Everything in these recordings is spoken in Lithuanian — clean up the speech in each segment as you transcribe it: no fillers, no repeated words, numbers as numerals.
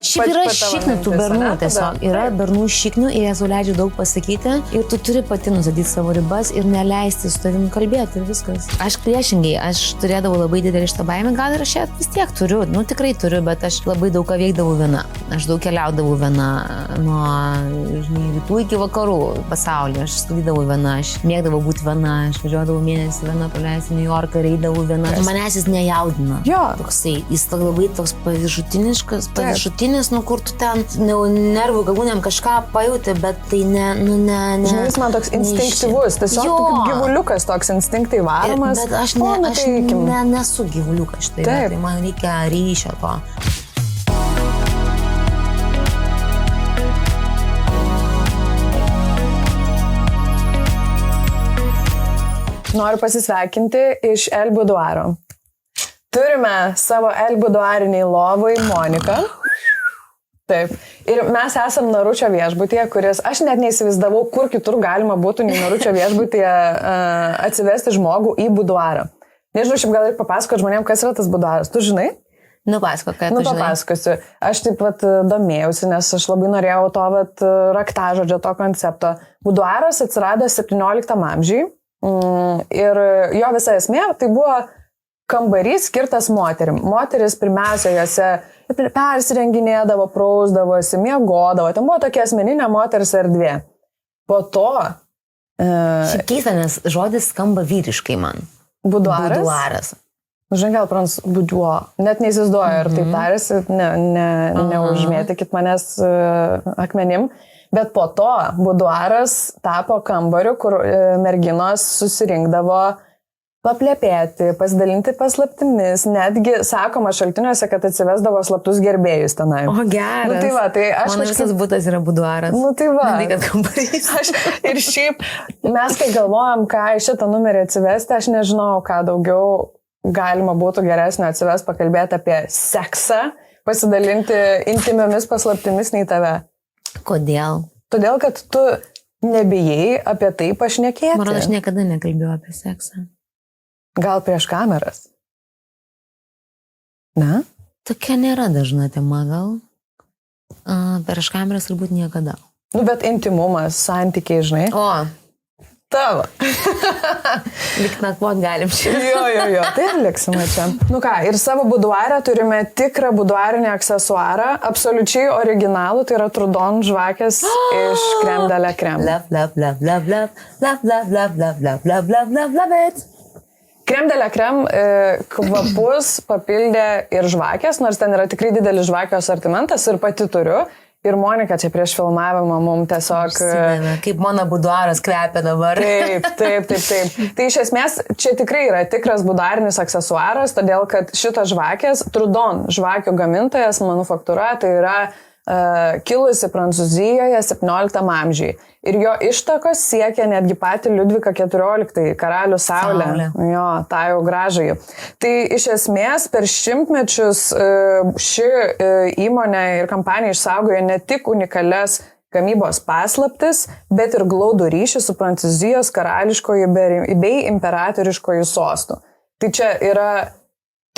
Šiaip yra šiknių tų bernų tiesiog. Yra bernų šiknių ir jas leidžia daug pasakyti ir tu turi pati nustatyti savo ribas ir neleisti su tavim kalbėti ir viskas. Aš priešingai, aš turėdavau labai didelį šitą baimę, gal ir aš vis tiek turiu, tikrai turiu, bet aš labai daug ką veikdavau viena. Aš daug keliaudavau viena nuo rytų iki vakarų pasaulyje. Aš studydavau viena, aš mėgdavau būti viena, aš važiuodavau mėnesį viena, praleisti New Yorką, eidavau viena. Manęs jis nejaudina. Jo. Toksai, jis labai toks paviršutinis, kur tu ten nervų galūnėm kažką pajauti, bet tai ne. Žinai, jis man toks instinktyvus, tiesiog kaip gyvuliukas toks instinktai varomas. Bet aš nesu gyvuliukas štai, tai man reikia ryšio to. Noriu pasisveikinti iš El Buduaro. Turime savo El Buduariniai lovai Moniką. Taip. Ir mes esam Naručio viešbutyje, kuris, aš net neįsivaizdavau, kur kitur galima būtų nei Naručio viešbutyje atsivesti žmogų į buduarą. Nežinau, šiaip gal ir papasakot žmonėm, kas yra tas buduaras. Tu žinai? Papasakok, ką tu žinai. Papasakosiu. Aš taip pat domėjausi, nes aš labai norėjau to raktažodžio, to koncepto. Buduaras atsirado 17 amžiui. Ir jo visa esmė tai buvo kambarys skirtas moterim. Moteris pirmiausia jose persirenginėdavo, prausdavosi, miegodavo. Ten buvo tokia asmeninė moters erdvė. Po to... Šiaip keista, nes žodis skamba vyriškai man. Buduaras. Žinai, gal buduo. Net neįsivaizduoju, ar taip tarėsi, neužmėtykit manęs akmenim. Bet po to buduaras tapo kambariu, kur merginos susirinkdavo paplepėti, pasidalinti paslaptimis. Netgi sakoma šaltiniuose, kad atsivesdavo slaptus gerbėjus tenai. O geras. Tai va, tai aš mano visas butas yra buduaras. Tai va. Ne tai, kad kambarys. Ir šiaip mes, kai galvojam, ką į šitą numerį atsivesti, aš nežinau, ką daugiau galima būtų geresnio atsivesti, pakalbėti apie seksą, pasidalinti intimiomis paslaptimis nei tave. Kodėl? Todėl, kad tu nebijai apie tai pašnekėti. Man, aš niekada nekalbėjau apie seksą. Gal prieš kameras? Ne? Tokia nėra dažna tema, gal. Prieš kameras turbūt niekada. Bet intimumas, santykiai, žinai. O, tavo. Lik nakvot galim čia. Jo, tai ir liksime čia. Ir savo buduarę turime tikrą buduarinį aksesuarą, absoliučiai originalų, tai yra Trudon žvakės iš Crème de la Crème. Love it. Crème de la Crème kvapus papildė ir žvakės, nors ten yra tikrai didelis žvakių asortimentas ir pati turiu. Ir Monika čia prieš filmavimą mums tiesiog... Kaip mano buduaras kvepia dabar. Taip. Tai iš esmės čia tikrai yra tikras buduarinis aksesuaras, todėl kad šitas žvakės, Trudon žvakių gamintojas, manufaktūra, tai yra kilusi Prancūzijoje 17 amžiui. Ir jo ištakos siekia netgi patį Liudviką XIV, karalių Saulę. Jo, tą jau gražai. Tai iš esmės per šimtmečius ši įmonė ir kompanija išsaugojo ne tik unikalias gamybos paslaptis, bet ir glaudų ryšį su Prancūzijos karališkoju bei imperatoriškoju sostu. Tai čia yra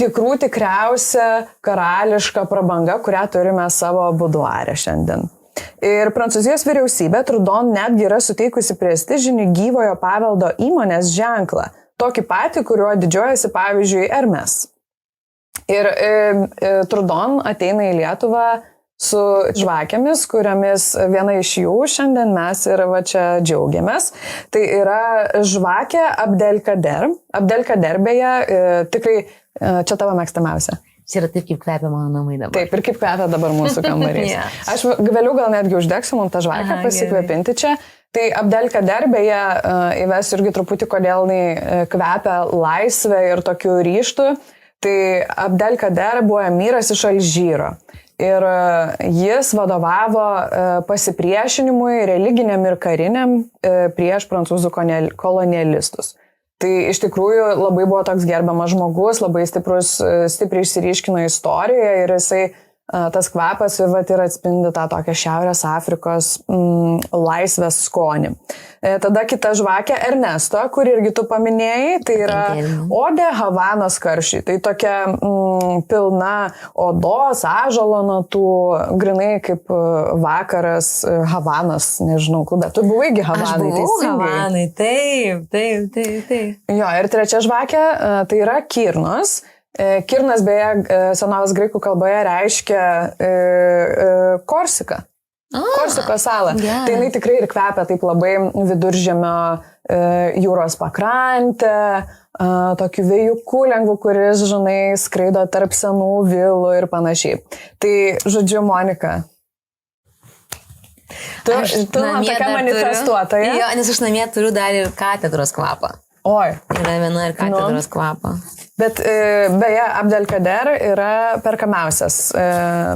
tikriausia karališka prabanga, kurią turime savo buduare šiandien. Ir Prancūzijos vyriausybė Trudon netgi yra suteikusi prestižinį gyvojo paveldo įmonės ženklą, tokį patį, kuriuo didžiuojasi pavyzdžiui Hermes. Ir Trudon ateina į Lietuvą su žvakėmis, kuriomis viena iš jų šiandien mes ir va čia džiaugiamės. Tai yra žvakė Abdelkader. Abdelkader beje, tikrai čia tavo mėgstamiausia. Čia yra taip, kaip kvepia mano namai dabar. Taip, ir kaip kvepia dabar mūsų kambarys. Aš vėliau gal netgi uždegsiu mums tą žvakę pasikvepinti čia. Tai Abdelkader beje įvesiu irgi truputį, kodėl jinai kvepia laisvę ir tokių ryštų. Tai Abdelkader buvo emyras iš Alžyro. Ir jis vadovavo pasipriešinimui religiniam ir kariniam prieš prancūzų kolonialistus. Tai iš tikrųjų labai buvo toks gerbiamas žmogus, labai stipriai išsiryškino istorijoje ir jisai tas kvapas ir atspindi tą tokią Šiaurės Afrikos laisvės skonį. Tada kita žvakė Ernesto, kur irgi tu paminėjai, tai yra odė Havanos karščiai. Tai tokia pilna odos, ąžuolo natų, grinai kaip vakaras Havanos, nežinau, klube. Tu buvaigi Havanai, teisingai. Havanai, taip. Jo, ir trečia žvakė, tai yra Kirnos. Kirnas beje senovės graikų kalboje reiškia Korsiką. Korsikos salą. Yeah. Tai jinai tikrai ir kvepia taip labai viduržemio jūros pakrantę, tokiu vėjuku lengvu, kuris, žinai, skraido tarp senų vilų ir panašiai. Tai, žodžiu, Monika. Tu tokia manifestuotoja. Jo, nes aš namie turiu dar ir katedros kvapą. Oi. Yra viena ir katedros kvapą. Bet beje, Abdelkader yra perkamiausias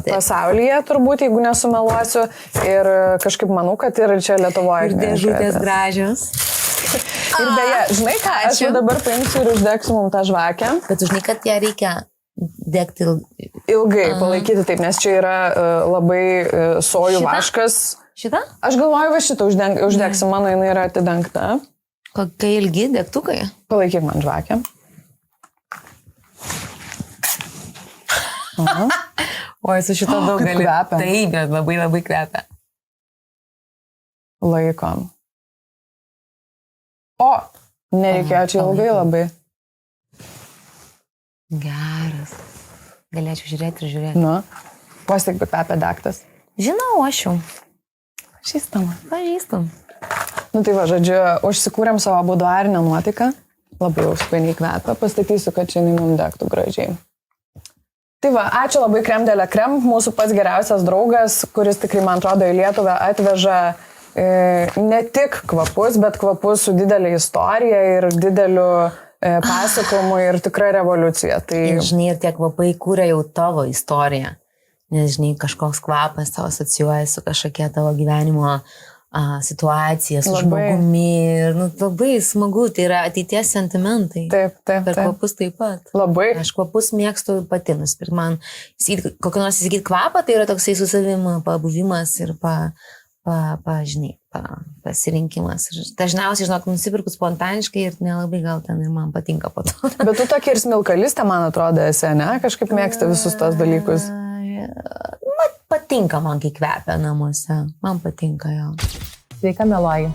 pasaulyje, turbūt, jeigu nesumeluosiu. Ir kažkaip manau, kad ir čia Lietuvoje. Ir dėžutės gražios. Ir beje, žinai ką, aš jau dabar paimsiu ir uždegsiu mums tą žvakę. Bet žinai, kad ją reikia degti ilgai palaikyti taip, nes čia yra labai sojų vaškas. Šitą? Aš galvoju, va šitą uždegsiu, mano jinai yra atidengta. Kokie ilgi degtukai? Palaikyk man žvakę. Oi, su šito daug gali. Kvepia. Taip, bet labai kvepia. Laikom. O, nereikėjo čia ilgai labai. Geras. Galėčiau žiūrėti ir žiūrėti. Nu, vos tik kvepia daktas. Žinau, aš jau. Pažįstam. Nu tai va, žodžiu, užsikūrėm savo buduarinę nuotaiką. Labai jau skaniai kvepia. Pastatysiu, kad čia mums degtų gražiai. Tai va, ačiū labai Krem de la Krem, mūsų pats geriausias draugas, kuris tikrai, man atrodo, į Lietuvą atveža ne tik kvapus, bet kvapus su didelė istorija ir dideliu pasakojimu ir tikra revoliucija. Tai... Ir žinai, ir tie kvapai kūrė jau tavo istoriją. Nes, žinai, kažkoks kvapas tavo asocijuoja su kažkokia tavo gyvenimo situacija, su žmogumi. Ir labai smagu, tai yra ateities sentimentai. Taip. Per kvapus taip pat. Labai. Aš kvapus mėgstu pati nusipirkti. Man kokį nors įsigyti kvapą, tai yra toksai su savimi pabuvimas ir pasirinkimas. Dažniausiai, žinok, nusipirku spontaniškai ir nelabai gal ten ir man patinka po to. Bet tu tokia ir smilkalistė, man atrodo, esi, ne? Kažkaip mėgsti visus tos dalykus. Patinka man, kai kvepia namuose. Man patinka jo. Sveika, mieloji.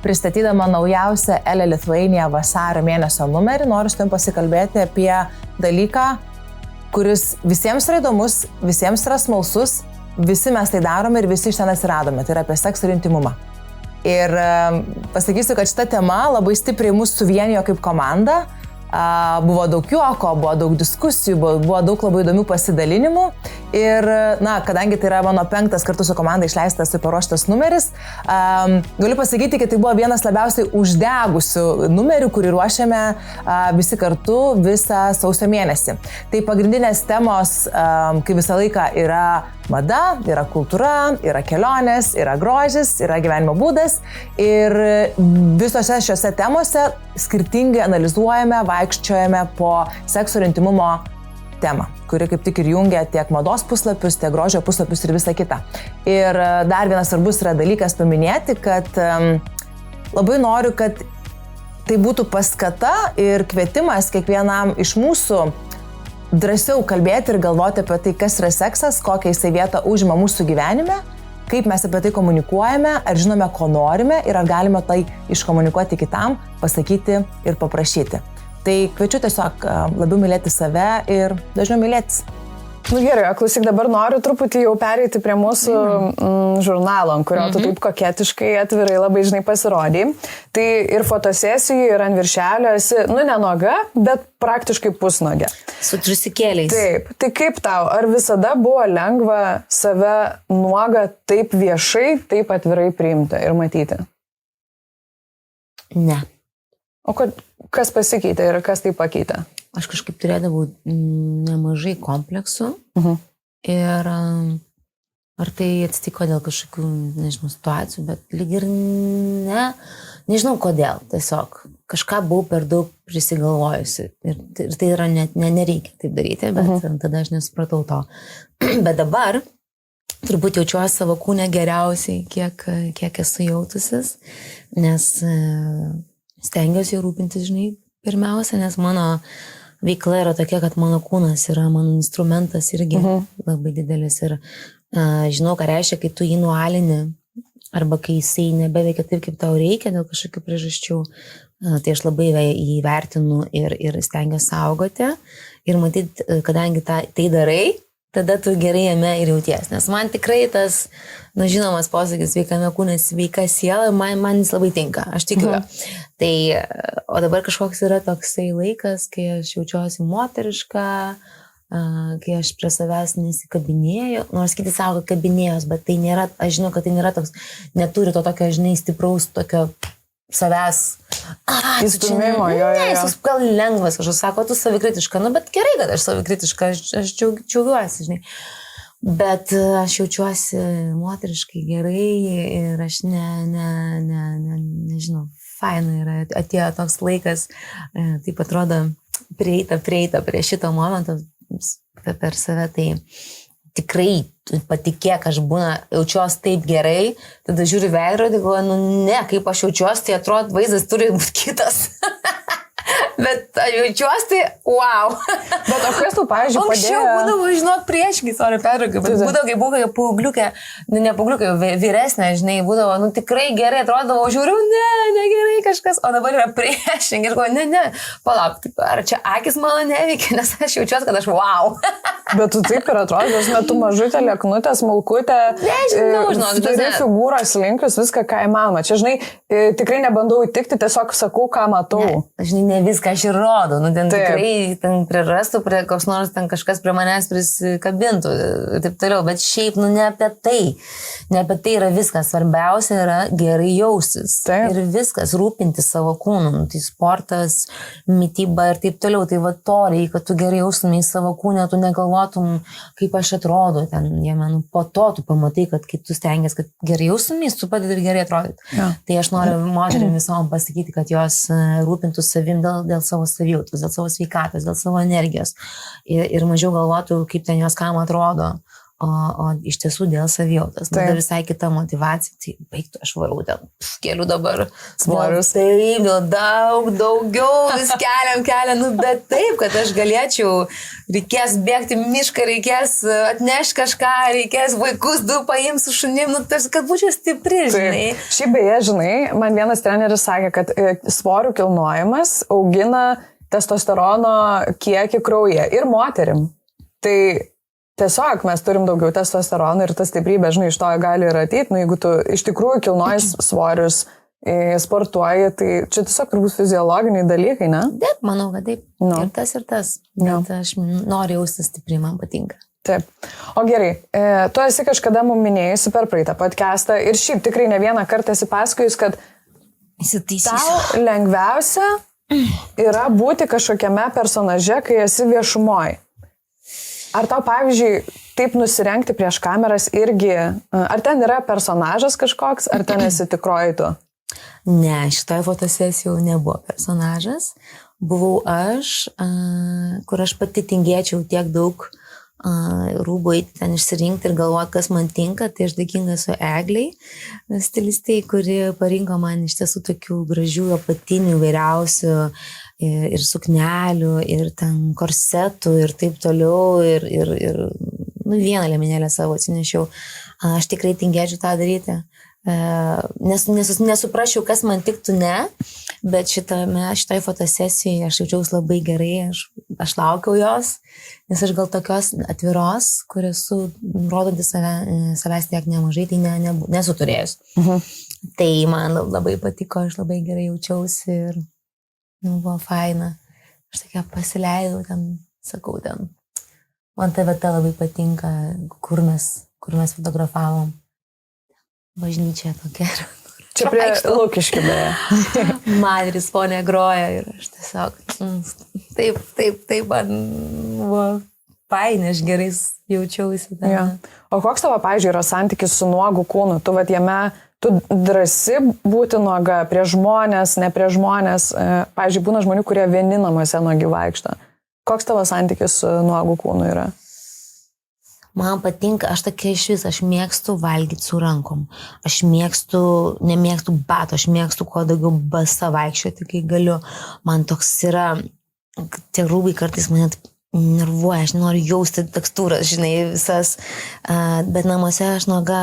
Pristatydama naujausią Elle Lithuania vasario mėnesio numerį, noriu su tavim pasikalbėti apie dalyką, kuris visiems yra įdomus, visiems yra smalsus, visi mes tai darome ir visi iš ten atsiradome. Tai yra apie seksą ir intimumą. Ir pasakysiu, kad šita tema labai stipriai mus suvienijo kaip komanda. Buvo daug juoko, buvo daug diskusijų, buvo daug labai įdomių pasidalinimų ir, kadangi tai yra mano 5 kartu su komanda išleistas ir paruoštas numeris, galiu pasakyti, kad tai buvo vienas labiausiai uždegusių numerių, kurį ruošiame visi kartu visą sausio mėnesį. Tai pagrindinės temos, kaip visą laiką, yra mada, yra kultūra, yra kelionės, yra grožis, yra gyvenimo būdas ir visose šiose temose skirtingai analizuojame, vaikščiojame po sekso ir intimumo temą, kuri kaip tik ir jungia tiek mados puslapius, tiek grožio puslapius ir visą kitą. Ir dar vienas svarbus yra dalykas paminėti, kad labai noriu, kad tai būtų paskata ir kvietimas kiekvienam iš mūsų drąsiau kalbėti ir galvoti apie tai, kas yra seksas, kokią jisai vietą užima mūsų gyvenime, kaip mes apie tai komunikuojame, ar žinome, ko norime ir ar galime tai iškomunikuoti kitam, pasakyti ir paprašyti. Tai kviečiu tiesiog labiau mylėti save ir dažniau mylėtis. Nu gerai, klausyk, dabar noriu truputį jau pereiti prie mūsų žurnalo, ant kurio tu taip koketiškai atvirai labai žinai pasirodėjai. Tai ir fotosesijų, ir ant viršelio esi, nenoga, bet praktiškai pusnogė. Su trisikėliais. Taip, tai kaip tau, ar visada buvo lengva save nuogą taip viešai, taip atvirai priimti ir matyti? Ne. O kas pasikeitė ir kas tai pakeitė? Aš kažkaip turėdavau nemažai kompleksų ir ar tai atsitiko dėl kažkokių, nežinau, situacijų, bet lyg ir nežinau kodėl, tiesiog kažką buvau per daug prisigalvojusi. Ir tai yra nereikia taip daryti, bet tada aš nesupratau to. Bet dabar turbūt jaučiuosi savo kūne geriausiai, kiek esu jautusis, nes stengiuosi rūpintis, žinai, pirmiausia, nes mano veikla yra tokia, kad mano kūnas yra mano instrumentas irgi labai didelis ir žinau, ką reiškia, kai tu jį nualini arba kai jisai nebeveikia taip, kaip tau reikia dėl kažkokių priežasčių, tai aš labai jį vertinu ir stengiuosi saugoti ir matyt, kadangi tai darai, tada tu gerai jame ir jauties. Nes man tikrai tas, žinomas posakis, sveikame kūne, sveika siela, man jis labai tinka, aš tikiu. Tai, o dabar kažkoks yra toksai laikas, kai aš jaučiuosi moteriška, kai aš prie savęs nesikabinėjau, nors kiti sako, kad kabinėjos, bet tai nėra, aš žinau, kad tai nėra toks, neturi to tokio, žinai, stipraus tokio savęs. Įstumimo, jo. Jis gal lengvas, kažkas sako, tu savikritiška, bet gerai, kad aš savikritiška, aš džiaugiuosi, žinai. Bet aš jaučiuosi moteriškai gerai ir aš nežinau, faina yra, atėjo toks laikas, taip atrodo, prieita prie šito momento per save, tai tikrai patikėk, aš jaučiuosi taip gerai, tada žiūri veidrodį, galvoju, ne, kaip aš jaučiuosi, tai atrodo, vaizdas turi būti kitas. Bet jaučiuosi, tai wow. Bet o kas tu, pavyzdžiui, padėjo? Anksčiau būdavo, žinok, prieškai, sorry, perraukai, bet būdavo, kai buvau paaugliukė, ne paaugliukė, vyresnė, žinai, būdavo, tikrai gerai atrodavo, žiūriu, negerai kažkas, o dabar yra priešingai ir galvoju, ne, palauk, ar čia akis mano neveikia, nes aš jaučiuosi, kad aš wow. Bet tu taip ir atrodo, tu mažutė, lieknutė, smulkutė, turi figūros linkius, viską, ką įmanoma. Čia, žinai, tikrai nebandau įtikti, tiesiog sakau, ką matau. Žinai, ne viską aš ir rodau, ten tikrai ten prirastų, koks nors ten kažkas prie manęs prisikabintų ir taip toliau, bet šiaip, ne apie tai yra viskas, svarbiausia yra gerai jausis ir viskas, rūpinti savo kūnu, tai sportas, mityba ir taip toliau, tai va to reikia, kad tu gerai jaustumai savo kūnę, tu negalvotum, kaip aš atrodo ten, po to tu pamatai, kad kai tu stengiasi, kad gerai jaustumai, tu padedi ir gerai atrodyti. Ja. Tai aš noriu moterim visom pasakyti, kad jos rūpintų savim dėl savo savijautos, dėl savo sveikatos, dėl savo energijos ir mažiau galvotų, kaip ten jos kam atrodo, o iš tiesų dėl savijautos. Tada visai kita motivacija, tai baigtų, aš varau ten, keliu dabar svorius, taip, daug, daugiau, vis keliam, bet taip, kad aš galėčiau, reikės bėgti mišką, reikės atnešti kažką, reikės vaikus du paims su šunim, kad būčiau stipri, žinai. Šiaip beje, žinai, man vienas treneris sakė, kad svorių kilnojimas augina testosterono kiekį kraujyje ir moterim. Tai tiesiog mes turim daugiau testosterono ir ta stiprybė, žinai, iš to gali ir ateiti. Jeigu tu iš tikrųjų kilnoji svorius, sportuoji, tai čia tiesiog turbūt fiziologiniai dalykai, ne? Taip, manau, kad taip. No. Ir tas. Bet aš noriu jaustis stipriai, man patinka. Taip. O gerai, tu esi kažkada mums minėjusi per praeitą podcastą ir šiaip tikrai ne vieną kartą esi pasakojus, kad tau lengviausia yra būti kažkokiame personaže, kai esi viešumoje. Ar tau, pavyzdžiui, taip nusirengti prieš kameras irgi, ar ten yra personažas kažkoks, ar ten esi tikroji tu? Ne, šitoje fotosesijoje nebuvo personažas. Buvau aš, kur aš pati tingėčiau tiek daug rūbų ten išsirinkti ir galvoti, kas man tinka. Tai aš dėkinga su Egliai, stilistei, kuri parinko man iš tiesų tokių gražių apatinių vairiausių ir suknelių, ir ten korsetų, ir taip toliau, ir vieną liemenėlę savo atsinešiau. Aš tikrai tingėčiau tą daryti. Nesuprasčiau, kas man tiktų, ne, bet šitoje fotosesijoje aš jaučiausi labai gerai, aš laukiau jos, nes aš gal tokios atviros, kur esu rodantis savęs tiek nemažai, tai nesu turėjus. Tai man labai patiko, aš labai gerai jaučiausi ir buvo faina. Aš tokia pasileidau ten, sakau ten, man ta vieta labai patinka, kur mes fotografavom. Bažnyčia tokia. Čia prie Lukiškių beje. Madris fonė groja ir aš tiesiog taip man buvo fainai, aš gerai jaučiausi. Ja. O koks tavo, pavyzdžiui, yra santykis su nuogu kūnu? Tu jame tu drąsi būti nuoga prieš žmonės, ne prieš žmonės. Pavyzdžiui, būna žmonių, kurie vieni namuose nuogi vaikšto. Koks tavo santykis su nuogu kūnu yra? Man patinka, aš tokia iš vis, aš mėgstu valgyti su rankom. Aš nemėgstu batų, aš mėgstu kuo daugiau basa vaikščioti, kai galiu. Man toks yra, tie rūbai kartais mane nervuoja, aš noriu jausti tekstūras, žinai, visas. Bet namuose aš nuoga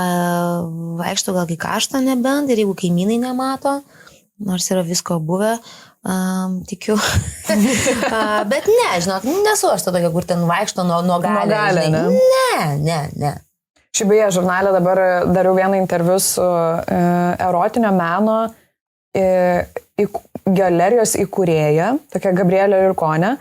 vaikštų gal kai karštą nebent ir jeigu kaimynai nemato, nors yra visko buvę, tikiu. Bet ne, žinok, nesu aš to tokia, kur ten vaikšto nuo galę. Ne. Šiaip beje, žurnale dabar dariau vieną interviu su erotinio meno galerijos įkūrėja, tokia Gabrielė Lirkonė.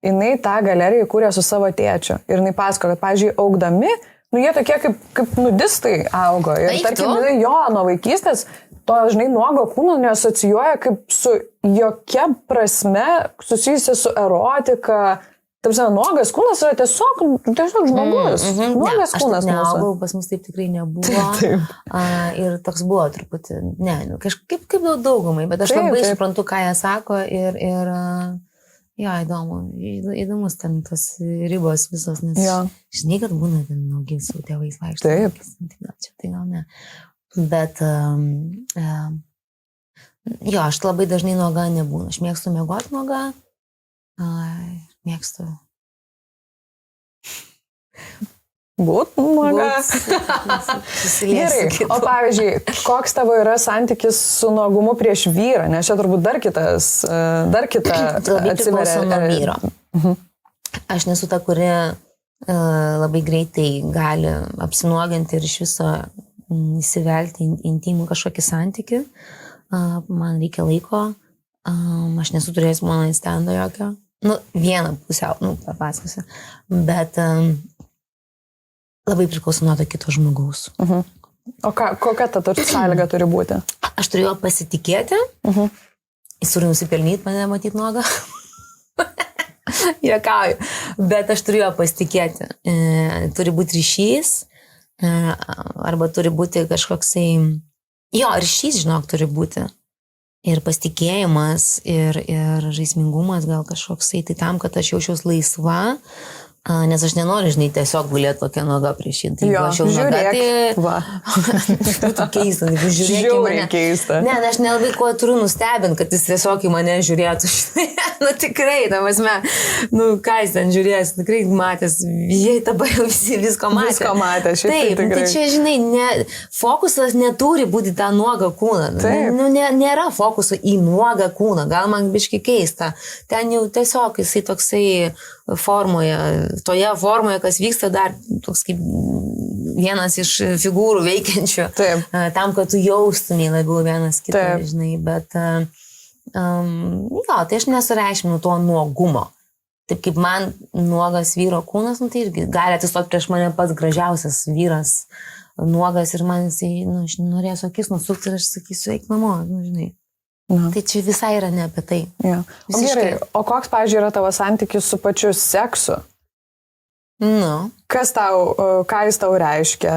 Jinai tą galeriją įkūrė su savo tėčiu. Ir jinai pasako, kad, pavyzdžiui, augdami, jie tokie kaip nudistai augo. Ir tarkim, jo, nuo vaikystės to, žinai, nuogo kūno neasocijuoja kaip su jokia prasme susijusia su erotika. Taip sakant, nuogas kūnas yra tiesiog žmogus. Nuogas kūnas. Aš neaugau, pas mus taip tikrai nebuvo. Ir toks buvo truputį, kažkaip kaip daugumai, bet aš labai suprantu, ką jie sako ir jo, įdomus ten tos ribos visos, nes žinai, kad būna ten nuogi su tėvais vaikščioti. Taip. Tai gal ne. Bet, jo, aš labai dažnai nuoga nebūnu. Aš mėgstu miegoti nuoga. Mėgstu. Būt nuoga. Gerai. O pavyzdžiui, koks tavo yra santykis su nuogumu prieš vyrą? Nes čia turbūt dar kita atsiveria nuo vyro. Aš nesu ta, kuri labai greitai gali apsinuoginti ir iš viso įsivelti intimų kažkokį santykį. Man reikia laiko. Aš nesu turėjęs mano stendo jokio. Vieną pusiau, papasakosiu. Bet labai priklauso nuo to kito žmogaus. O kokia ta sąlyga turi būti? Aš turiu jo pasitikėti. Jis turi nusipelnyti mane matyti nuogą. Juokauju. Bet aš turiu jo pasitikėti. Turi būti ryšys. Arba turi būti kažkoksai... Jo, ryšys, žinok, turi būti. Ir pasitikėjimas, ir žaismingumas gal kažkoksai. Tai tam, kad aš jaučiaus laisva, nes aš nenoriu, žinai, tiesiog gulėti tokia nuoga prieš jį. Tai aš jau žiūrėk. Būtų keista, jeigu žiūrėk į mane. Keista. Ne, aš nelabai kuo turiu nustebinti, kad jis tiesiog į mane žiūrėtų. Tikrai, tam asme, ką jis ten žiūrės, tikrai matęs, jie dabar jau visi visko matė. Visko matė, šiaip taip, tikrai. Tai čia, žinai, fokusas neturi būti tą nuogą kūną. Nėra fokuso į nuogą kūną, gal man biški keista. Ten jau tiesiog jisai toksai formoje, toje formoje, kas vyksta dar toks kaip vienas iš figūrų veikiančių. Taip. Tam, kad tu jaustumai labiau vienas kitą, žinai, bet tai aš nesureikšminu to nuogumo. Taip kaip man nuogas vyro kūnas, tai irgi gali atsistoti prieš mane pats gražiausias vyras nuogas ir man jisai, aš norėsiu akis nusukti ir aš sakysiu, eik namo, žinai. Tai čia visai yra ne apie tai. Ja. O gerai, o koks, pavyzdžiui, yra tavo santykis su pačiu seksu? Ką jis tau reiškia?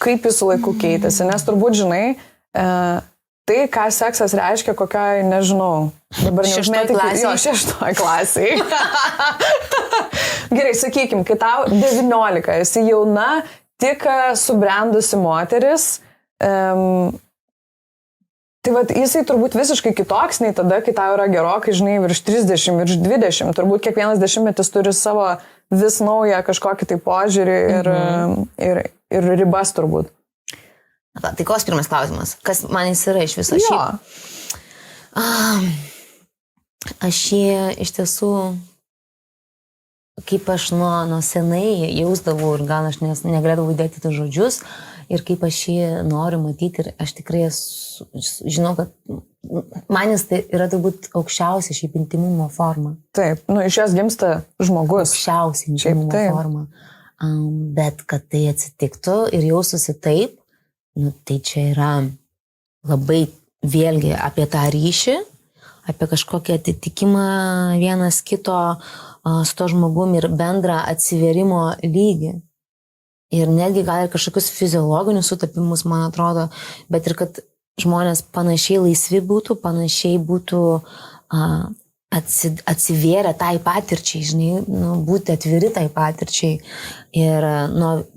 Kaip jis su laiku keitėsi? Nes turbūt, žinai, tai, ką seksas reiškia, kokiai, nežinau, dabar šeštoj klasiai. Gerai, sakykim, kai tau 19, esi jauna, tik subrendusi moteris, tai vat, jisai turbūt visiškai kitoks nei tada, kai tau yra gerokai, žinai, virš 30, virš 20. Turbūt kiekvienas dešimtmetis turi savo vis naują kažkokį tai požiūrį ir ribas turbūt. Tai koks pirmas klausimas? Kas man jis yra iš viso šiaip? Aš jį iš tiesų, kaip aš nuo senai jausdavau ir gal aš negalėdavau įdėti tai žodžius, ir kaip aš jį noriu matyti, ir aš tikrai žinau, kad manis tai yra turbūt aukščiausia šiaip intimumo forma. Taip, iš jos gimsta žmogus. Aukščiausia intimumo forma. Bet kad tai atsitiktų ir jaustųsi taip, tai čia yra labai vėlgi apie tą ryšį, apie kažkokį atitikimą vienas kito su to žmogum ir bendrą atsiverimo lygį. Ir netgi gal ir kažkokius fiziologinius sutapimus, man atrodo, bet ir kad žmonės panašiai laisvi būtų, panašiai būtų atsivėrę tai patirčiai, žinai, būti atviri tai patirčiai. Ir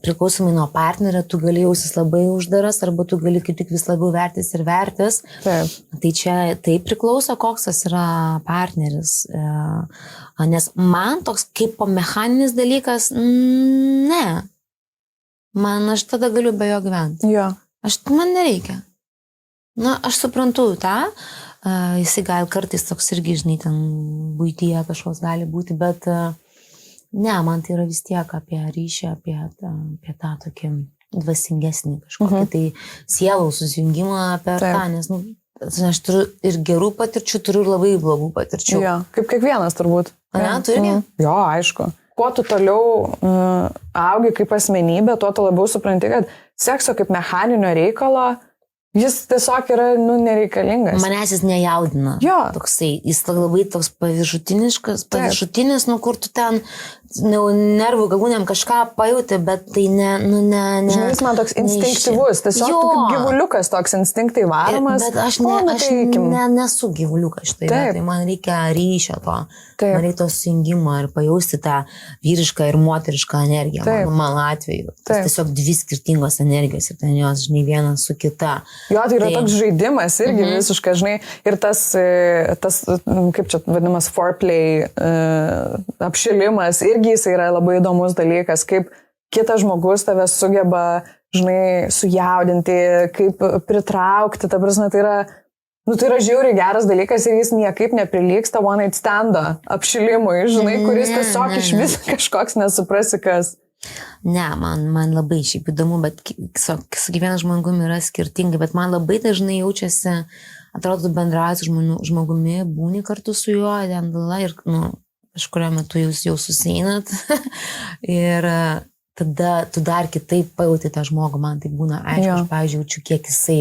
priklausomai nuo partnerio, tu gali jausis labai uždaras, arba tu gali kaip tik vis labiau vertis ir vertis. Taip. Tai čia tai priklauso, koks tas yra partneris. Nes man toks kaip mechaninis dalykas, ne. Aš tada galiu be jo gyventi. Jo. Man nereikia. Aš suprantu tą. Jisai gal kartais toks irgi, žinai, ten buityje kažkoks gali būti, bet ne, man tai yra vis tiek apie ryšį, apie tą tokį dvasingesnį kažkokį tai sielų susijungimą per tą, nes aš turiu ir gerų patirčių, turiu ir labai blogų patirčių. Jo, kaip kiekvienas turbūt. Ne, turime? Jo, aišku. Kuo tu toliau augi kaip asmenybė, tuo tu labiau supranti, kad sekso kaip mechaninio reikalo jis tiesiog yra, nereikalingas. Manęs jis nejaudina. Jo. Toksai, jis labai toks paviršutinis, kur tu ten nervų galūnėm kažką pajauti, bet tai ne. Žinai, jis man toks instinktyvus, tiesiog kaip gyvuliukas toks instinktai varomas. Bet aš nesu gyvuliukas štai, tai man reikia ryšio to. Man reikia to sujungimo ir pajausti tą vyrišką ir moterišką energiją. Mano atveju. Tas tiesiog dvi skirtingos energijos ir ten jos, žinai, viena su kita. Jo, tai yra toks žaidimas irgi visiškai, žinai, ir tas, kaip čia vadinamas, foreplay, apšilimas, irgi jis yra labai įdomus dalykas, kaip kitas žmogus tave sugeba, žinai, sujaudinti, kaip pritraukti, ta prasme, tai yra žiauriai geras dalykas ir jis niekaip neprilygsta one night stando apšilimui, žinai, kuris tiesiog iš vis kažkoks nesuprasi kas. Ne, man labai šiaip įdomu, bet su kiekvienu žmogumi yra skirtingai, bet man labai dažnai jaučiasi, atrodo, bendrauji su žmogumi, būni kartu su juo, ir, kažkurio metu jūs jau suseinat ir tada tu dar kitaip pajauti tą žmogų, man tai būna aišku, aš, pavyzdžiui, jaučiu, kiek jisai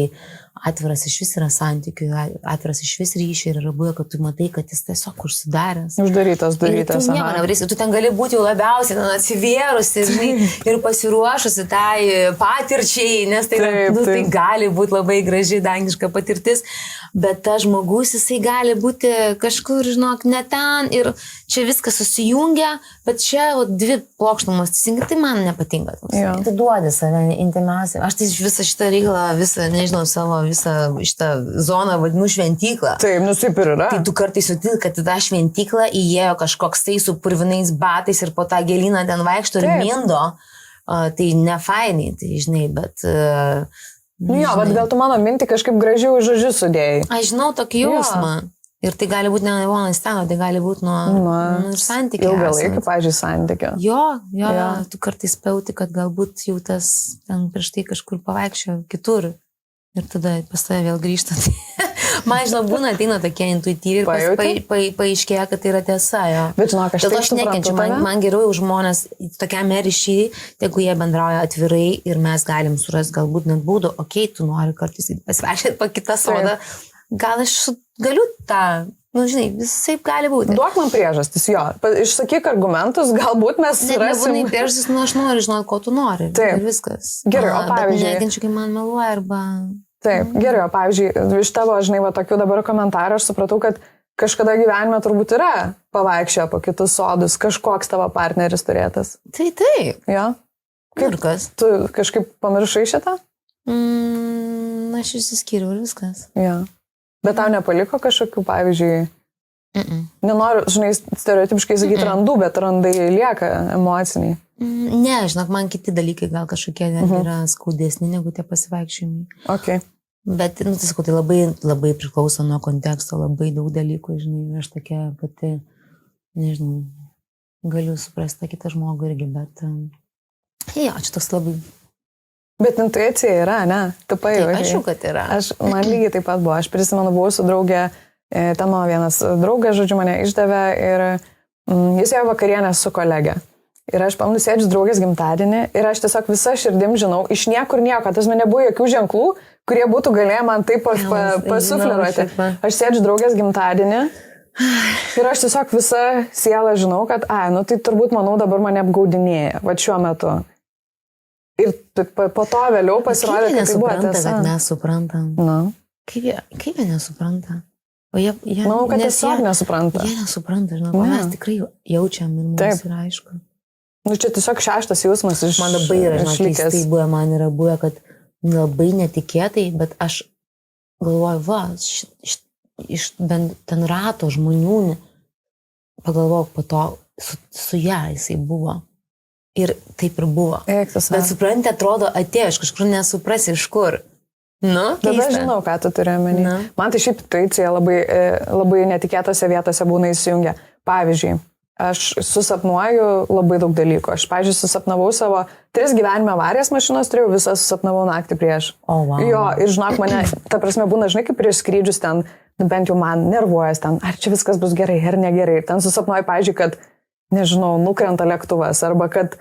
atviras iš vis yra santykių, atviras iš vis ryšį ir yra buvę, kad tu matai, kad jis tiesiog užsidaręs. Uždarytas. Tu nieko nevarysi, tu ten gali būti jau labiausiai atsivėrusi ir pasiruošusi tai patirčiai, nes tai gali būti labai graži dangiška patirtis, bet tas žmogus, jisai gali būti kažkur, žinok, ne ten ir čia viskas susijungia, bet čia dvi plokštumos teisingai, tai man nepatinka. Tu duodi save intimiausiai. Aš tai visą šitą reikalą, nežinau, savo visą šitą zoną vadinu šventyklą. Taip, taip ir yra. Tai tu kartais sutil, kad į tą šventyklą įėjo kažkoks tai su purvinais batais ir po tą gėlyną ten vaikšto ir mindo. Tai ne fainai, tai žinai, bet... bet gal tu mano mintį kažkaip gražiau žodžius sudėjai. Aš žinau tokį jausmą. Ir tai gali būti ne one night stand, tai gali būti nuo santykio. Ilgalaikio, pavyzdžiui, santykio. Jo, tu kartais pajauti, kad galbūt jau tas ten prieš tai kažkur pavaikščio kitur. Ir tada pas tave vėl grįžta. Man, žinau, būna ateina tokie intuityviai ir paaiškėja, kad tai yra tiesa. Jo. Bet žinok, aš nekenčiu. Man geriau jau žmonės tokiame ryšyje, jeigu jie bendrauja atvirai ir mes galim surasti galbūt net būdų, tu nori kartais pasivaikščioti po kitą sodą. Gal aš galiu tą, žinai, visai gali būti. Duok man priežastis, jo. Išsakyk argumentus, galbūt mes surasim. Nebūnai priežastis, aš noriu žinoti, ko tu nori. Taip. Ir viskas. Gerai, o pavyzdžiui... Bet nekenčiu, kai man meluoja arba... Taip, gerai, o pavyzdžiui, iš tavo, žinai, tokių dabar komentarų aš supratau, kad kažkada gyvenime turbūt yra pavaikščioję po kitus sodus, kažkoks tavo partneris turėtas. Taip. Jo? Ir kas? Tu kažkaip pamiršai šitą? Aš išsiskyriau ir viskas. Jo. Bet tau nepaliko kažkokių, pavyzdžiui, nenoriu, žinai, stereotipiškai sakyti randu, bet randai lieka emociniai. Ne, žinok, man kiti dalykai gal kažkokie yra skaudesni negu tie pasivaikščiojimai. Okay. Bet, tai sakau, tai labai, labai priklauso nuo konteksto, labai daug dalykų, žinai, aš tokia pati, nežinau, galiu suprasti tą kitą žmogų irgi, bet, čia toks labai... Bet intuicija yra, ne? Tu pajauti. Aišku, kad yra. Man lygiai taip pat buvo. Aš prisimenu, buvau su draugė, ten mano vienas draugas, žodžiu, mane išdavė ir jis ėjo vakarienę su kolegė. Ir aš pamenu, sėdžiu draugės gimtadienį ir aš tiesiog visą širdim žinau, iš niekur nieko, tas man nebuvo jokių ženklų, kurie būtų galėję man taip pasufleruoti. Aš sėdžiu draugės gimtadienį ir aš tiesiog visą sielą žinau, kad, tai turbūt, manau, dabar mane apgaudinėja, va šiuo metu. Ir po to vėliau pasirodė, kad tai buvo tiesa. Kad mes suprantam. Na. Kaip jie nesupranta? O jie manau, kad tiesiog nesupranta. Jie nesupranta, žinau, mes tikrai jaučiam ir mums yra aišku. Nu, čia tiesiog šeštas jausmas iš man labai yra išlikęs. Tai buvo, man yra buvę, kad labai netikėtai, bet aš galvoju, va, iš ten rato žmonių, pagalvojau po to, su ją jisai buvo. Ir taip ir buvo. Bet supranti, atrodo, atėjo, aš kažkur nesuprasi iš kur. Nu, bet aš žinau, ką tu turi omeny. Man tai šiaip intuicija labai netikėtose vietose būna įsijungia. Pavyzdžiui, aš susapnuoju labai daug dalykų. Aš, pavyzdžiui, susapnavau savo 3 gyvenime avarijas mašinos, turėjau visą susapnavau naktį prieš. Wow. Jo, ir žinok, mane, ta prasme, būna, žinai, kaip prieš skrydžius ten, bent jau man nervuojas ten, ar čia viskas bus gerai, ar negerai. Ir ten susapnuoju, pavyzdžiui, kad nežinau, nukrenta lėktuvas arba kad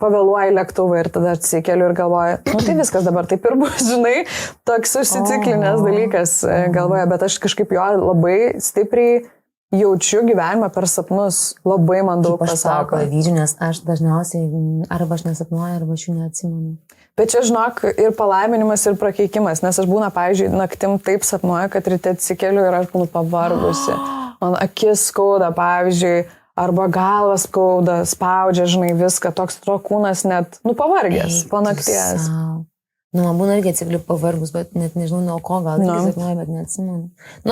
pavėluoja lėktuvą ir tada atsikeliu ir galvoju, nu tai viskas dabar taip ir bus, žinai, toks užsiciklinės dalykas galvoja, bet aš kažkaip jo labai stipriai jaučiu gyvenimą per sapnus, labai man daug pasako. Pavyzdžiui, nes aš dažniausiai arba aš nesapnuoju, arba aš jų neatsimenu. Bet čia, žinok, ir palaiminimas, ir prakeikimas, nes aš būna, pavyzdžiui, naktim taip sapnuoju, kad ryte atsikeliu ir aš būnu pavargusi. Man akis skauda, pavyzdžiui, arba galvas skauda, spaudžia, žinai, viską, toks kūnas net, pavargęs po nakties. Man būna irgi atsikliu pavargus, bet net nežinau, nuo ko gal sapnuoju, bet neatsimenu.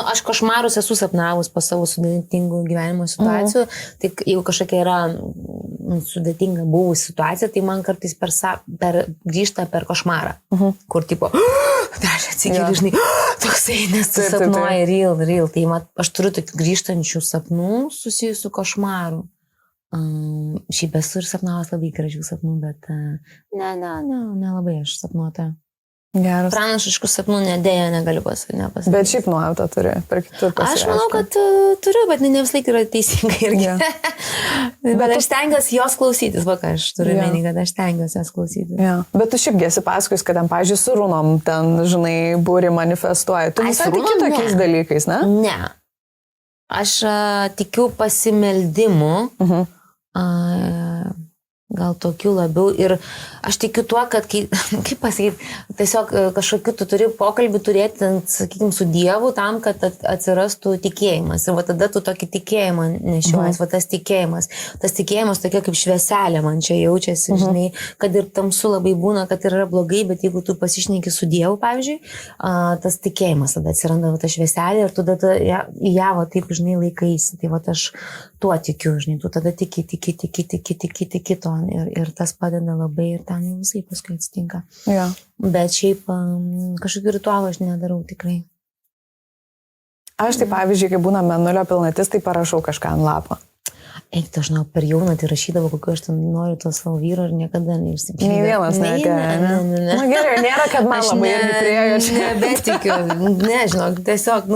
Aš košmarus esu sapnavus po savo sudėtingų gyvenimo situacijų, tai jeigu kažkokia yra sudėtinga buvusi situacija, tai man kartais grįžta per košmarą, kur tipo, aš atsikeliu, žinai, toksai, nes tu sapnuoji real. Tai aš turiu tokių grįžtančių sapnų susijusių su košmaru. Šiaip esu ir sapnavęs labai gražių sapnų, bet nelabai aš sapnuota. Geras. Pranašiškų sapnų nedėja, negaliu pasakyti. Bet šiaip nuojautą turi, per kitur pasireiškia. Aš manau, kad turiu, bet ne vis laik yra teisinga irgi. Bet aš stengiuosi jos klausytis, ką aš turiu menį, kad aš stengiuosi jos klausytis. Bet tu šiaip esi pasakojus, kad ten, pavyzdžiui, su runom ten, žinai, būri manifestuoji. Tu visai tiki tokiais dalykais, ne? Ne. Aš tikiu pasimeldimu. Gal tokių labiau ir aš tikiu tuo, kad, kaip pasakyti, tiesiog kažkokiu tu turi pokalbį turėti, sakykime, su Dievu tam, kad atsirastų tikėjimas. Ir tada tu tokį tikėjimą nešiojas, tas tikėjimas tokia kaip švieselė man čia jaučiasi, žinai, kad ir tamsu labai būna, kad yra blogai, bet jeigu tu pasišneki su Dievu, pavyzdžiui, tas tikėjimas tada atsiranda ta švieselė ir tu tada ją taip, žinai, laikaisi. Tai aš tuo tikiu, žinai, tu tada tiki to. Ir tas padeda labai ir ten jau visai paskui atsitinka. Bet šiaip kažkokių ritualų aš nedarau tikrai. Aš tai pavyzdžiui, kai būna mėnulio pilnatis, tai parašau kažką ant lapo. Eik, tu žinau, per jaunatį tai rašydavau, kokiu aš ten noriu to savo vyro ir niekada neišsipildė. Nei vienas neatėjo. Na gerai, nėra, kad man labai irgi priejo čia. Nebetikiu, nežinau, tiesiog,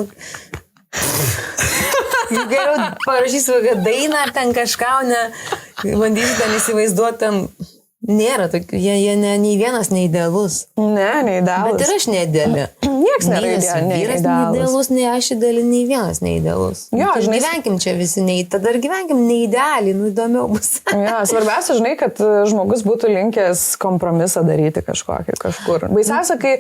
geriau parašysiu dainą ar ten kažką, o ne bandysiu ten įsivaizduoti, ten nėra, jie nei vienas neidealus. Ne, neidealus. Bet ir aš neideali. Niekas nėra vyras neidealus, nei aš ideali, nei vienas neidealus. Jo, žinai, gyvenkim čia visi, tada ir gyvenkim neidealiai, įdomiau bus. Svarbiausia, žinai, kad žmogus būtų linkęs kompromisą daryti kažkur. Baisiausia, kai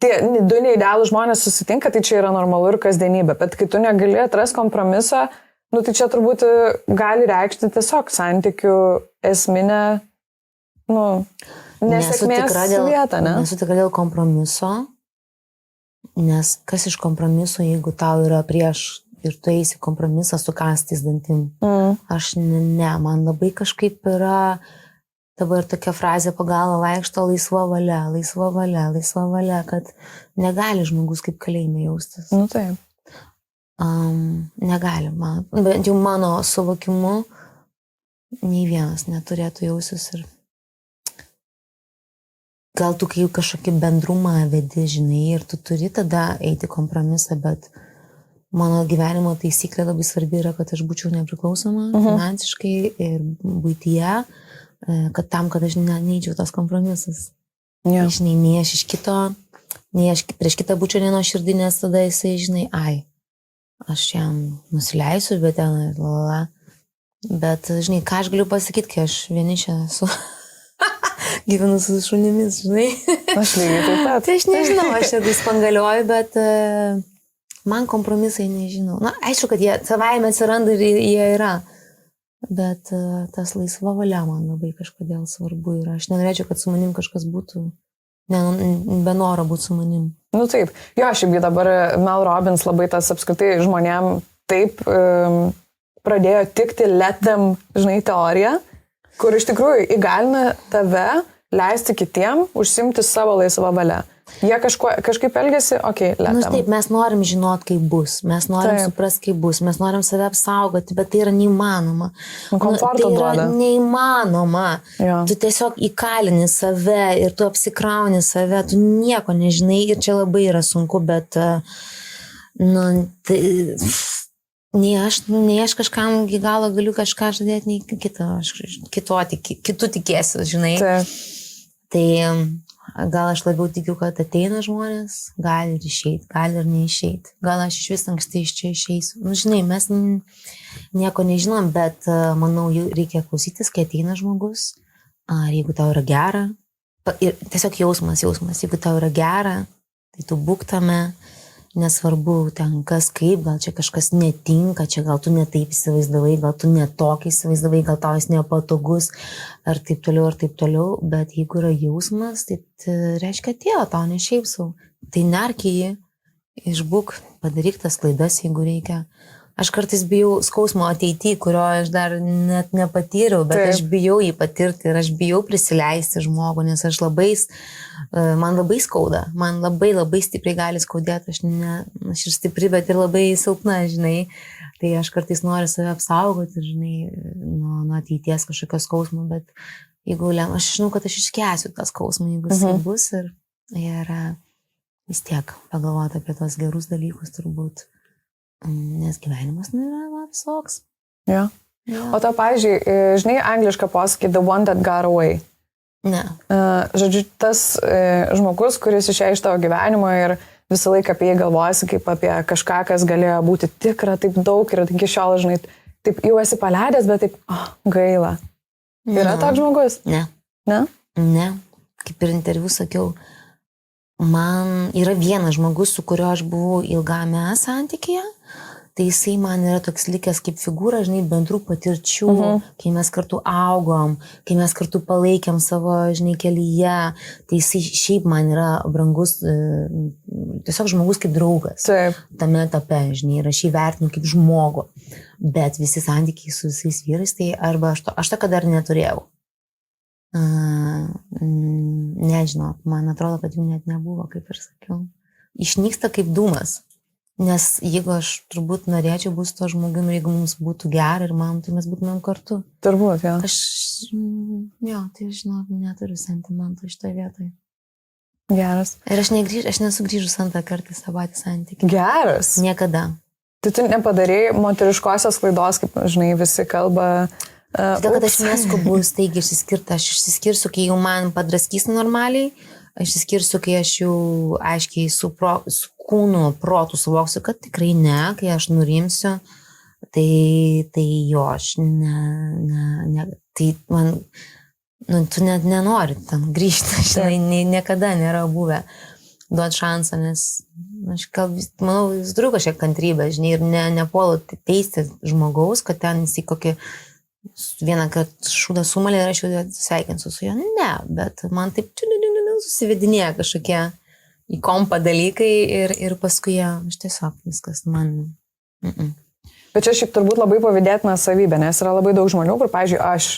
tie du neidealūs žmonės susitinka, tai čia yra normalu ir kasdienybė, bet kai tu negali atrasti kompromisą, tai čia turbūt gali reikšti tiesiog santykių esminę, nesėkmės vietą, ne? Nesu tikra dėl kompromiso, nes kas iš kompromiso, jeigu tau yra prieš ir tu eisi kompromisą su kastais dantim. Aš man labai kažkaip yra dabar tokia frazė pagalba vaikšto laisva valia, kad negali žmogus kaip kalėjime jaustis. Taip. Negali, bent jau mano suvokimu, nei vienas neturėtų jausis ir gal tu kai kažkokį bendrumą vedi, žinai, ir tu turi tada eiti kompromisą, bet mano gyvenimo taisyklė labai svarbi yra, kad aš būčiau nepriklausoma finansiškai ir buityje, kad aš neidžiau tos kompromisus. Žinai, nei aš iš kito, nei aš prieš kitą būčiau nenuoširdį, nes tada jisai, žinai, aš jam nusileisiu, bet ten Bet, žinai, ką aš galiu pasakyti, kai aš vienišė esu. gyvenu su šunimis, žinai. Aš lygiai taip pat. Tai aš nežinau, aš čia spangaliuoju, bet man kompromisai nežinau. Na, aišku, kad jie savaime atsiranda ir jie yra. Bet tas laisva valia man labai kažkodėl svarbu yra. Aš nenorėčiau, kad su manim kažkas būtų, be noro būti su manim. Nu taip. Jo, šiaip dabar Mel Robbins labai tas apskritai žmonėm taip pradėjo tikti let them, žinai, teoriją, kur iš tikrųjų įgalina tave leisti kitiem užsimti savo laisvą valią. Jie kažkaip elgesi, okei, let them. Taip, mes norim žinot, kaip bus, mes norim suprasti, kaip bus, mes norim save apsaugoti, bet tai yra neįmanoma. Komforto duoda. Tai yra neįmanoma. Jo. Tu tiesiog įkalini save ir tu apsikrauni save, tu nieko nežinai ir čia labai yra sunku, bet nei aš kažkam iki galo galiu kažką žadėti, nei kitų tikėsiu, žinai. Taip. Tai gal aš labiau tikiu, kad ateina žmonės, gali ir išeiti, gali ir neišeiti. Gal aš iš vis anksti iš čia išeisiu. Nu, žinai, mes nieko nežinom, bet manau, reikia klausytis, kai ateina žmogus. Ar jeigu tau yra gera, ir tiesiog jausmas, jeigu tau yra gera, tai tu būk tame. Nesvarbu ten kas kaip, gal čia kažkas netinka, čia gal tu ne taip įsivaizdavai, gal tu ne tokį įsivaizdavai, gal tau jis nepatogus, ar taip toliau, bet jeigu yra jausmas, tai reiškia atėjo tau ne šiaip sau. Tai nerk į jį, išbūk, padaryk tas klaidas, jeigu reikia. Aš kartais bijau skausmo ateityje, kurio aš dar net nepatyriau, bet aš bijau jį patirti ir aš bijau prisileisti žmogų, nes man labai skauda, man labai stipriai gali skaudėti, aš ir stipri, bet ir labai silpna, žinai. Tai aš kartais noriu save apsaugoti, žinai, nuo ateities kažkokio skausmo, bet jeigu aš žinau, kad aš iškęsiu tą skausmą, jeigu jis bus ir vis tiek pagalvoti apie tos gerus dalykus turbūt. Nes gyvenimas nėra visoks. Jo. O to, pavyzdžiui, žinai, anglišką posakį the one that got away. Ne. Žodžiu, tas žmogus, kuris išėjo iš tavo gyvenimo ir visą laiką apie jį galvojasi kaip apie kažką, kas galėjo būti tikra, taip daug ir iki šiol, žinai, taip jau esi paleidęs, bet taip, gaila. Yra toks žmogus? Ne. Ne? Ne. Kaip ir interviu sakiau, man yra vienas žmogus, su kuriuo aš buvau ilgame santykyje, tai jisai man yra toks likęs kaip figūra, žinai, bendrų patirčių, kai mes kartu augom, kai mes kartu palaikėm savo, žinai, kelyje, tai jisai šiaip man yra brangus, tiesiog žmogus kaip draugas. Taip. Tame etape, žinai, ir aš jį vertinu kaip žmogų, bet visi santykiai su visais vyrais, tai arba aš tą dar neturėjau. Nežinau, man atrodo, kad jų net nebuvo, kaip ir sakiau. Išnyksta kaip dūmas, nes jeigu aš turbūt norėčiau būti su to žmogumi, jeigu mums būtų gera ir man, tai mes būtumėm kartu. Turbūt, jo. Tai žinau, neturiu sentimentų iš toje vietoje. Geras. Ir aš nesu grįžus antrą kartą į tą patį santykį. Geras. Niekada. Tai tu nepadarei moteriškosios klaidos, kaip, žinai, visi kalba. Todėl, kad aš neskubu staigiai išsiskirti, aš išsiskirsiu, kai jau man padraskys normaliai, aš išsiskirsiu, kai aš jau aiškiai su kūnu, protu suvoksiu, kad tikrai ne, kai aš nurimsiu, tai jo, aš ne, tai man, tu net nenori ten grįžti, žinai, niekada nėra buvę duot šansą, nes aš manau, vis turiu kažkiek kantrybę, žinai, ir nepuolu teisti žmogaus, kad ten jisai kokį vieną kartą šūdą sumalė ir aš jau sveikinsiu su juo. Ne, bet man taip susivedinėja kažkokie į kompą dalykai ir paskui aš tiesiog viskas man. Bet čia šiaip turbūt labai pavydėtina savybė, nes yra labai daug žmonių, kur, pavyzdžiui, aš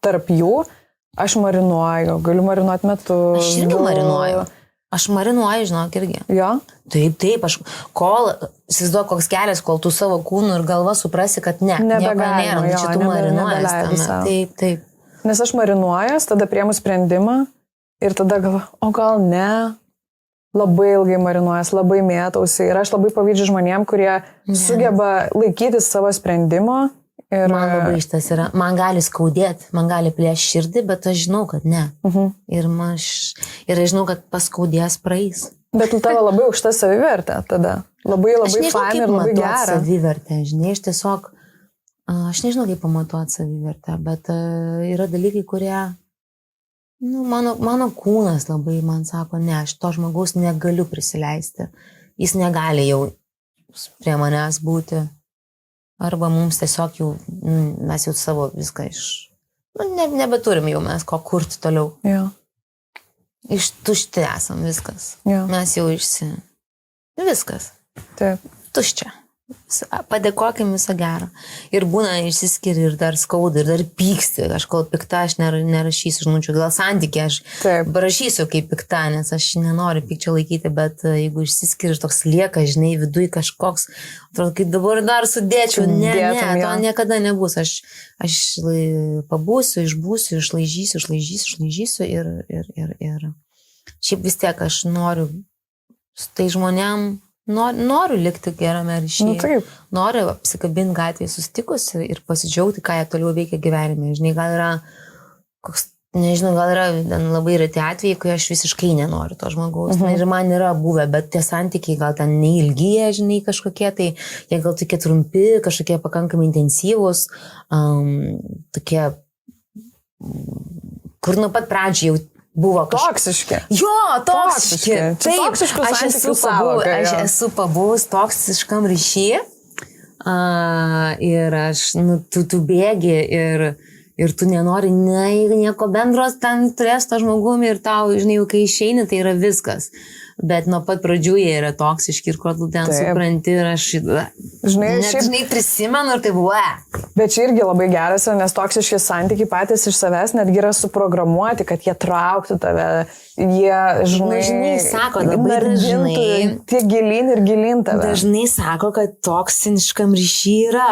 tarp jų, aš marinuoju, galiu marinuoti metus. Aš irgi marinuoju. Aš marinuoju, žinok, irgi. Jo? Taip, aš įsivaizduoju, koks kelias, kol tu savo kūnų ir galva suprasi, kad nieko nėra, čia tu marinuojas tame. Taip. Nes aš marinuojas, tada priemu sprendimą ir tada galvoju, o gal ne, labai ilgai marinuojas, labai mėtausi ir aš labai pavydžiu žmonėm, kurie sugeba laikytis savo sprendimo. Ir... Man labai šitas yra, man gali skaudėti, man gali plėšti širdį, bet aš žinau, kad ne. Ir aš žinau, kad paskaudės praeis. Bet tu tavo labai aukšta savivertė tada. Labai fain ir labai gera. Savivertė, žinai, aš nežinau, kaip pamatuoti savivertę, bet yra dalykai, kurie Nu, mano kūnas labai man sako, ne, aš to žmogaus negaliu prisileisti. Jis negali jau prie manęs būti. Arba mums tiesiog jau, mes jau savo viską nebeturim jau mes ko kurti toliau. Jo. Tušti esam viskas. Jo. Mes jau viskas. Taip. Tuščia. Padėkokim visą gerą. Ir būna išsiskiri ir dar skauda, ir dar pyksti. Aš kol pikta, aš nerašysiu žinutčių. Gal santykį aš parašysiu kaip pikta, nes aš nenoriu pykčio laikyti, bet jeigu išsiskiri, toks lieka, žinai, viduj kažkoks, atrodo, kaip dabar dar sudėčiau. Ne, to niekada nebus. Aš pabūsiu, išbūsiu, išlaižysiu ir šiaip vis tiek aš noriu su tai žmonėm noriu likti gerame ryšyje. Noriu apsikabinti gatvėje susitikus ir pasidžiaugti, ką jie toliau veikia gyvenime. Žinai, gal yra labai reti atvejai, kai aš visiškai nenoriu to žmogaus. Ir man yra buvę, bet tie santykiai gal ten neilgyje, žinai, kažkokie, tai jie gal tokie trumpi, kažkokie pakankamai intensyvūs, tokie, kur nuo pat pradžių jau buvo toksiški. Jo, toksiški. Taip, aš esu pabuvus toksiškam ryšyje ir tu bėgi ir tu nenori nieko bendros ten turės to žmogumi ir tau, žinai, kai išeini, tai yra viskas. Bet nuo pat pradžių jie yra toksiški ir kol tu ten supranti ir aš žinai, prisimenu ir tai buvo. Bet čia irgi labai geras, nes toksiški santykiai patys iš savęs netgi yra suprogramuoti, kad jie trauktų tave, jie, žinai, sako, labai dažnai tiek gilin ir gilin tave. Dažnai sako, kad toksiniškam ryšy yra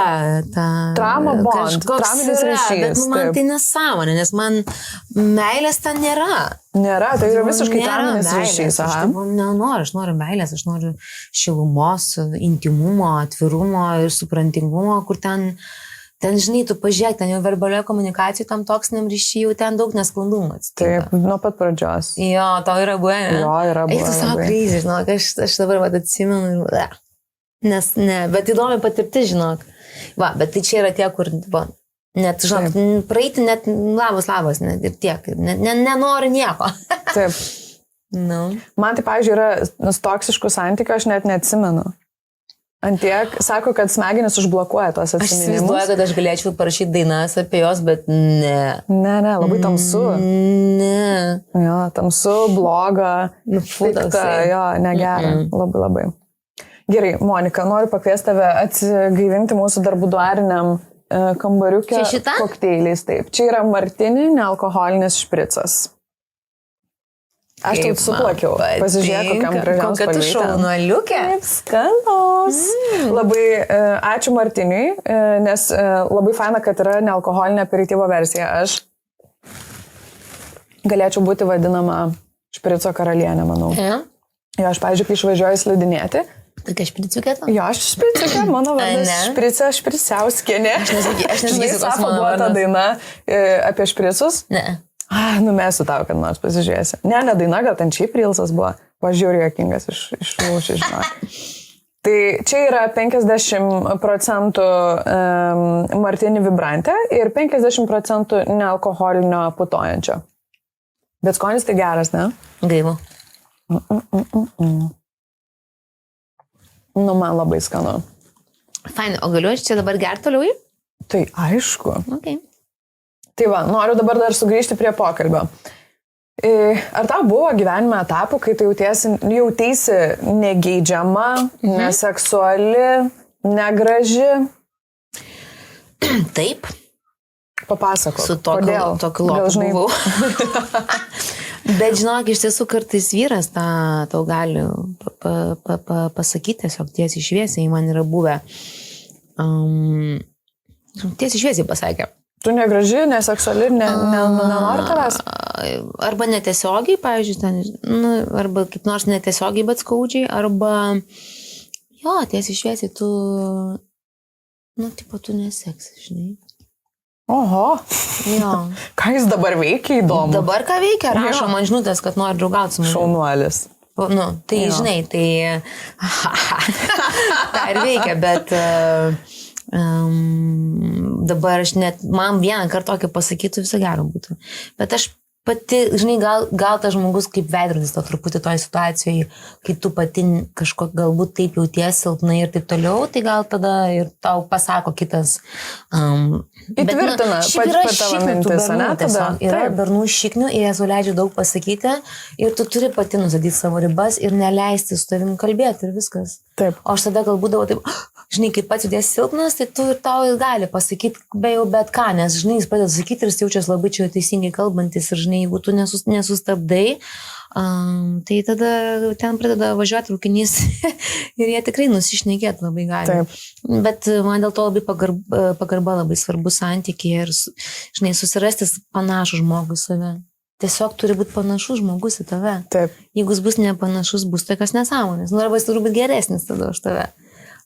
trauma bond, trauminis ryšys. Bet man tai nesąmonė, nes man meilės ten nėra. Nėra, tai yra visiškai trauminis ryšys. Aš noriu meilės, aš noriu šilumos, intimumo, atvirumo ir suprantingumo, kur ten, žinai, tu pažiūrėk, ten jau verbalioje komunikacijoje tam toksiniam ryšy jau ten daug nesklandumų atsitinka. Taip, nuo pat pradžios. Jo, tau yra buvę, ne? Jo, yra buvę. Tu savo kryzį, žinok, aš dabar atsimenu ir... Nes, ne, bet įdomi patirti, žinok. Va, bet tai čia yra tie, kur... Net, žinok, praeiti net labas, net ir tiek, nenori nieko. Taip. Man tai, pavyzdžiui, yra toksiškų santykių, aš net neatsimenu. Antiek, sako, kad smegenis užblokuoja tos atsiminimus. Aš įsivaizduoju, kad aš galėčiau parašyti dainas apie jos, bet ne. Ne, labai tamsu. Ne. Jo, tamsu, bloga, pikta, jo, negera, labai. Gerai, Monika, noriu pakviesti tave atsigaivinti mūsų darbuduariniam kambariukė kokteiliais. Taip. Čia yra martini, nealkoholinis špricas. Aš taip suplakiau. Pasižiūrėk, kokiam gražiam spalvytėm. Kokia tu šaunuoliukė. Taip, skanos. Labai ačiū Martiniui, nes labai faina, kad yra nealkoholinė aperityvo versija. Aš galėčiau būti vadinama šprico karalienė, manau. Jo, aš, pavyzdžiui, kai išvažiuoju slidinėti, tokia špriciukė to? Jo, aš špriciukė, mano vardas špricė, špriciauskienė. Aš nesakysiu, kas mano buvo ta daina apie špricus? Ne. Numesiu tau, kad nors pasižiūrėsi. Ne daina, gal ten šiaip rilsas buvo. Važiuoju jokingas iš lūšių, žinok. Tai čia yra 50% martini vibrantė ir 50% nealkoholinio putojančio. Bet skonis tai geras, ne? Gaivu. Man labai skanu. Fain, o galiu aš čia dabar gerti toliau? Tai aišku. Okay. Tai va, noriu dabar dar sugrįžti prie pokalbio. Ar tau buvo gyvenime etapų, kai tu jauteisi negeidžiama, neseksuali, negraži? Taip. Papasakok. Su tokiu lopu buvau. Bet žinok, iš tiesų kartais vyras tau gali pasakyti tiesiog tiesiai šviesiai, man yra buvę. Tiesiai šviesiai pasakė. Tu negraži, neseksuali, nenori tavęs? Arba netiesiogiai, pavyzdžiui, arba kaip nors netiesiogiai, bet skaudžiai, arba jo, tiesiai šviesiai tu, tu neseksi, žinai. Oho. Jo. Ką jis dabar veikia, įdomu? Dabar ką veikia? Rašo man žinutės, kad nori draugauti su manimi. Šaunuolis. Tai jo. Žinai, tai... Tai ir veikia, bet... dabar aš net... Man vieną kartą tokį pasakytų, visą gerą būtų. Bet aš pati, žinai, gal tas žmogus kaip veidrodis to truputį toje situacijoje, kai tu pati kažko galbūt taip jauties silpnai ir taip toliau, tai gal tada ir tau pasako kitas. Įtvirtina tavo mintis, ne? Tiesiog yra bernų šiknių ir jas leidžia daug pasakyti ir tu turi pati nusadyti savo ribas ir neleisti su tavim kalbėti ir viskas. Taip. O aš tada gal būdavo taip, žinai, kai pats judės silpnas, tai tu ir tau gali pasakyti bet ką, nes, žinai, jis pradeda sakyti ir jis jaučiasi labai čia teisingai kalbantis ir, žinai, jeigu tu nesustabdai, tai tada ten pradeda važiuoti traukinys ir jie tikrai nusišnekėti labai gali. Taip. Bet man dėl to labai pagarba labai svarbus santykiai ir, žinai, susirasti panašų žmogų į save. Tiesiog turi būti panašus žmogus į tave. Taip. Jeigu jis bus nepanašus, bus tokios nesąmonės. Arba jis turi būti geresnis tada už tave.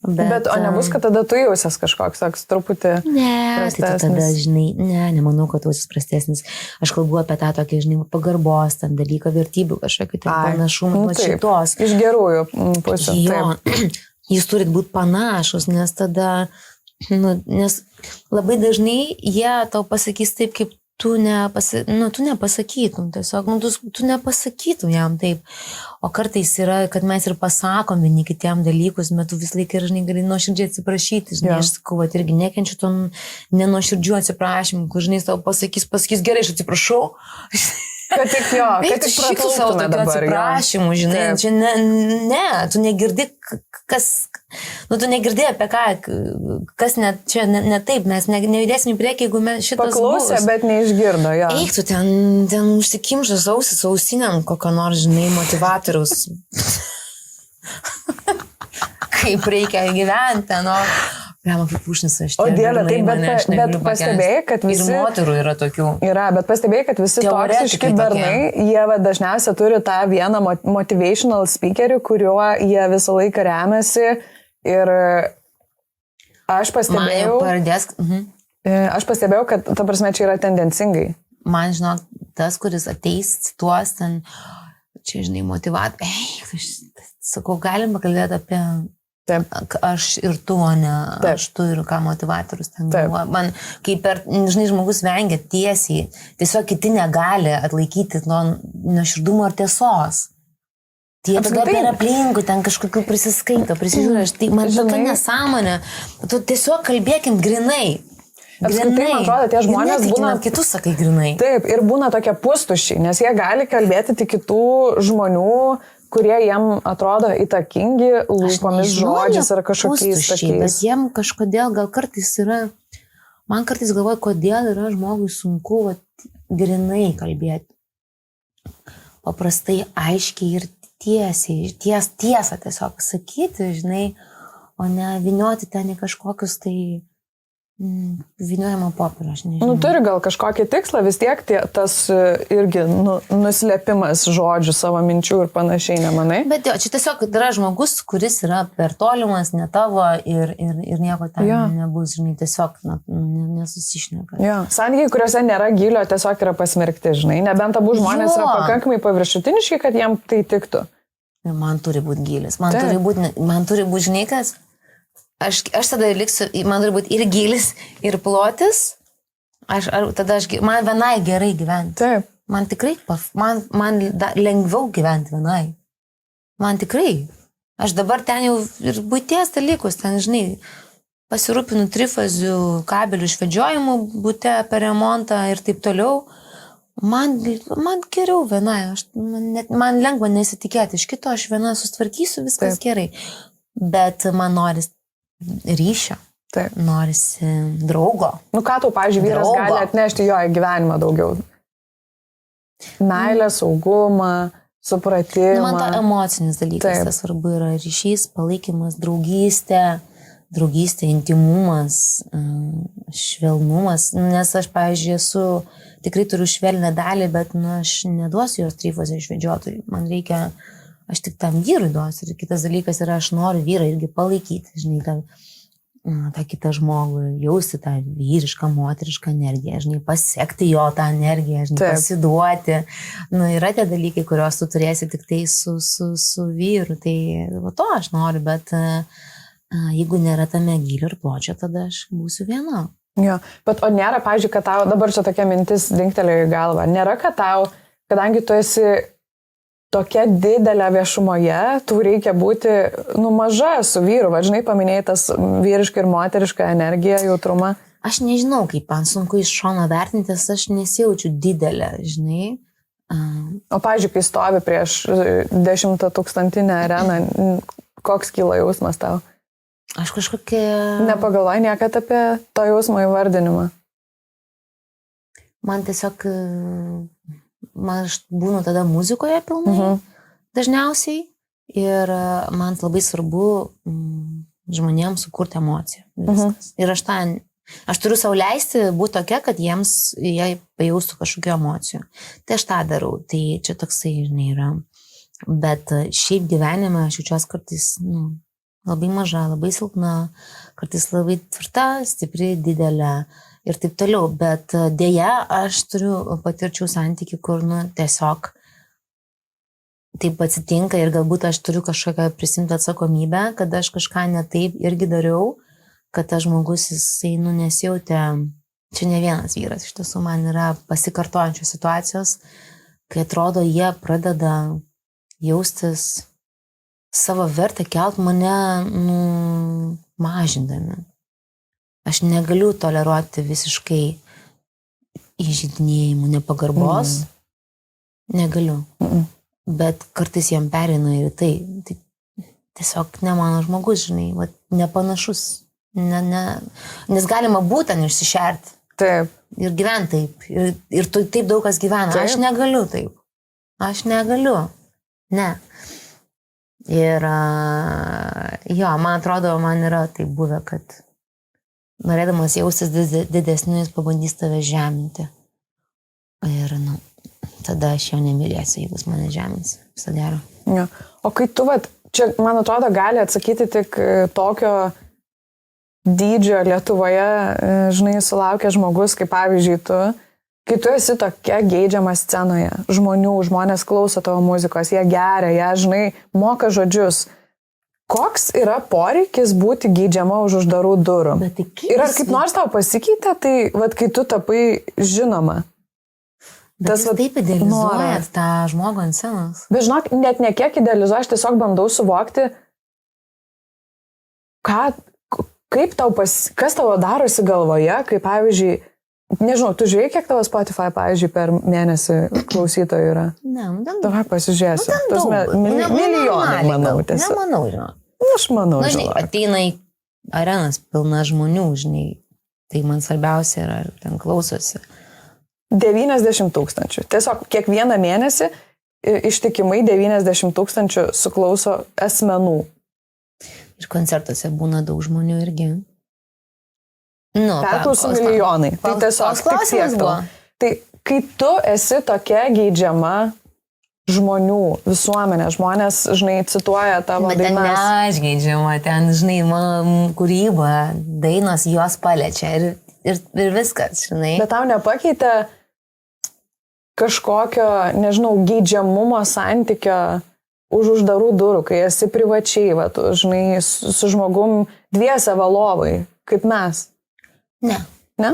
Bet o nebus, kad tada tu jausies kažkoks, toks truputį prastesnis? Tai tada, žinai, nemanau, kad tu esi prastesnis. Aš kalbu apie tą tokį, žinai, pagarbos, ten dalyką, vertybių, kažkokį panašumą, šitos. Iš gerųjų pusių. Jo, jūs turit būti panašus, nes tada, nes labai dažnai jie tau pasakys taip, kaip tu nepasakytum, tiesiog, tu nepasakytum jam taip. O kartais yra, kad mes ir pasakom vieni kitiem dalykus, bet tu vis laikai, žinai, gali nuoširdžiai atsiprašyti, žinai, aš sakau, irgi nekenčiu tom nenuoširdžių atsiprašymų, kur, žinai, tau pasakys gerai, aš atsiprašau. Kad tik jo, kad tik šitų savo tokių atsiprašymų, žinai, čia ne, tu negirdi, tu negirdi apie ką, kas čia ne taip, mes nejudėsim į priekį, jeigu mes šitas paklausė, bet neišgirdo, jo. Eik, tu ten užsikimšęs ausis ausiniam kokio nors, žinai, motivatoriaus. Kaip reikia gyventi, Pušnis, aš o Dieve, taip, bet pastebėjai, kad visi... Ir moterų yra tokių. Yra, bet pastebėjai, kad visi toksiški bernai, jie dažniausiai turi tą vieną motivational speakerį, kuriuo jie visą laiką remiasi. Ir aš pastebėjau... Aš pastebėjau, kad, ta prasme, čia yra tendencingai. Man, žinok, tas, kuris ateis, tuos ten, čia, žinai, sakau, galim pakalbėti apie... Taip. Aš ir tu, o ne aš tu ir ką motivatorius ten galvoja. Man, kai žinai, žmogus vengia tiesiai, tiesiog kiti negali atlaikyti nuoširdumo ir tiesos. Tie tada per aplinkų, ten kažkokių prisiskaito, prisižiūrė, tai man tokia nesąmonė. Tu tiesiog kalbėkim grinai. Apskritai, man atrodo, tie žmonės būna... Kitus sakai grinai. Taip, ir būna tokie pustuščiai, nes jie gali kalbėti tik kitų žmonių, kurie jiem atrodo įtakingi lūpomis žodžiais ar kažkokiais tokiais. Bet jiem kažkodėl gal kartais yra, man kartais galvoja, kodėl yra žmogui sunku grinai kalbėti. Paprastai, aiškiai ir tiesiai, tiesą tiesiog sakyti, žinai, o ne vynioti ten į kažkokius tai vyniojimo popierą, aš nežinau. Turi gal kažkokį tikslą, vis tiek tas irgi nuslėpimas žodžių, savo minčių ir panašiai, nemanai? Bet jo, čia tiesiog yra žmogus, kuris yra per tolimas, ne tavo ir nieko ten nebus, žinai, tiesiog nesusišneka. Jo, santykiai, kuriuose nėra gylio, tiesiog yra pasmerkti, žinai, nebent abu žmonės yra pakankamai paviršutiniški, kad jiem tai tiktų. Man turi būti gylis, man turi būti, žinai, kas... Aš tada liksiu, man turi būti ir gilis, ir plotis, man vienai gerai gyventi. Taip. Man tikrai, man lengviau gyventi vienai. Man tikrai. Aš dabar ten jau ir buities dalykus, ten, žinai, pasirūpinu trifazių kabelių išvedžiojimų bute per remontą ir taip toliau. Man geriau vienai, man lengva nesitikėti, iš kito aš viena sustvarkysiu, viskas gerai. Bet man noris ryšio. Taip. Norisi draugo. Ką tau, pavyzdžiui, vyras gali atnešti jo į gyvenimą daugiau? Meilę, saugumą, supratimą. Man ta emocinis dalykas, tas svarbu yra ryšys, palaikymas, draugystė, intimumas, švelnumas. Nes aš, pavyzdžiui, tikrai turiu švelnę dalį, bet aš neduosiu jos tryfose išvedžiotojui. Man reikia... Aš tik tam vyrui duosiu. Ir kitas dalykas yra, aš noriu vyrą irgi palaikyti, žinai, tą kitą žmogų, jausti tą vyrišką, moterišką energiją, žinai, pasiekti jo tą energiją, žinai, pasiduoti. Yra tie dalykai, kuriuos tu turėsi tik tai su vyru. Tai to aš noriu, bet jeigu nėra tame gylio ir pločio, tada aš būsiu viena. Jo, bet o nėra, pavyzdžiui, kad tau, dabar čia tokia mintis dinktelėjo į galvą, nėra, kad tau, kadangi tu esi tokia didelė viešumoje, tu reikia būti, maža su vyru, žinai, paminėjai tas vyrišką ir moterišką energiją, jautrumą. Aš nežinau, kaip man sunku iš šono vertintis, aš nesijaučiu didelę, žinai. O, pavyzdžiui, kai stovi prieš 10 000 areną, koks kyla jausmas tau? Aš kažkokia... Nepagalvoji niekad apie to jausmo įvardinimą? Man tiesiog... Aš būnu tada muzikoje pilnai, dažniausiai. Ir man labai svarbu žmonėms sukurti emociją. Viskas. Ir aš turiu sau leisti būti tokia, kad jie pajaustų kažkokių emocijų. Tai aš tą darau. Tai čia toksai, žinai, yra. Bet šiaip gyvenime aš jaučiuosi kartais, labai maža, labai silpna, kartais labai tvirta, stipri, didelė ir taip toliau. Bet dėja, aš patirčiau santykių, kur, tiesiog taip atsitinka ir galbūt aš turiu kažkokią prisimti atsakomybę, kad aš kažką ne taip irgi dariau, kad tas žmogus, jisai, nesijautė, čia ne vienas vyras, iš tiesų man yra pasikartojančios situacijos, kai atrodo, jie pradeda jaustis savo vertę, kelt mane mažindami. Aš negaliu toleruoti visiškai įžeidinėjimų, nepagarbos. Negaliu. Bet kartais jam pereina ir tai tiesiog ne mano žmogus, žinai, nepanašus. Nes galima būtent išsišerti. Taip. Ir gyventi taip. Ir taip daug kas gyvena. Taip. Aš negaliu taip. Aš negaliu. Ne. Ir jo, man atrodo, man yra taip buvę, kad norėdamas jaustis didesniu, jis pabandys tave žeminti. Ir, tada aš jau nemylėsiu, jeigu jis mane žemins. Visą gero. Ja. O kai tu, čia, man atrodo, gali atsakyti tik tokio dydžio Lietuvoje, žinai, sulaukia žmogus, kaip pavyzdžiui tu, kai tu esi tokia geidžiama scenoje, žmonės klauso tavo muzikos, jie geria, jie, žinai, moka žodžius. Koks yra poreikis būti geidžiama už uždarų durų? Ir ar kaip nors tau pasikeitė, tai, kai tu tapai žinoma? Bet jūs taip idealizuojat tą žmogų ant scenos. Bet žinok, net ne kiek idealizuoju, aš tiesiog bandau suvokti, kas tavo darosi galvoje, kaip pavyzdžiui, nežinau, tu žiūrėjai, kiek tavo Spotify, pavyzdžiui, per mėnesį klausytojų yra? Ne, Davai pasižiūrėsiu. Milijonai, manau, tiesiog. Nemanau, žinau. Aš manau, žinau. Ateina į arenas pilna žmonių, žinai, tai man svarbiausia yra, ten klausosi. 90 000. Tiesiog kiekvieną mėnesį ištikimai 90 000 suklauso asmenų. Ir koncertuose būna daug žmonių irgi. Perklausų milijonai. Tai tiesiog tik siek tau. Tai kai tu esi tokia geidžiama žmonių, visuomenė, žmonės, žinai, cituoja tavo dainas. Bet ten ne aš geidžiama, ten, žinai, mano kūryba, dainos jos paliečia ir viskas, žinai. Bet tau nepakeitė kažkokio, nežinau, geidžiamumo santykio už uždarų durų, kai esi privačiai, žinai, su žmogum dviese valovai, kaip mes? Ne. Ne?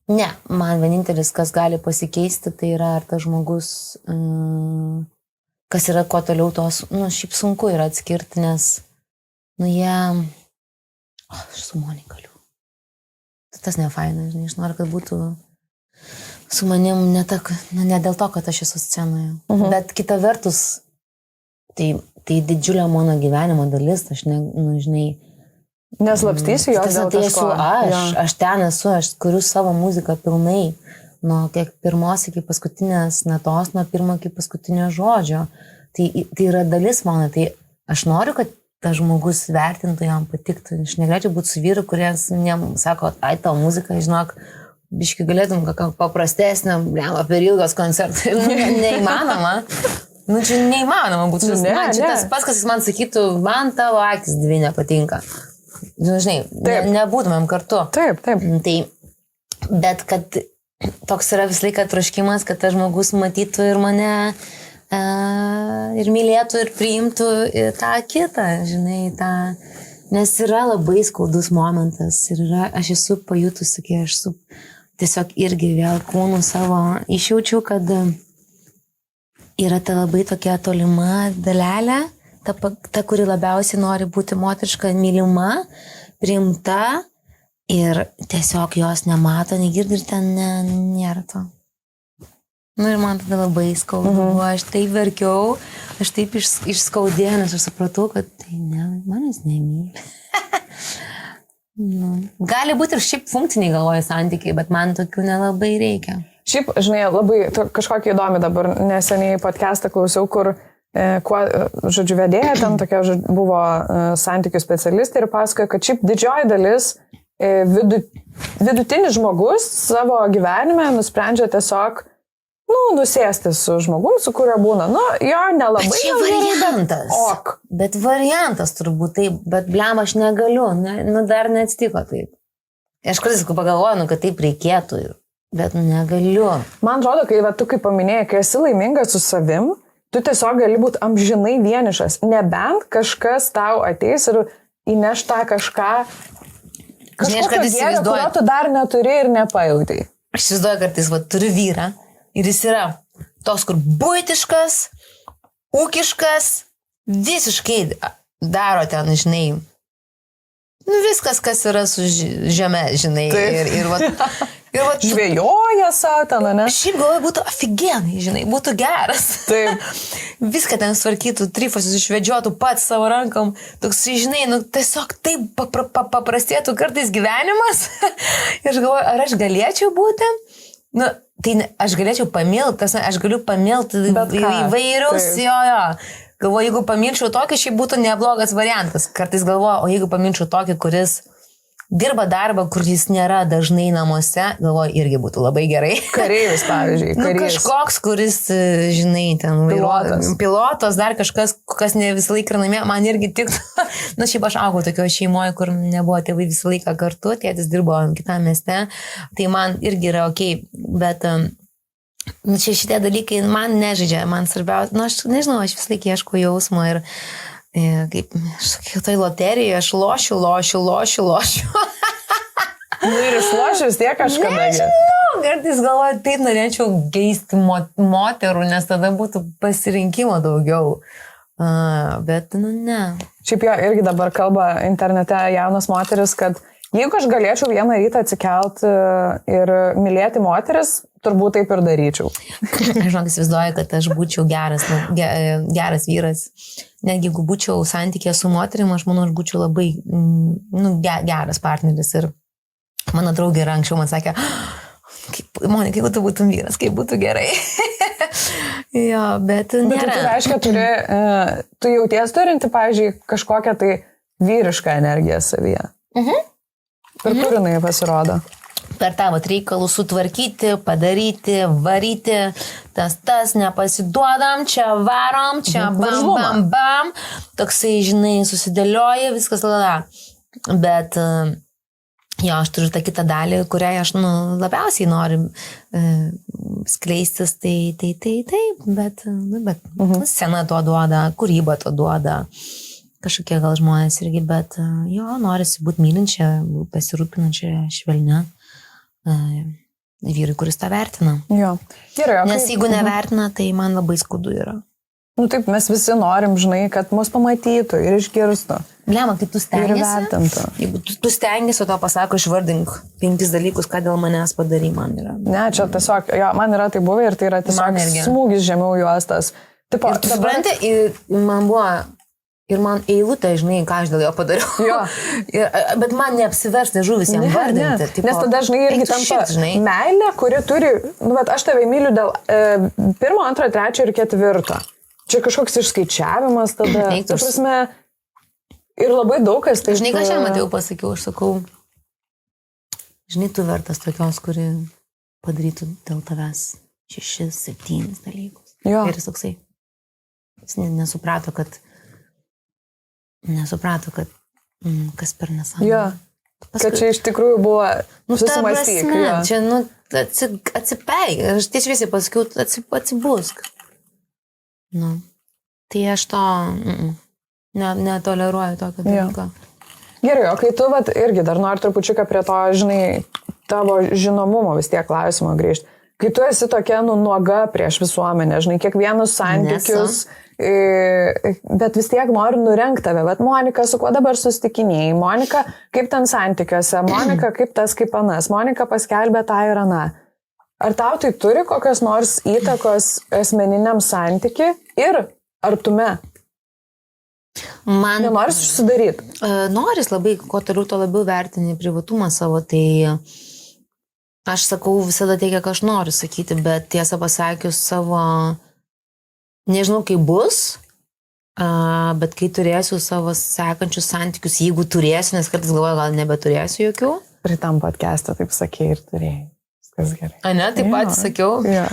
Ne, man vienintelis, kas gali pasikeisti, tai yra ar tas žmogus, kas yra kuo toliau tos, šiaip sunku yra atskirti, nes, jie, aš su Monikaliu. Tas nefaina, žinai, aš noriu, kad būtų su manim ne dėl to, kad aš esu scenoje. Bet kita vertus, tai didžiulė mano gyvenimo dalis, aš žinai, neslapstysiu jos dėl kažko. Tai esu aš ten esu, aš kuriu savo muziką pilnai, nuo pirmos iki paskutinės natos, nuo pirmo iki paskutinio žodžio. Tai yra dalis mano, tai aš noriu, kad tas žmogus vertintų, jam patiktų. Aš negalėčiau būti su vyru, kuris sako, ai, tau muzika, žinok, biškai galėtum paprastesnę, per ilgos koncertai. Neįmanoma. Čia neįmanoma būtų. Man šitas pas, kas jis man sakytų, man tavo akis dvi nepatinka. Žinai, nebūtumėm kartu. Taip. Bet kad toks yra vis laiką troškimas, kad tas žmogus matytų ir mane ir mylėtų ir priimtų tą kitą, žinai, Nes yra labai skaudus momentas ir aš esu pajutusi, kai aš tiesiog irgi vėl kūnų savo išjaučiu, kad yra ta labai tokia tolima dalelė, ta, kuri labiausiai nori būti moteriška, mylima, priimta ir tiesiog jos nemato, negirdi ir ten nėra to. Ir man tada labai skaudu, aš taip verkiau, aš taip išskaudėjau, nes aš supratau, kad tai manęs nemyli. Gali būti ir šiaip funkciniai galvoja santykiai, bet man tokių nelabai reikia. Šiaip, žinai, labai kažkokį įdomį dabar neseniai podcastą klausiau, kur žodžiu, vedėja, ten tokia buvo santykių specialistė ir pasakoja, kad šiaip didžioji dalis vidutinis žmogus savo gyvenime nusprendžia tiesiog nusėsti su žmogum, su kuriuo būna. Jo nelabai. Bet čia variantas. Bet variantas turbūt taip, bet blem aš negaliu, dar neatsitiko taip. Aš kartais pagalvoju, kad taip reikėtų, bet negaliu. Man atrodo, kai tu kaip paminėjai, kai esi laimingas su savim, tu tiesiog gali būti amžinai vienišas, nebent kažkas tau ateis ir įneš tą kažką gėrio, kurio tu dar neturi ir nepajautai. Aš įsivaizduoju, kartais turiu vyrą ir jis yra toks, kur buitiškas, ūkiškas, visiškai daro ten, žinai, viskas, kas yra su žeme, žinai. Žvėjoja savo ten, ne? Šiaip galvoju, būtų aфиgenai, žinai, būtų geras. Taip. Viską ten svarkytų, trifosus išvedžiotų pats savo rankom. Toks, žinai, tiesiog taip paprastėtų kartais gyvenimas. Ir aš galvoju, ar aš galėčiau būti? Tai aš galėčiau pamilti, aš galiu pamilti įvairius, jo. Galvoju, jeigu pamilčiau tokį, šiaip būtų neblogas variantas. Kartais galvoju, o jeigu pamilčiau tokį, kuris dirba darbą, kur jis nėra dažnai namuose, galvoju, irgi būtų labai gerai. Kareivis, pavyzdžiui. Kažkoks, kuris, žinai, ten pilotas, dar kažkas, kas ne visą laiką namie, man irgi tiktų. Šiaip aš augau tokio šeimoje, kur nebuvo tėvai visą laiką kartu, tėtis dirbo kitame mieste, tai man irgi yra okei, bet čia šitie dalykai man nežaidžia, man svarbiausia, aš nežinau, aš visą laiką ieškau jausmo ir kaip, aš sakiau, tai loterijoje, aš lošiu. Ir išlošiu vis tiek kažkada. Nežinau, kartais galvoju, taip norėčiau geisti moterų, nes tada būtų pasirinkimo daugiau. Bet, ne. Šiaip jo, irgi dabar kalba internete jaunas moteris, kad jeigu aš galėčiau vieną rytą atsikelt ir mylėti moteris, turbūt taip ir daryčiau. Aš įsivaizduoju, kad aš būčiau geras vyras. Netgi jeigu būčiau santykė su moterim, aš manau, aš būčiau labai geras partneris. Ir mano draugė anksčiau man sakė, Monika, jeigu tu būtum vyras, kaip būtų gerai. Jo, bet nėra. Bet tai reiškia, tu jauties turinti, pavyzdžiui, kažkokią tai vyrišką energiją savyje. Per kur jinai pasirodo? Per tavo reikalus sutvarkyti, padaryti, varyti, tas, nepasiduodam, čia varom, čia bam. Toksai, žinai, susidėlioja, viskas lala. Bet, jo, aš turiu tą kitą dalį, kuriai aš labiausiai noriu skleistis, tai, bet scena to duoda, kūryba to duoda. Kažkokie gal žmonės irgi, bet jo, norisi būti mylinčia, pasirūpinančia, švelnia. Vyrai, kuris tą vertina. Jo. Gerai, nes jeigu nevertina, tai man labai skaudu yra. Taip, mes visi norim, žinai, kad mus pamatytų ir išgirstų. Blema, kai tu stengiasi. Jeigu tu stengiasi, o to pasako, išvardink 5 dalykus, ką dėl manęs padarai, man yra. Ne, čia tiesiog, jo, man yra tai buvę ir tai yra tiesiog smūgis žemiau juostas. Tipo, ir tu supranti, man buvo... Ir man eilutė, žinai, ką aš dėl jo padariau. Jo. Bet man neapsiversti žuvis jam vardinti. Tipo, nes tada, žinai, irgi tampa meilė, kuri turi, bet aš tave myliu dėl 1, 2, 3 ir 4. Čia kažkoks išskaičiavimas tada. Tu prasme, ir labai daug kas tai... Žinai, ką aš jam atėjau pasakiau, aš sakau, žinai, tu vertas tokios, kuri padarytų dėl tavęs 6, 7 dalykus. Jo. Ir jis toksai, jis nesuprato, kad kas per nesąmonę. Jo, kad čia iš tikrųjų buvo susimastyk. Čia, atsipeik. Aš tiesiai pasakiau, atsibusk. Tai aš to netoleruoju tokio dalyko. Gerai, o kai tu irgi dar nori trupučiuką prie to, žinai, tavo žinomumo vis tiek klausimo grįžti. Kai tu esi tokia nuoga prieš visuomenę, žinai, kiekvienus santykius, bet vis tiek nori nurenkt tave. Bet Monika, su kuo dabar susitikinėjai? Monika, kaip ten santykiuose? Monika, kaip tas, kaip anas? Monika paskelbė tą ir aną. Ar tau tai turi kokios nors įtakos asmeniniam santykiui ir artume? Man nenori susidaryti. Noris labai, kuo toliau, to labiau vertini privatumą savo, tai aš sakau visada tiek, kiek aš noriu sakyti, bet tiesą pasakius savo, nežinau kaip bus, bet kai turėsiu savo sekančius santykius, jeigu turėsiu, nes kartais galvoju, gal nebeturėsiu jokių. Pritam podcast'ą taip sakė ir turėjai. Viskas gerai. A ne, taip pat sakiau? Ja.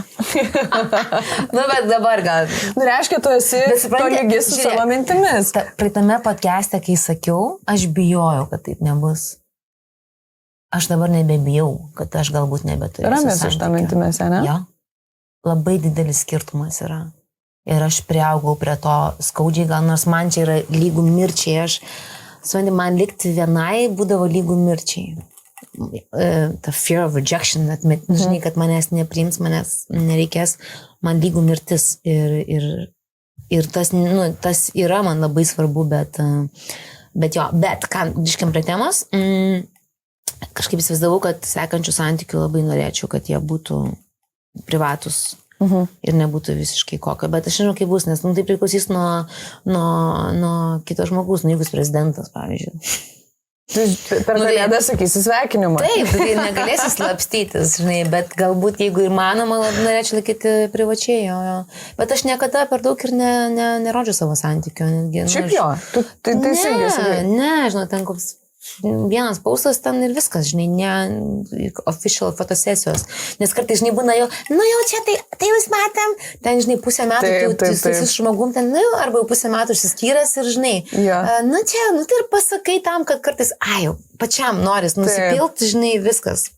Bet dabar gal. Reiškia, tu esi tolygi su savo mintimis. Praeitame podcast'e, kai sakiau, aš bijojau, kad taip nebus. Aš dabar nebebijau, kad aš galbūt nebeturėsiu. Ramės iš tą mintimis, ne? Ja. Labai didelis skirtumas yra. Ir aš priaugau prie to skaudžiai, gal nors man čia yra lygų mirčiai. Man likti vienai būdavo lygų mirčiai. The fear of rejection, žinai, kad manęs nepriims, manęs nereikės, man lygų mirtis. Ir tas, tas yra man labai svarbu, bet ką, grįžkim prie temos, kažkaip įsivaizdavau, kad sekančių santykių labai norėčiau, kad jie būtų privatus ir nebūtų visiškai kokio, bet aš žinau, kaip bus, nes tai priklausys nuo kito žmogus, jeigu jis prezidentas, pavyzdžiui. Per kalėdą sakysi sveikinimą. Taip, tai negalėsi slapstytis, žinai, bet galbūt jeigu įmanoma, norėčiau laikyti privačiai, bet aš niekada per daug ir nerodžiu savo santykių. Šiaip jo, tu teisingai sakai. Ne, žinau, ten koks vienas paustas ten ir viskas, žinai, ne official fotosesijos. Nes kartais, žinai, būna jau čia, tai jūs matėm, ten, žinai, pusę metų tu su žmogum, ten, arba jau pusę metų išsiskyręs ir, žinai, tai ir pasakai tam, kad kartais, jau, pačiam noris nusipilti, žinai, viskas.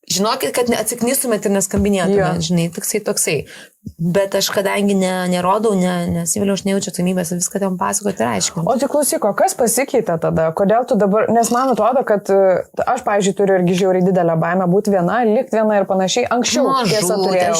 Žinokit, kad atsiknistumėt ir neskambinėtumėt, žinai, toksai. Bet aš kadangi nerodau, nesivėliau, aš nejaučiu atsakomybės viską ten pasakoti ir aiškinti. O tik klausyko, kas pasikeitė tada? Kodėl tu dabar, nes man atrodo, kad aš, pavyzdžiui, turiu irgi žiauriai didelę baimę būti viena, likti viena ir panašiai. Anksčiau tiesa turėjau.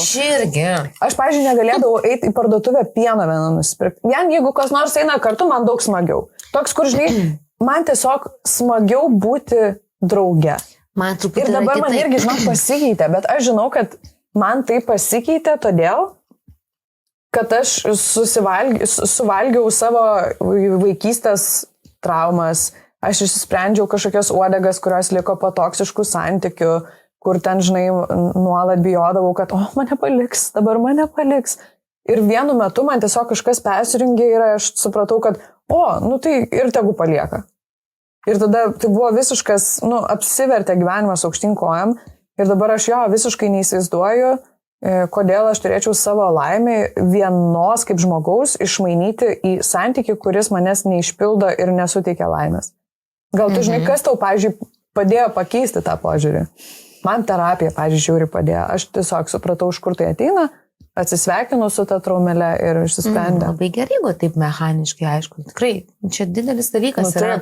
Aš, pavyzdžiui, negalėdavau eiti į parduotuvę pieną vieną nusipirkti. Vien jeigu kas nors eina kartu, man daug smagiau. Toks, kur, žinai, man tiesiog smagiau būti drauge. Ir dabar man irgi, žinok, pasikeitė, bet aš žinau, kad man tai pasikeitė todėl, kad aš suvalgiau savo vaikystės traumas, aš išsprendžiau kažkokias uodegas, kurios liko po toksiškų santykių, kur ten, žinai, nuolat bijodavau, kad, mane paliks, dabar mane paliks. Ir vienu metu man tiesiog kažkas persijungė ir aš supratau, kad, tai ir tegu palieka. Ir tada tai buvo visiškas, apsivertė gyvenimas aukštyn kojam ir dabar aš visiškai neįsivaizduoju, kodėl aš turėčiau savo laimę vienos kaip žmogaus išmainyti į santykį, kuris manęs neišpildo ir nesuteikia laimės. Gal tu žinai, kas tau, pavyzdžiui, padėjo pakeisti tą požiūrį? Man terapija, pavyzdžiui, žiauriai padėjo. Aš tiesiog supratau, iš kur tai ateina, atsisveikinu su tą traumelę ir išsisprendė. Labai gerai, jeigu taip mechaniškai, aišku. Tikrai, čia didelis dalykas yra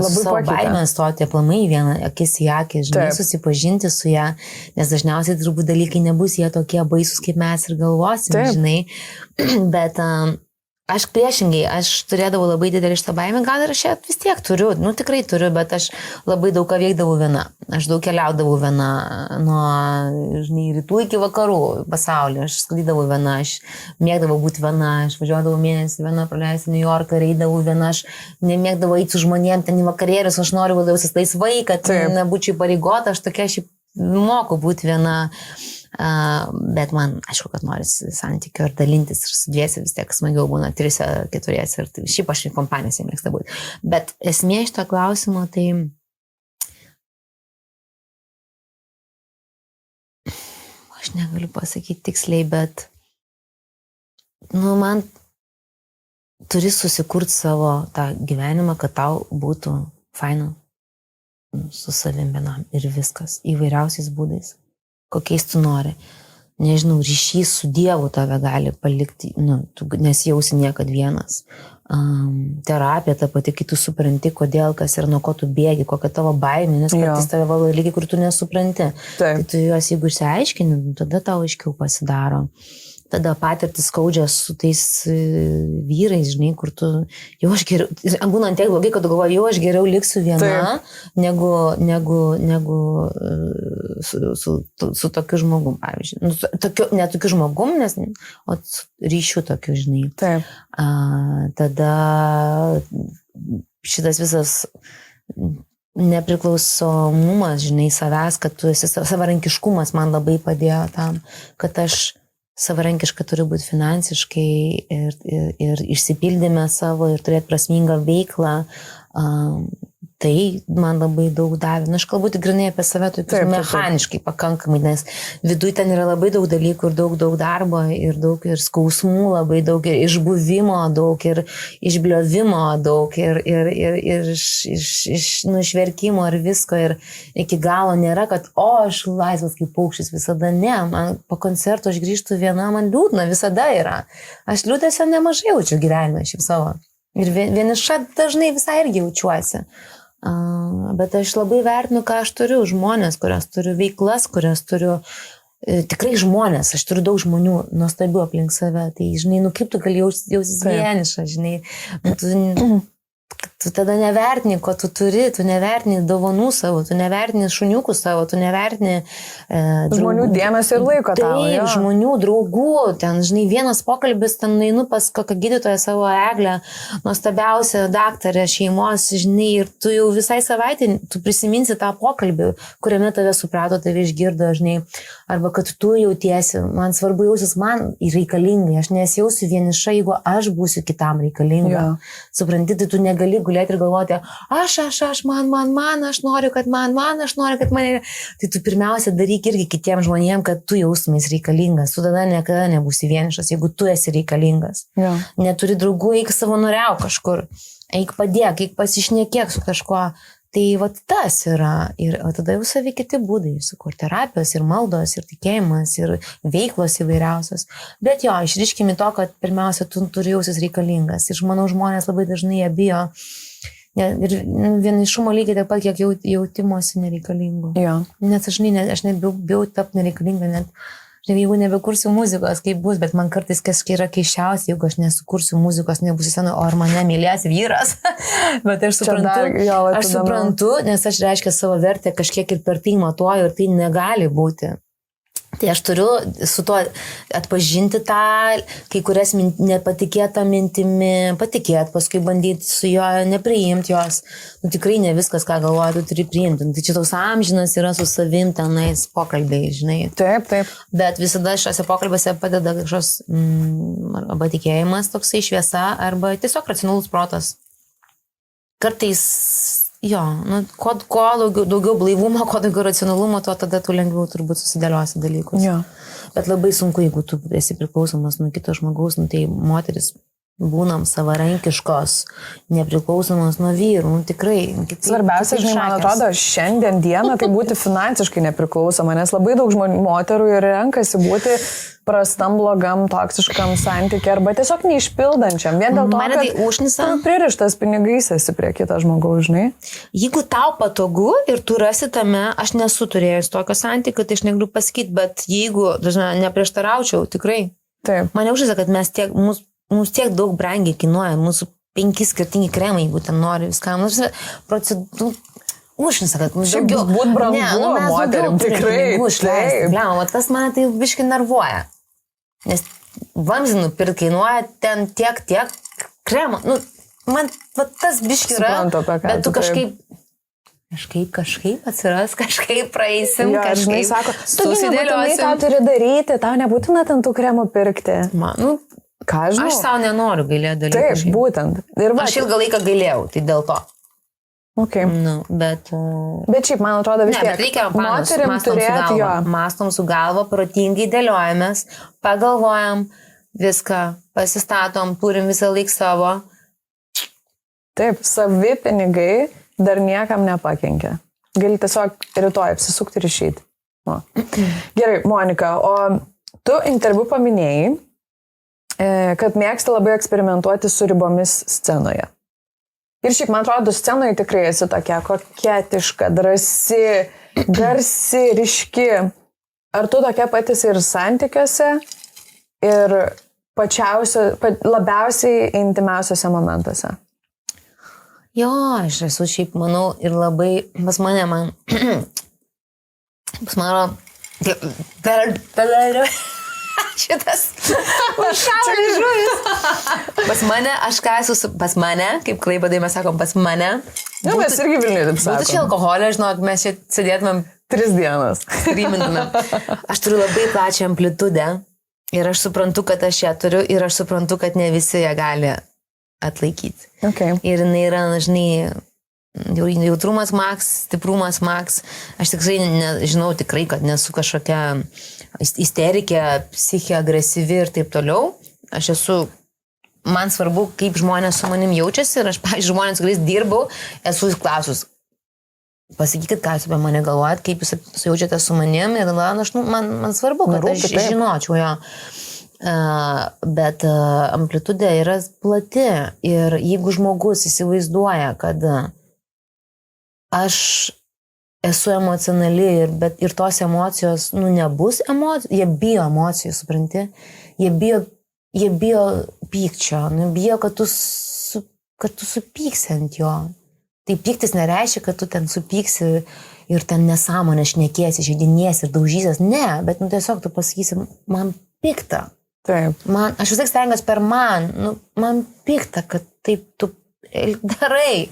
savo baimę stoti aplamai vieną akis į akį, žinai, susipažinti su ją, nes dažniausiai turbūt dalykai nebus jie tokie baisus, kaip mes ir galvosim, žinai. Bet aš priešingai, aš turėdavau labai didelį šitą baimę, gal ir aš ją vis tiek turiu, tikrai turiu, bet aš labai daug ką veikdavau viena. Aš daug keliaudavau viena nuo, žinai, rytų iki vakarų pasaulio, aš skraidydavau viena, aš mėgdavau būti viena, aš važiuodavau mėnesį viena, praleisti New Yorką, eidavau viena, aš nemėgdavau eiti su žmonėm, ten į vakarėlius, aš noriu vadausis laisvai, kad nebūčiau pareigota, aš tokia šiaip moku būti viena. Bet man, aišku, kad norisi santykių ir dalintis ir su dviese vis tiek smagiau būna 3-4 ir šiaip aš į kompanijose mėgsta būti. Bet esmė šito klausimo, tai aš negaliu pasakyti tiksliai, bet man turi susikurti savo tą gyvenimą, kad tau būtų faina su savim vienam ir viskas, įvairiausiais būdais. Kokiais tu nori. nežinau, ryšys su Dievu tave gali palikti, tu nesijausi niekad vienas. Terapija ta pati, kai tu supranti, kodėl, kas ir nuo ko tu bėgi, kokia tavo baimė, nes kartais tave valdo lygiai, kur tu nesupranti. Tai tu juos, jeigu išsiaiškini, tada tau aiškiau pasidaro. Tada patirtis skaudžias su tais vyrais, žinai, kur tu, jau aš geriau, būnant tiek blogai, kad tu galvoji, jau aš geriau liksiu viena, negu su tokiu žmogum, pavyzdžiui. Ne tokiu žmogum, o ryšiu tokiu, žinai. Taip. Tada šitas visas nepriklausomumas, žinai, savęs, kad tu esi savarankiškumas man labai padėjo tam, kad aš savarankiška turiu būti finansiškai ir išsipildėme savo ir turėti prasmingą veiklą. Tai man labai daug davė. Aš kalbu tik grinai apie save, taip, mechaniškai pakankamai, nes viduje ten yra labai daug dalykų ir daug darbo ir daug ir skausmų, labai daug ir išbuvimo, daug ir išbliovimo, daug ir išverkimo ir visko. Ir iki galo nėra, kad aš laisvas kaip paukštis, visada ne. Man po koncerto aš grįžtu viena, man liūdna, visada yra. Aš liūdesio nemažai jaučiu gyvenime šiaip savo. Ir vieniša dažnai visai irgi jaučiuosi. Bet aš labai vertinu, ką aš turiu, žmonės, kurias turiu, veiklas, kurias turiu, tikrai žmonės, aš turiu daug žmonių nuostabių aplink save, tai žinai, kaip tu gali jausis vieniša, žinai, tu tada nevertini, ko tu turi, tu nevertini dovanų savo, tu nevertini šuniukų savo, tu nevertini žmonių dėmesio ir laiko tavo. Taip, žmonių, draugų, ten, žinai, vienas pokalbis, ten einu pas kokią gydytoją savo Eglę, nuostabiausią daktarę šeimos, žinai, ir tu jau visai savaitę, tu prisiminsi tą pokalbį, kuriame tave suprato, tave išgirdo, žinai, arba kad tu jautiesi, man svarbu jausis man reikalingai, aš nesijausiu vieniša, jeigu aš būsiu kitam reikalinga. Supranti, tai tu negali gulėti ir galvoti, aš, man, aš noriu, kad aš noriu, kad mane. Tai tu pirmiausia daryk irgi kitiems žmonėms, kad tu jaustumės reikalingas. Tu tada niekada nebūsi vienišas, jeigu tu esi reikalingas. Neturi draugų, eik savanoriau kažkur, eik padėk, eik pasišnekėk su kažkuo. Tai vat tas yra. Ir tada jau savi kiti būdai, kur terapijos ir maldos, ir tikėjimas, ir veiklos įvairiausios. Bet jo, išryškimi to, kad pirmiausia, tu turi jausis reikalingas. Ir manau, žmonės labai dažnai jie bijo. Ir vienišumo lygiai taip pat, kiek jautimosi nereikalingų. Nes aš nebijau tapti nereikalinga, net jeigu nebekursiu muzikos, kaip bus, bet man kartais kažkiek yra keiščiausia, jeigu aš nesukursiu muzikos, nebūsiu scenoj, o ar mane mylės vyras. Bet aš suprantu, nes aš reiškia savo vertę kažkiek ir per tai matuoju ir tai negali būti. Tai aš turiu su tuo atpažinti tą, kai kurias nepatikėtą mintimi, patikėti, paskui bandyti su jo nepriimti jos. Tikrai ne viskas, ką galvoju, tu turi priimti. Tai čia toks amžinas yra su savim tenais pokalbiai, žinai. Taip. Bet visada šiuose pokalbiuose padeda kažkoks arba tikėjimas toksai šviesa, arba tiesiog racionalus protas. Kartais kuo daugiau blaivumo, kuo daugiau racionalumo, tuo tada tu lengviau turbūt susidėliosi dalykus. Bet labai sunku, jeigu tu esi priklausomas nuo kito žmogaus, tai moteris būnam savarankiškos, nepriklausomos nuo vyrų, tikrai. Svarbiausia, žinai, man atrodo, šiandien dieną tai būti finansiškai nepriklausoma, nes labai daug moterų ir renkasi būti prastam, blogam, toksiškam santykiui arba tiesiog neišpildančiam. Vien dėl to, kad tu pririštas pinigais esi prie kito žmogaus, žinai. Jeigu tau patogu ir tu rasi tame, aš nesu turėjus tokio santykio, tai aš negaliu pasakyti, bet jeigu, dažnai, neprieštaraučiau, tikrai. Taip. Mane uždėsia, kad mums tiek daug brangiai kainuoja, mūsų 5 skirtingi kremai, jeigu ten nori viskam. Užnisa, kad daugiau. Būt brangu moterim, tikrai. Taip. Tas mane tai biškai nervuoja. Nes vamzdį nupirkt kainuoja ten tiek kremą. Man tas biškai yra, bet tu kažkaip atsiras, kažkaip praeisim, kažkaip sako, tu nebūtinai tą turi daryti, tau nebūtina ten tų kremų pirkti. Ką žinau? Aš savo nenoriu gailėti dalykų. Taip, būtent. Aš ilgą laiką gailėjau, tai dėl to. Okay. Bet šiaip, man atrodo, vis tiek. Reikia mąstom su galva, protingai dėliojamės, pagalvojam viską, pasistatom, turim visą laiką savo. Taip, savi pinigai dar niekam nepakenkia. Gali tiesiog rytoj apsisukti ir išeiti. Gerai, Monika, o Tu interviu paminėjai, kad mėgsti labai eksperimentuoti su ribomis scenoje. Ir šiaip, man atrodo, scenoje tikrai esi tokia koketiška, drąsi, garsi, ryški. Ar tu tokia patys ir santykiuose, ir labiausiai intimiausiose momentuose? Jo, aš esu šiaip, manau, ir labai pas mane šitas užšalė žuvis. Pas mane, aš ką esu, pas mane, kaip Klaipėdai mes sakom, pas mane. Nu, mes irgi Vilniuje taip sakom. Būtų čia alkoholio, žinok, mes čia sėdėtumėm 3 dienas. Rymintumėm. Aš turiu labai plačią amplitudę ir aš suprantu, kad aš ją turiu ir aš suprantu, kad ne visi ją gali atlaikyti. Okay. Ir jinai yra, žinai, jautrumas maks, stiprumas maks. Aš tikrai žinau tikrai, kad nesu kažkokia isterikė, psichė, agresyvi ir taip toliau. Aš esu, man svarbu, kaip žmonės su manim jaučiasi ir aš, pavyzdžiui, žmonės, su kuriais dirbau, esu klausus. Pasakykit, ką jūs apie mane galvojat, kaip jūs jaučiate su manim ir man svarbu, kad aš žinočiau jo. Bet amplitudė yra plati ir jeigu žmogus įsivaizduoja, kad aš esu emocionali ir tos emocijos, nebus emocijų, jie bijo emocijų, supranti, jie bijo pykčio, bijo, kad tu supyksi ant jo. Tai pyktis nereiškia, kad tu ten supyksi ir ten nesąmonę šnekėsi, žaidinėsi ir daužysies. Ne, bet tiesiog tu pasakysi, man pikta. Taip. Aš vis tiek stengiuosi per man pikta, kad taip tu darai.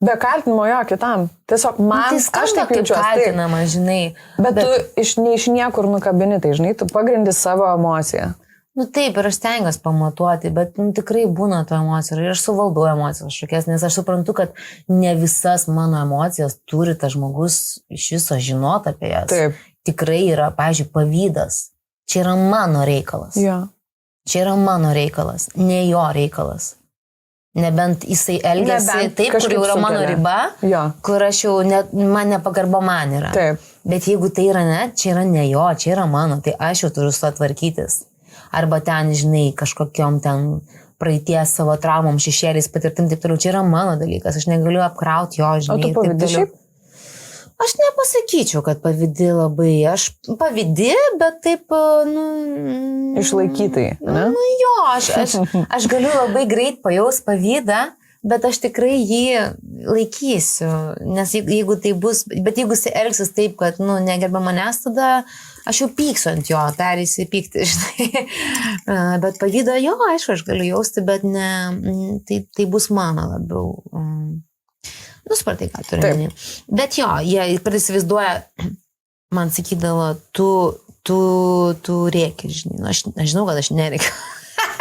Be kaltinimo jo kitam. Tiesiog man, tai aš taip jaučiuosi. Kaltinama, žinai. Bet tu iš niekur nukabini, tai žinai, tu pagrindi savo emociją. Taip, ir aš stengiuosi pamatuoti, bet tikrai būna to emocijų ir aš suvaldau emocijas kažkokias, nes aš suprantu, kad ne visas mano emocijas turi tas žmogus iš viso žinot apie jas. Taip. Tikrai yra, pavyzdžiui, pavydas. Čia yra mano reikalas. Jo. Čia yra mano reikalas, ne jo reikalas. Nebent jisai elgiasi taip, kur jau yra mano riba, kur aš jau, man nepagarba man yra. Taip. Bet jeigu tai yra čia yra ne jo, čia yra mano, tai aš jau turiu su to tvarkytis. Arba ten, žinai, kažkokiom ten praeities savo traumom, šešėliais, patirtim, taip toliau. Čia yra mano dalykas, aš negaliu apkrauti jo, žinai. O tu pavydi šiaip? Aš nepasakyčiau, kad pavydi labai. Aš pavydi, bet taip, Išlaikytai, ne? Jo, aš galiu labai greit pajaus pavydą, bet aš tikrai jį laikysiu. Nes jeigu tai bus, bet jeigu jis elgsis taip, kad, negerba manęs, tada aš jau pyksiu ant jo, pereisiu pykti, žinai. Bet pavydą, jo, aišku, aš galiu jausti, bet ne, tai bus mano labiau. Supratai, ką turiu. Bet jo, jie įsivaizduoja, man sakydavo, tu rėki, žinai. Aš žinau, kad aš nerėkiu.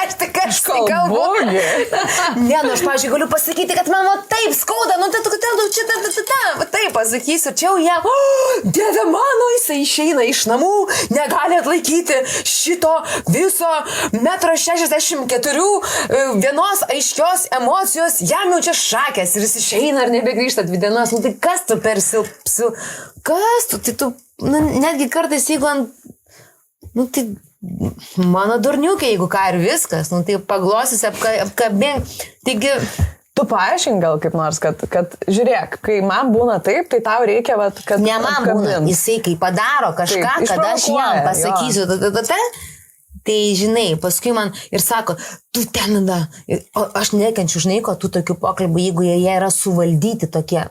Aš tik kalbu. Ne, aš, pavyzdžiui, galiu pasakyti, kad man taip skauda, taip pasakysiu, čia jau jie, Dieve mano, jisai išeina iš namų, negali atlaikyti šito viso 1,64 m vienos aiškios emocijos, jam jau čia šakės ir jis išeina ir nebegrįžta 2 dienas, tai kas tu per silpsiu, kas tu, tai tu, netgi kartais, jeigu tai mano durniukė, jeigu ką ir viskas, tai paglosis, apkabink. Taigi, tu paaiškink gal kaip nors, kad žiūrėk, kai man būna taip, tai tau reikia, kad... Ne man būna, jisai kai padaro kažką, taip, kad aš jam pasakysiu, tai žinai, paskui man ir sako, tu ten, aš nekenčiu, žinai, ko tu tokių pokalbų, jeigu jie yra suvaldyti tokie.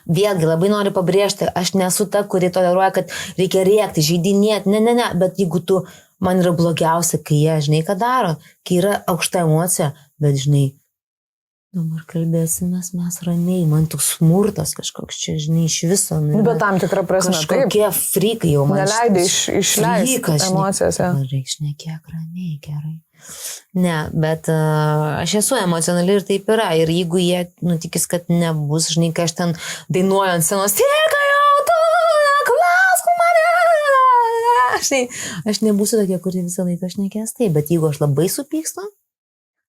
Vėlgi, labai noriu pabrėžti, aš nesu ta, kuri toleruoja, kad reikia rėkti, žaidinėti, ne, bet jeigu tu, man yra blogiausia, kai jie, žinai, ką daro, kai yra aukšta emocija, bet, žinai, dabar kalbėsimės, mes ramiai, man toks smurtas kažkoks čia, žinai, iš viso. Bet tam tikrą prasme, kažkokie frikai jau man. Neleidai išleisti emocijas. Reiks nekiek ramiai, gerai. Ne, bet aš esu emocionali ir taip yra. Ir jeigu jie tikis, kad nebus, žinai, kai aš ten dainuoju ant scenos, tieka jau tu, neklausk mane. Aš nebūsiu tokia, kuri visą laiką šnekės taip, bet jeigu aš labai supykstu,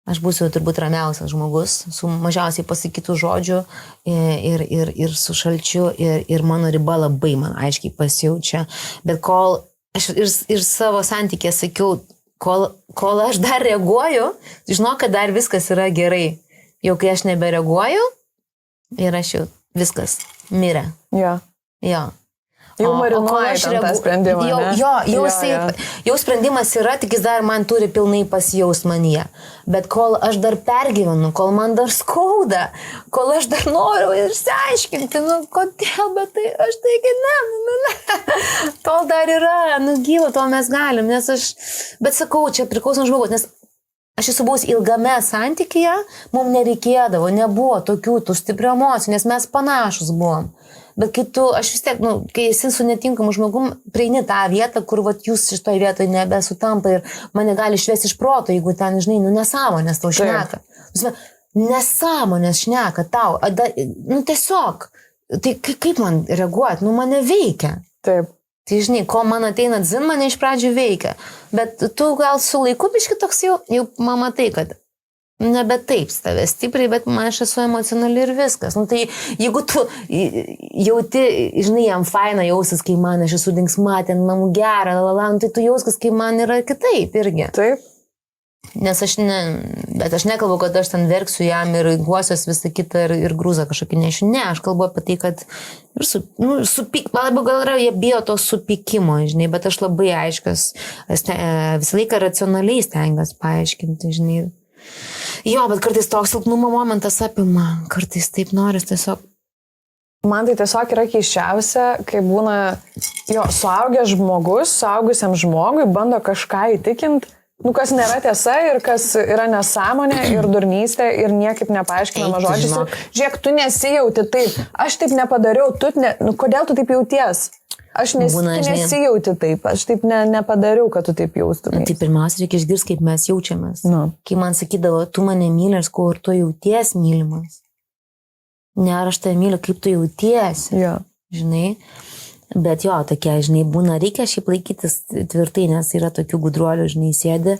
aš būsiu turbūt ramiausias žmogus, su mažiausiai pasakytų žodžių ir su šalčiu ir mano riba labai man aiškiai pasijaučia. Bet kol aš ir savo santykė sakiau, kol aš dar reaguoju, žinau, kad dar viskas yra gerai. Jau kai aš nebereaguoju, ir aš jau viskas mirė. Jo. Jo. Jau marinuoji tą sprendimą. Jau sprendimas yra, tik jis dar man turi pilnai pasijaust manyje. Bet kol aš dar pergyvenu, kol man dar skauda, kol aš dar noriu išsiaiškinti, kodėl, bet tai aš taigi ne. Tol dar yra, gyvo, tol mes galim, nes bet sakau, čia priklausom žmogus, nes aš esu buvus ilgame santykyje, mums nereikėdavo, nebuvo tokių tų stiprių emocijų, nes mes panašus buvom. Bet kai aš vis tiek, kai esi su netinkamu žmogum, prieini tą vietą, kur jūs šitoj vietoje nebesutampa ir mane gali išvesti iš proto, jeigu ten, žinai, nesąmonės tau šneka. Nesąmonės šneka tau. Tiesiog, tai kaip man reaguoti? Mane veikia. Taip. Tai, žinai, ko man ateina dzin, mane iš pradžių veikia. Bet tu gal su laiku biški toks jau matai, kad nebe taip tave stipriai, bet man aš esu emocionali ir viskas. Tai jeigu tu jauti, žinai, jam faina jausis, kai man aš esu linksma, ten man gera, tai tu jauskas, kai man yra kitaip irgi. Taip. Nes bet aš nekalbu, kad aš ten verksiu jam ir guosios visą kitą ir grūzą kažkokį nešiu. Ne, aš kalbu apie tai, kad gal yra, jie bijo to supykimo, žinai, bet aš labai aiškas, visą laiką racionaliai stengiuosi paaiškinti, žinai. Jo, bet kartais toks silpnumo momentas apima, kartais taip noris tiesiog. Man tai tiesiog yra keiščiausia, kai būna suaugęs žmogus, suaugusiam žmogui bando kažką įtikinti, kas nėra tiesa ir kas yra nesąmonė ir durnystė ir niekaip nepaaiškinama žodžiais. Žiūrėk, tu nesijauti taip, aš taip nepadariau, kodėl tu taip jauties? Aš nesijauti taip, aš taip nepadariau, kad tu taip jaustumės. Tai pirmiausia, reikia išgirsti, kaip mes jaučiamės. Kai man sakydavo, tu mane myli, aš sakau, ir tu jauties mylimas. Ne, ar aš tave myliu, kaip tu jauties. Žinai, bet tokie, žinai, būna, reikia šiaip laikytis tvirtai, nes yra tokių gudruolių, žinai, sėdi,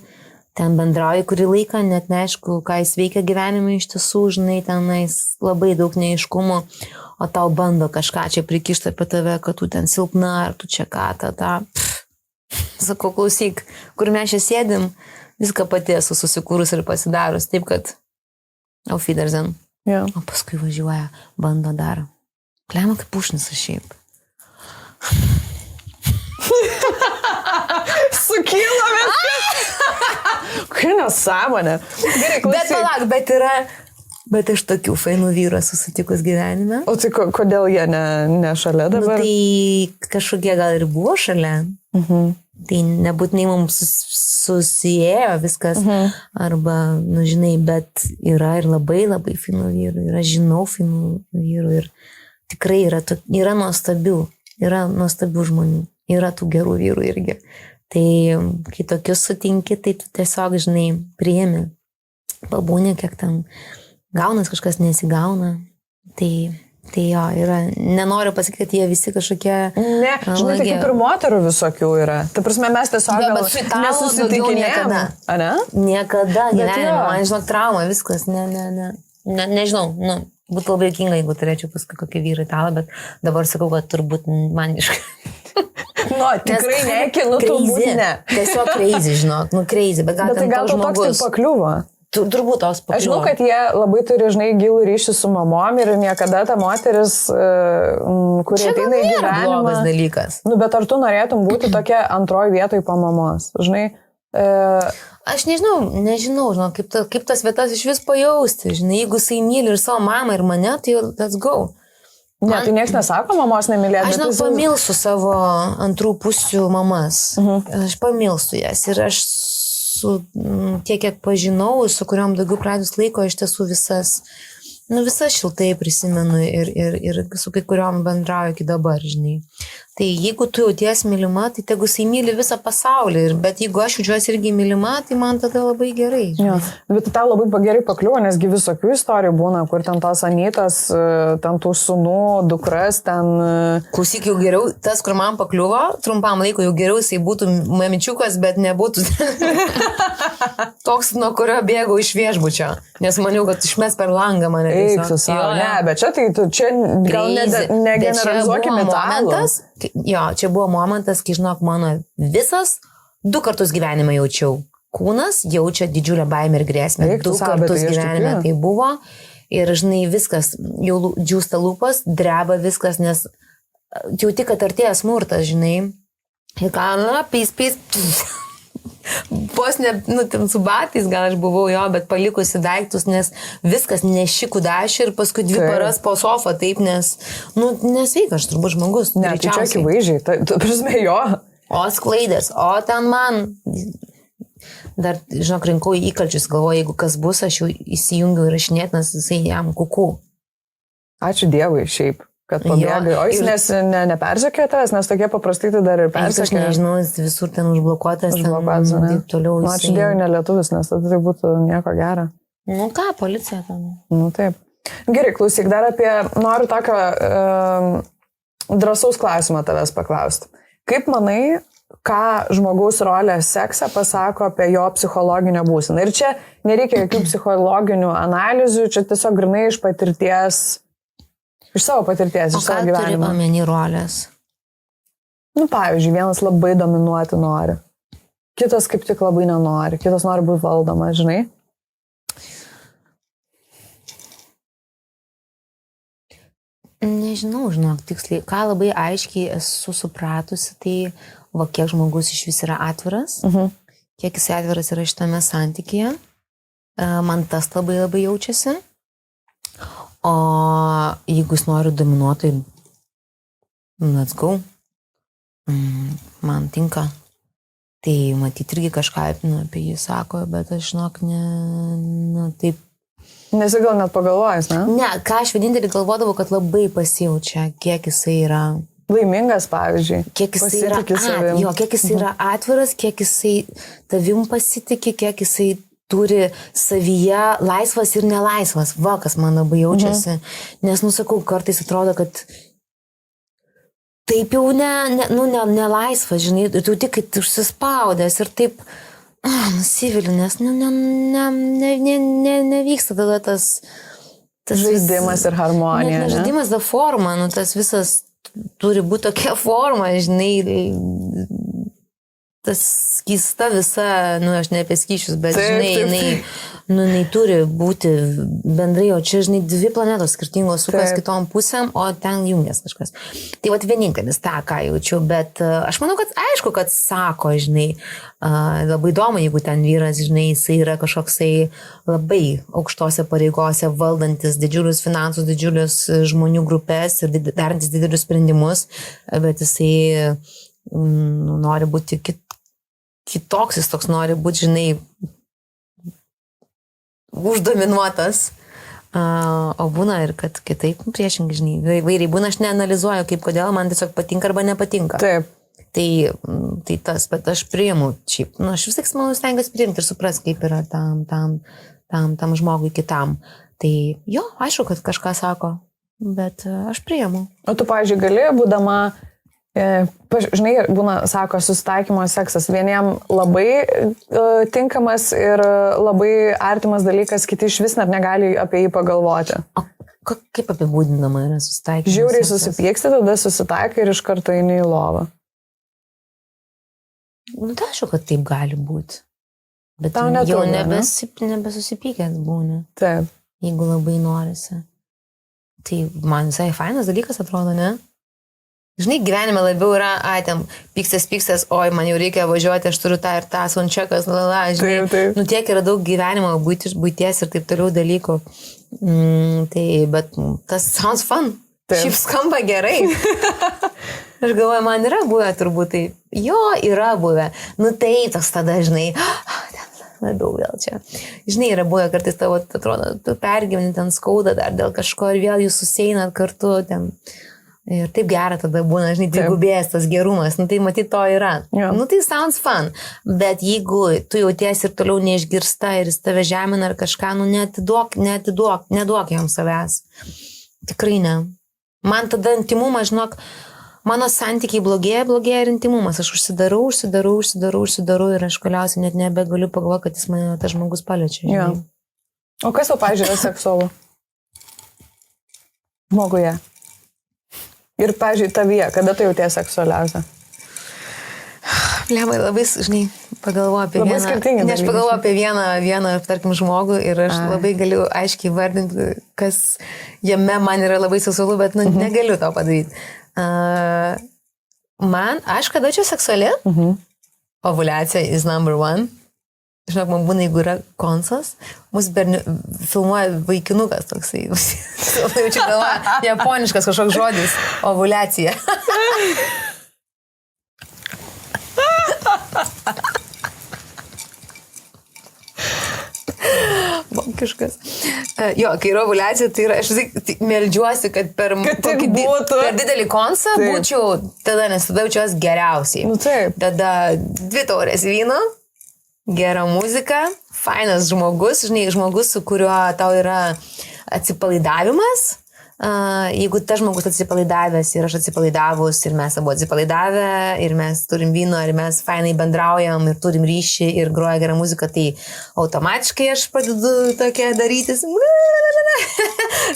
ten bendrauja kurį laiką, net neaišku, ką jis veikia gyvenime iš tiesų, žinai, tenais labai daug neaiškumo. O tau bando kažką čia prikišti apie tave, kad tu ten silpna, ar tu čia ką, Sakau, klausyk, kur mes čia sėdim, viską pati esu susikūrus ir pasidarus, taip kad auf Wiedersehen. O paskui važiuoja, bando dar. Klema kaip pušnis aš šiaip. Sukyla viskas. Kokia nesąmonė. Gerai, klausyk. Bet palauk, bet aš tokių fainų vyrų susitikus gyvenime. O tai kodėl jie ne šalia dabar? Tai kažkokie gal ir buvo šalia. Tai nebūtinai mums susijėjo viskas. Arba, žinai, bet yra ir labai labai fainų vyrų. Ir aš žinau fainų vyrų. Ir tikrai yra nuostabių žmonių. Yra tų gerų vyrų irgi. Tai kai tokius sutinki, tai tu tiesiog, žinai, priimi. Pabūni, kiek tam gaunas, kažkas nesigauna. Tai yra, nenoriu pasakyti, kad jie visi kažkokie... Ne, žinai, tai kaip ir moterų visokių yra. Ta prasme, mes tiesiog nesusitikinėjame. Niekada gyvenime, man žinok, trauma, viskas, nežinau, būtų labai juokinga, jeigu turėčiau paskui kokį vyrą italą, bet dabar sakau, kad turbūt man iškai. Tikrai nekinu, turbūt ne. Tiesiog crazy, žinok, crazy, bet gal tai toks tai pakliuvo. Turbūt tos pakliuvo. Aš žinau, kad jie labai turi, žinai, gilų ryšį su mamom ir niekada ta moteris, kurie ateina į gyvenimą... Čia blogas dalykas. Bet ar tu norėtum būti tokia antroji vietoj po mamos, žinai? Aš nežinau, kaip tas vietas iš vis pajausti, žinai, jeigu jisai myli ir savo mamą ir mane, tai let's go. Tai niekas nesako mamos nemylėti. Aš pamilsiu savo antrų pusių mamas. Aš pamilsiu jas ir aš tiek, kiek pažinau, su kuriuom daugiau pradžius laiko, iš tiesų visas šiltai prisimenu ir su kai kuriuom bendrauju iki dabar, žinai. Tai jeigu tu jauties mylima, tai tegu jisai myli visą pasaulį, bet jeigu aš jaučiuosi irgi mylima, tai man tada labai gerai. Bet tau labai gerai pakliuvo, nesgi visokių istorijų būna, kur ten tos anytas, ten tų sūnų, dukras, ten... Klausyk, jau geriau, tas, kur man pakliuvo, trumpam laiko jau geriau jisai būtų mamičiukas, bet nebūtų toks, nuo kurio bėgau iš viešbučio, nes maniau, kad išmes per langą mane. Eik su savo, ne, bet čia tai čia gal negeneralizuokime italų. Jo, čia buvo momentas, kai, žinok, mano visas 2 kartus gyvenime jaučiau. Kūnas jaučia didžiulę baimę ir grėsmę. 2 kartus gyvenime tai buvo. Ir, žinai, viskas, jau džiūsta lūpas, dreba viskas, nes jauti, kad artėja smurtas, žinai. Ir ką, na, pys. Vos ne, nu, su batais gal aš buvau jo, bet palikusi daiktus, nes viskas nešikų dašį ir paskui 2 paras po sofą, taip, nes, nu, nesveika, aš turbūt žmogus. Ne, tai čia akivaizdžiai, tu prasme jo. O sklaidės, o ten man, dar, žinok, rinkau įkalčius, galvoju, jeigu kas bus, aš jau įsijungiau ir rašinėt, nes jisai jam kuku. Ačiū Dievui šiaip. Kad pabėgai. O jis nepersekė tavęs, nes tokie paprastai tai dar ir persekė. Aš nežinau, jis visur ten užblokuotas. Užblokuotas, ne? Taip toliau. Ačiū Dievui, ne lietuvis, nes tada tai būtų nieko gero. Nu ką, policija ten. Nu taip. Gerai, klausyk, dar noriu tokio drąsaus klausimą tavęs paklausti. Kaip manai, ką žmogaus rolė sekse pasako apie jo psichologinę būseną? Ir čia nereikia jokių psichologinių analizių, čia tiesiog grinai iš patirties. Iš savo patirties, iš savo gyvenimo. O ką turi omeny rolės? Nu, pavyzdžiui, vienas labai dominuoti nori. Kitas kaip tik labai nenori. Kitas nori būti valdoma, žinai? Nežinau, žinok, tiksliai. Ką labai aiškiai esu supratusi, tai va, kiek žmogus iš vis yra atviras, kiek jis atviras yra šitame santykyje. Man tas labai labai jaučiasi. O jeigu jis nori dominuoti, let's go, man tinka. Tai matyti irgi kažką apie jį sako, bet aš, žinok, taip. Nesi gal net pagalvojęs, ne? Ne, ką aš vienintelį galvodavau, kad labai pasijaučia, kiek jisai yra. Laimingas, pavyzdžiui. Kiek jisai yra, kiek jisai yra atviras, kiek jisai tavim pasitikė, kiek jisai turi savyje laisvas ir nelaisvas. Va, kas man labai jaučiasi. Nes, nusakau, kartais atrodo, kad taip jau nelaisvas, žinai, tu tik kaip užsispaudęs ir taip nusiviliu, nes nevyksta tada tas žaidimas ir harmonija. Ne žaidimas, ta forma, tas visas turi būti tokia forma, žinai, tas skysta visa, aš ne apie skyšius, bet žinai, jinai turi būti bendrai, o čia, žinai, 2 planetos skirtingos sukas kitom pusėm, o ten jungias kažkas. Tai vat vienintelis tą, ką jaučiu, bet aš manau, kad aišku, kad sako, žinai, labai įdomu, jeigu ten vyras, žinai, jisai yra kažkoksai labai aukštose pareigose, valdantis didžiulius finansus, didžiulius žmonių grupės ir darantis didelius sprendimus, bet jisai nori būti kitoks, jis toks nori būti, žinai, uždominuotas. O būna ir kad kitaip priešingai, žinai, vairiai būna, aš neanalizuoju, kaip kodėl man tiesiog patinka arba nepatinka. Taip. Tai tas, bet aš priimu šiaip, aš vis tik manau stengiuosi priimti ir supras, kaip yra tam žmogui kitam. Tai jo, aišku, kad kažką sako, bet aš priimu. O tu, pavyzdžiui, gali, būdama žinai, būna, sako, susitaikymo seksas. Vieniem labai tinkamas ir labai artimas dalykas, kiti iš vis net negali apie jį pagalvoti. O kaip apibūdinama yra susitaikymas? Žiauriai susipyksti, tada susitaikai ir iš karto eini į lovą. Nu, tai aišku, kad taip gali būti. Bet tau jau netrūksta, nebesusipykęs būna. Taip. Jeigu labai norisi. Tai man visai fainas dalykas atrodo, ne? Žinai, gyvenime labiau yra, ten pykstas, oi, man jau reikia važiuoti, aš turiu tą ir tą, sončekas, žinai. Taip. Nu, tiek yra daug gyvenimo, buities ir taip toliau dalykų. Tai, bet tas sounds fun. Taip. Šiaip skamba gerai. Aš galvoju, man yra buvę turbūt tai. Jo, yra buvę. Nu, tai toks tada, žinai, labiau vėl čia. Žinai, yra buvę kartais tavo, atrodo, tu pergyveni ten skauda dar dėl kažko ir vėl jūs suseinat kartu ten. Ir taip gera tada būna, žinai, dvigubės tas gerumas, tai matyt to yra. Ja. Tai sounds fun, bet jeigu tu jauties ir toliau neišgirsta ir jis tave žemina ar kažką, neduok jam savęs. Tikrai ne. Man tada intimumas, žinok, mano santykiai blogėja ir intimumas. Aš užsidarau ir aš galiausiai net nebegaliu pagalvoti, kad jis mane tas žmogus paliečia. Ja. O kas tau, pavyzdžiui, yra seksualu? Žmoguje. Ir, pažiūrėjau, tavyje, kada tu jautėsi seksualiausia? Lemai, labai, žinai, pagalvoju apie labai vieną. Skirtingi Ne, aš pagalvoju apie vieną, tarkim, žmogų ir aš labai galiu aiškiai vardinti, kas jame man yra labai seksualu, bet negaliu to padaryti. Aš kada čia seksuali? Ovuliacija is number one. Žinok, man būna, jeigu yra konsas, mūsų filmuoja vaikinukas toksai. Čia galvoja, japoniškas kažkoks žodis. Ovuliacija. Kažkas. Jo, kai yra ovuliacija, tai yra, aš meldžiuosi, kad per didelį konsą būčiau tada, nes tada jaučiuos geriausiai. Nu, taip. Tada 2 taurės vyno, gera muzika, fainas žmogus, žinai, žmogus, su kuriuo tau yra atsipalaidavimas. Jeigu tas žmogus atsipalaidavęs ir aš atsipalaidavus ir mes abu atsipalaidavę ir mes turim vyno ir mes fainai bendraujam ir turim ryšį ir groja gerą muziką, tai automatiškai aš pradedu tokia darytis.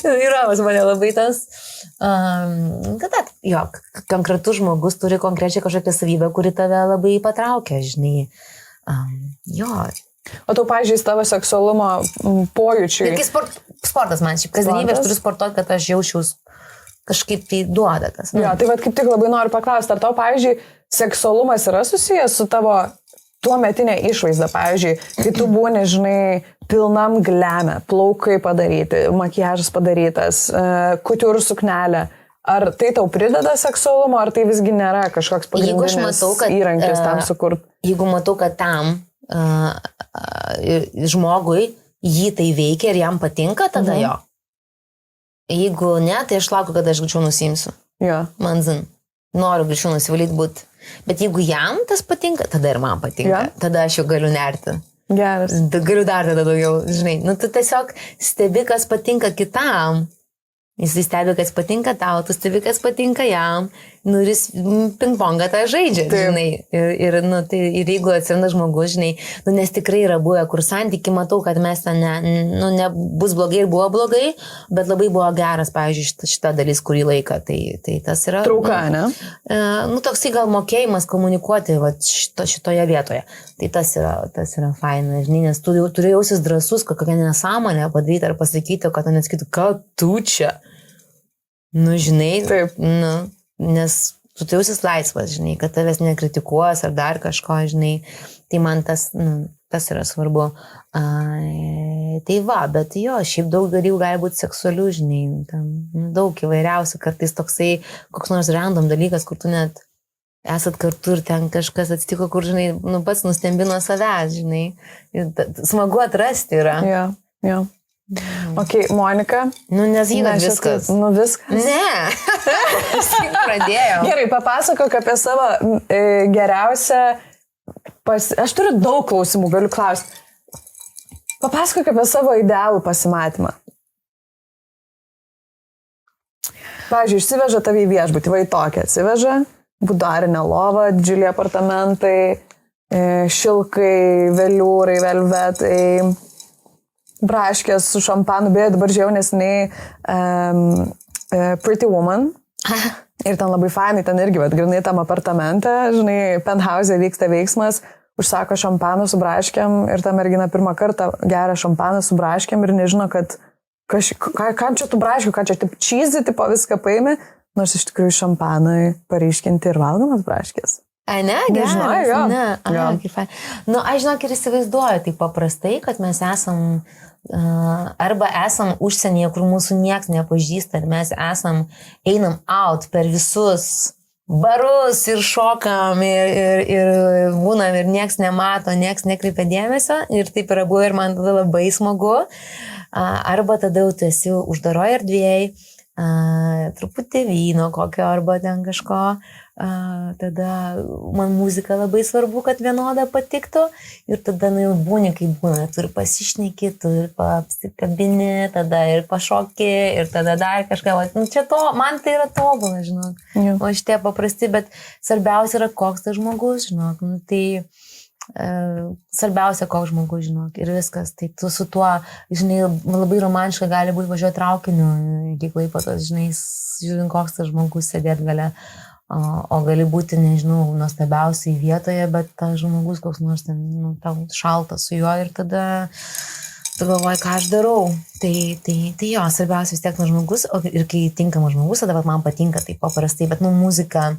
Yra pas mane labai tas, kad jo, konkretus žmogus turi konkrečiai kažkokią savybę, kuri tave labai patraukia, žinai. Jo. O tu, pažiūrėjai, tavo seksualumo pojūčiai. Ir sportas man šiaip kasdienybė, aš turiu sportuoti, kad aš jaučiaus kažkaip tai duoda tas. Jo, tai kaip tik labai noriu paklausti, ar tau, pavyzdžiui, seksualumas yra susijęs su tavo tuo metinė išvaizda, pavyzdžiui, kai tu būni, žinai, pilnam gleme, plaukai padaryti, makiažas padarytas, kutiurų suknelė. Ar tai tau prideda seksualumo, ar tai visgi nėra kažkoks pagrindinis įrankis tam sukurti? Jeigu matau, kad tam žmogui jį tai veikia ir jam patinka, tada jo. Jeigu ne, tai aš laukiu, kad aš greičiau nusimsiu. Jo. Man noriu greičiau nusivalyti būti. Bet jeigu jam tas patinka, tada ir man patinka. Jo. Tada aš jau galiu nerti. Geras. Galiu dar tada daugiau, žinai. Nu, tu tiesiog stebi, kas patinka kitam. Jis stebi, kas patinka tau, tu stebi, kas patinka jam. Nu, ir jis ping-pongą tą žaidžia, žinai. Ir jeigu atsiranda žmogus, žinai, nu, nes tikrai yra buvę, kur santykiai matau, kad mes ten bus blogai ir buvo blogai, bet labai buvo geras, pavyzdžiui, šita dalis kurį laiką. Tai tas yra... Trauka, ne? Nu, toksai gal mokėjimas komunikuoti va, šitoje vietoje. Tai tas yra faina, žinai, nes tu turi jausis drąsus, kokią nesąmonę padaryti ar pasakyti, kad tu nesakytų, ką tu čia. Nu, žinai, taip. Nu, nes tu jausis laisvas, žinai, kad tavęs nekritikuos ar dar kažko, žinai, tai man tas yra svarbu. Tai va, bet jo, šiaip daug dalykų gali būti seksualių, žinai, tam, daug įvairiausių, kartais toksai koks nors random dalykas, kur tu net esat kartu ir ten kažkas atsitiko, kur, žinai, nu, pats nustembino savęs, žinai, smagu atrasti yra. Jo. Ok, Monika. Nu, nesakyk viskas. Nu, viskas. Ne. Pradėjau. Gerai, papasakok apie savo geriausią... Aš turiu daug klausimų, galiu klausti. Papasakok apie savo idealų pasimatymą. Pavyzdžiui, išsiveža tavį viešbutį, va į tokią atsiveža, budarinę lovą, didžiuliai apartamentai, šilkai, veliūrai, velvetai, braškės su šampanu, beje, dabar žiau nesiniai Pretty Woman. Ir ten labai fainai, ten irgi, bet grinai tam apartamente, žinai, penthouse vyksta veiksmas, užsako šampaną su braškiam ir ta mergina pirmą kartą geria šampaną su braškiam ir nežino, kad ką čia tu braškių, ką čia taip čyzi, tipo viską paėmė, nors iš tikrųjų šampanai paryškinti ir valgomas braškės. A, ne, nežinau, jo. Ne, kaip fain. Nu, aš žinok ir įsivaizduoju taip paprastai, kad mes esam arba esam užsienyje, kur mūsų nieks nepažįsta ir mes einam out per visus barus ir šokam ir būnam ir nieks nemato, nieks nekreipia dėmesio ir taip yra buvo ir man tada labai smagu. Arba tada jau tu esi uždaroje erdvėje, truputį vyno kokio arba ten kažko. Tada man muzika labai svarbu, kad vienoda patiktų ir tada jau būni kaip būna, tu ir pasišneki, tu ir apsikabini, tada ir pašoki ir tada dar kažką, nu čia man tai yra tobula, žinok, o šitie paprasti, bet svarbiausia yra koks tas žmogus, žinok, nu tai Svarbiausia, koks žmogus, žinok, ir viskas. Tai tu su tuo, žinai, labai romantiška gali būti važiuoti traukiniu iki Klaipėdos, žinai, žiūrint, koks tas žmogus sėdėt gale. O gali būti, nežinau, nuostabiausiai vietoje, bet tas žmogus koks nors ten, tau šaltas su juo ir tada tu galvoji, ką aš darau. Tai jo, svarbiausia vis tiek nuo žmogus, ir kai tinkamas žmogus, tada man patinka taip paprastai, bet muzika,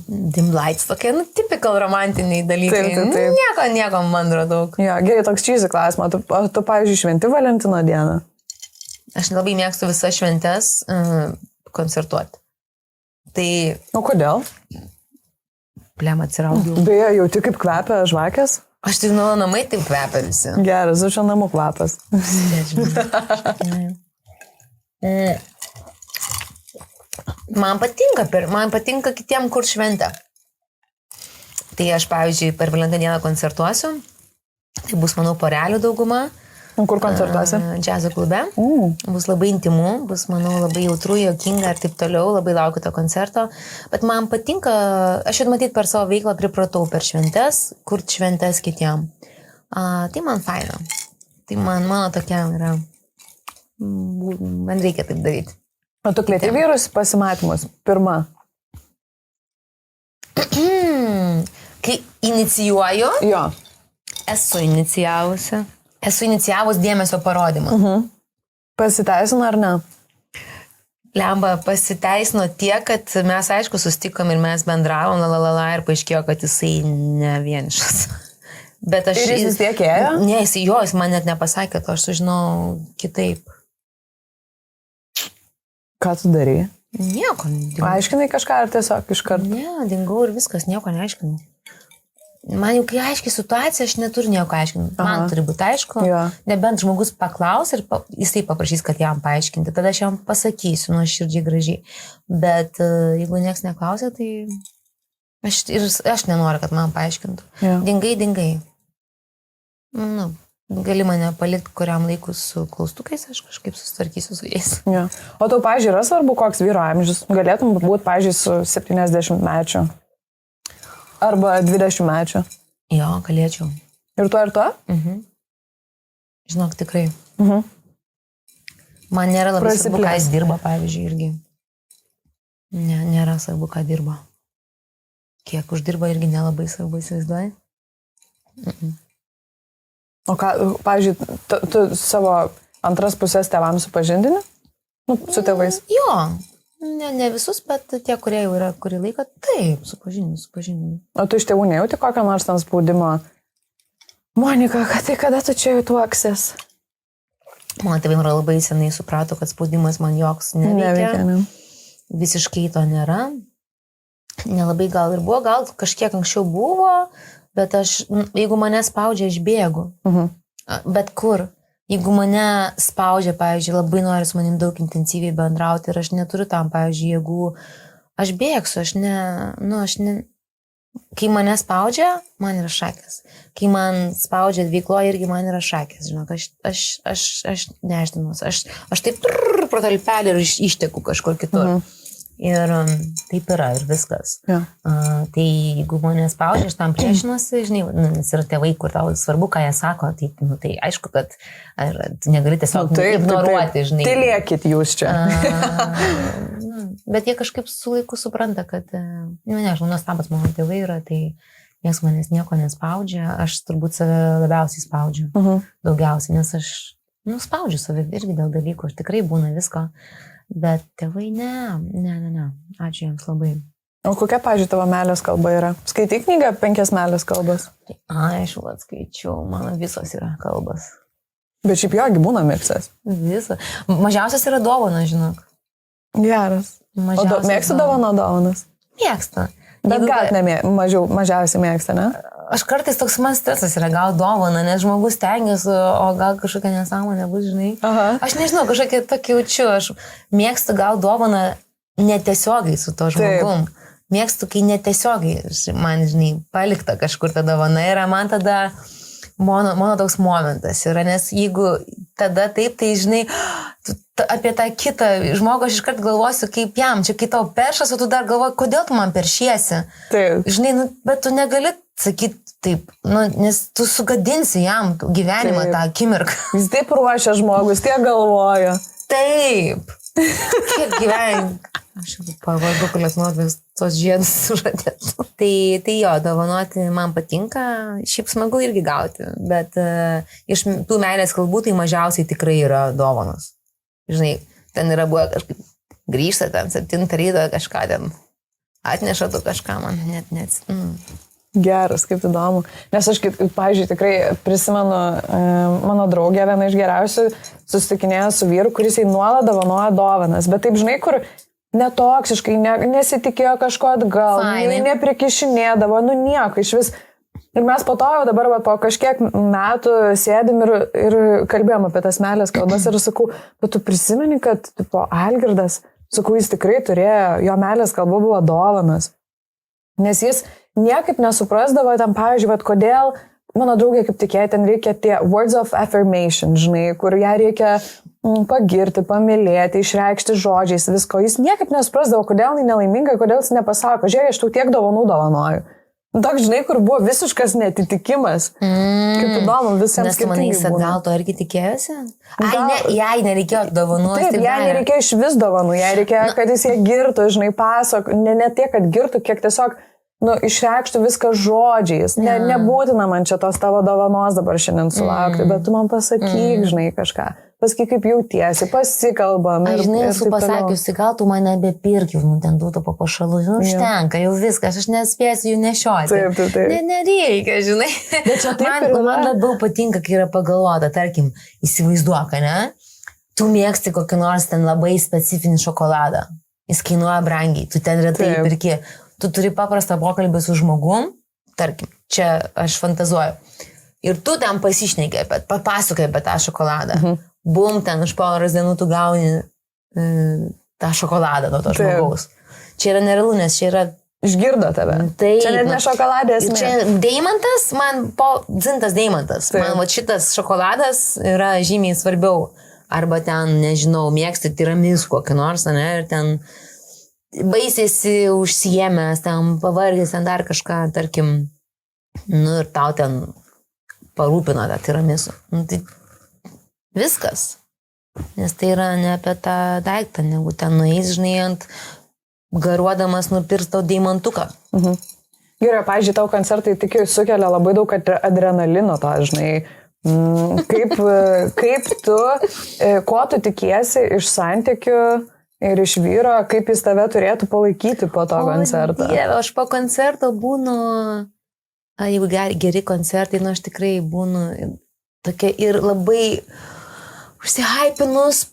dim lights, tokie, typical romantiniai dalykai. Taip. Nieko mandro daug. Jo, gerai, toks cheesy klausimas. Tu, pavyzdžiui, šventi Valentino dieną? Aš labai mėgstu visas šventes koncertuoti. Tai... O kodėl? Plem atsiraugiau. Beje, jauti kaip kvepia žvakės? Aš tai namai taip kvepia visi. Geras, aš čia namų kvapas. Man patinka kitiem kur šventę. Tai aš, pavyzdžiui, per Valentino dieną koncertuosiu. Tai bus, manau, porelių dauguma. Kur koncertuosi? Džiazo klube. Bus labai intimu, bus, manau, labai jautru, juokinga ir taip toliau. Labai laukiu to koncerto. Bet man patinka, aš jau matyti per savo veiklą pripratau per šventes, kur šventes kitiem. Tai man faina. Tai mano tokia yra. Man reikia taip daryti. O tu kvieti vyrus pasimatymus? Pirma. Kai inicijuoju, Jo. Esu inicijavus dėmesio parodymą. Pasiteisino ar ne? Lemba pasiteisino tiek, kad mes, aišku, sustikom ir mes bendravom, ir paaiškėjo, kad jisai ne vienišas. Bet aš... Ir jis vis tiek ėjo? Ne, jis man net nepasakė, to aš sužinau kitaip. Ką tu darai? Nieko. Aiškinai kažką ar tiesiog iš karto? Ne, dingau ir viskas, nieko neaiškinau. Man jau kai aiškiai situacija, aš neturiu nieko aiškinti. Man turi būti aišku. Jo. Nebent žmogus paklaus ir jisai paprašys, kad jam paaiškinti. Tada aš jam pasakysiu, nuoširdžiai gražiai. Bet jeigu nieks neklausia, tai aš nenoriu, kad man paaiškintų. Jo. Dingai. Gali mane palikti kuriam laiku su klaustukais, aš kažkaip susitvarkysiu su jais. Jo. O tau, pavyzdžiui, yra svarbu, koks vyro amžius? Galėtum būti, pavyzdžiui, su 70 mečiu? Arba 20 mečių. Jo, galėčiau. Ir to? Žinok, tikrai. Man nėra labai svarbu, ką jis dirba, pavyzdžiui, irgi. Ne, nėra svarbu, ką dirba. Kiek uždirba irgi nelabai svarbu, įsivaizduoji. O ką, pavyzdžiui, tu savo antras pusės tėvams supažindini? Su tėvais? Jo. Ne visus, bet tie, kurie jau yra kurį laiką, taip, supažininu. O tu iš tėvų nejauti kokią nors ten spaudimą? Monika, kada tu čia jau tuoksis? Mano tėvai labai senai suprato, kad spaudimas man joks neveikia. Visiškai to nėra. Nelabai gal ir buvo, gal kažkiek anksčiau buvo, bet aš, jeigu mane spaudžia, aš bėgu. Bet kur? Jeigu mane spaudžia, pavyzdžiui, labai nori su manim daug intensyviai bendrauti ir aš neturiu tam, pavyzdžiui, jeigu aš bėgsiu, kai mane spaudžia, man yra šakės. Kai man spaudžia veikloje, irgi man yra šakės, žinok, aš nežinau, aš taip pro talpelį ir išteku kažkur kitur. Ir taip yra ir viskas. Ja. Tai jeigu mane spaudžia, aš tam priešinuosi, žinai, nes yra tėvai, kur tau svarbu, ką jie sako, tai aišku, kad tu negali tiesiog ignoruoti, žinai. Tylėkit jūs čia. Bet jie kažkaip su laiku supranta, kad, nežinau, nuostabus mano tėvai yra, tai niekas manęs nieko nespaudžia, aš turbūt save labiausiai spaudžiu, daugiausiai, nes aš spaudžiu save irgi dėl dalykų, aš tikrai būna visko. Bet tėvai ne. Ačiū jiems labai. O kokia, pavyzdžiui, tavo meilės kalba yra? Skaitai knygą 5 meilės kalbas? Aišku, atskaičiau, mano visos yra kalbas. Bet šiaip jogi būna miksas. Visa. Mažiausias yra dovana, žinok. Geras. O mėgsti dovanas? Mėgsta. Bet gal mažiausiai mėgsta, ne? Aš kartais toks man stresas yra gal dovana, nes žmogus tengiasi, o gal kažkokia nesąmonė bus, žinai. Aš nežinau, kažkokia tokia jaučiu, aš mėgstu gal dovaną netiesiogiai su to žmogum. Mėgstu, kai netiesiogiai man, žinai, palikta kažkur ta dovana yra, man tada mano toks momentas yra, nes jeigu tada taip, tai žinai, apie tą kitą žmogų aš iškart galvosiu, kaip jam, čia kai tau peršas, o tu dar galvoji, kodėl tu man peršiesi. Taip. Žinai, bet tu negali sakyt taip, nu, nes tu sugadinsi jam gyvenimą tą akimirką. Jis taip ruošia žmogus, tiek galvoja. Taip. Kiek gyvenimą. Aš jau pavardu, kad noriu tos žiedus sužadėtų. Tai jo, dovanoti man patinka, šiaip smagu irgi gauti, bet iš tų meilės kalbų tai mažiausiai tikrai yra dovanos. Žinai, ten yra buvę kažkaip grįžta ten 7 ryto kažką ten atneša tu kažką, man net. Geras, kaip įdomu. Nes aš, pavyzdžiui, tikrai prisimenu mano draugę, viena iš geriausių, susitikinėjo su vyru, kuris jai nuolat dovanoja dovanas. Bet taip, žinai, kur netoksiškai, nesitikėjo kažko atgal, neprikišinėdavo, nu nieko iš vis. Ir mes po to jau dabar po kažkiek metų sėdim ir kalbėjom apie tas meilės kalbas ir sakau, bet tu prisimeni, kad tipo, Algirdas, sakau, jis tikrai turėjo, jo meilės kalba buvo dovanas. Nes jis niekaip nesuprasdavo ten, pavyzdžiui, kodėl mano draugė kaip tikėjo, ten reikia tie words of affirmation, žinai, kur ją reikia pagirti, pamylėti, išreikšti žodžiais, visko. Jis niekaip nesuprasdavo, kodėl jis nelaiminga, kodėl jis nepasako, žiūrėk, aš tau tiek dovanų dovanoju. Toks, žinai, kur buvo visiškas netitikimas. Kaip įdomu, visiems skirtingai būna. Nes tu manai, gal to irgi tikėjosi? Jai nereikėjo dovanų. Taip, jai nereikėjo iš vis dovanų, jai reikėjo, kad jis ją girtų, žinai, pasako, ne tiek, kad girtų, kiek tiesiog išreikštų viską žodžiais. Nebūtina man čia tos tavo dovanos dabar šiandien sulaukti, bet tu man pasakyk, žinai, kažką. Pasakyk, kaip jautiesi, pasikalbam. Aš, žinai, esu pasakiusi, gal tu mane nebepirk, jau ten duotų papuošalų, užtenka, jau viskas, aš nespėsiu jų nešioti. Taip. Nereikia, žinai. Bet čia taip man labiau patinka, kai yra pagalvota, tarkim, įsivaizduok, ne? Tu mėgsti kokį nors ten labai specifinį šokoladą. Jis kainuoja brangiai, tu ten retai pirki. Tu turi paprastą pokalbį su žmogum, tarkim, čia aš fantazuoju. Ir tu ten pasišnekė, papasakoji apie tą šokoladą. Bum, ten už poros dienų tu gauni tą šokoladą nuo to žmogaus. Čia yra nerealu, nes čia yra... Išgirdo tave. Taip, čia net ne šokoladės. Čia deimantas, dzintas deimantas. Man va šitas šokoladas yra žymiai svarbiau. Arba ten, nežinau, mėgsti tiramisu kokį nors, ne, ir ten baisėsi užsiėmęs, ten pavargęs, ten dar kažką, tarkim, nu ir tau ten parūpino tą tiramisu. Nu, tai viskas. Nes tai yra ne apie tą daiktą, negu ten nueis, žinai, garuodamas nupirks tau deimantuką. Gerai, pavyzdžiui, tau koncertai tikiu sukelia labai daug adrenalino, to, žinai. Kaip tu, ko tu tikiesi iš santykių ir iš vyro, kaip jis tave turėtų palaikyti po to koncerto? Dieve, aš po koncerto būnu, jeigu geri koncertai, nu aš tikrai būnu tokia ir labai užsihaipinus,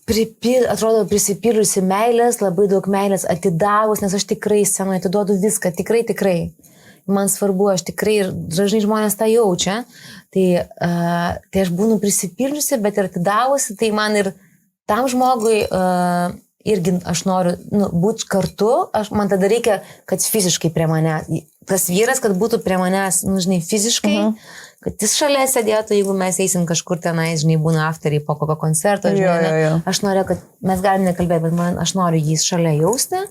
atrodo prisipyrusi meilės, labai daug meilės atidavus, nes aš tikrai scenoje atiduodu viską, tikrai. Man svarbu, aš tikrai ir dažnai žmonės tą jaučia, tai aš būnu prisipyrusi, bet ir atidavusi, tai man ir tam žmogui irgi aš noriu būti kartu, man tada reikia, kad fiziškai prie manęs, tas vyras, kad būtų prie manęs, žinai, fiziškai, kad jis šalia sėdėtų, jeigu mes eisim kažkur tenais, žinai, būna afteriai po kokio koncerto, žinai, aš noriu, kad mes galim nekalbėti, bet aš noriu jį šalia jausti,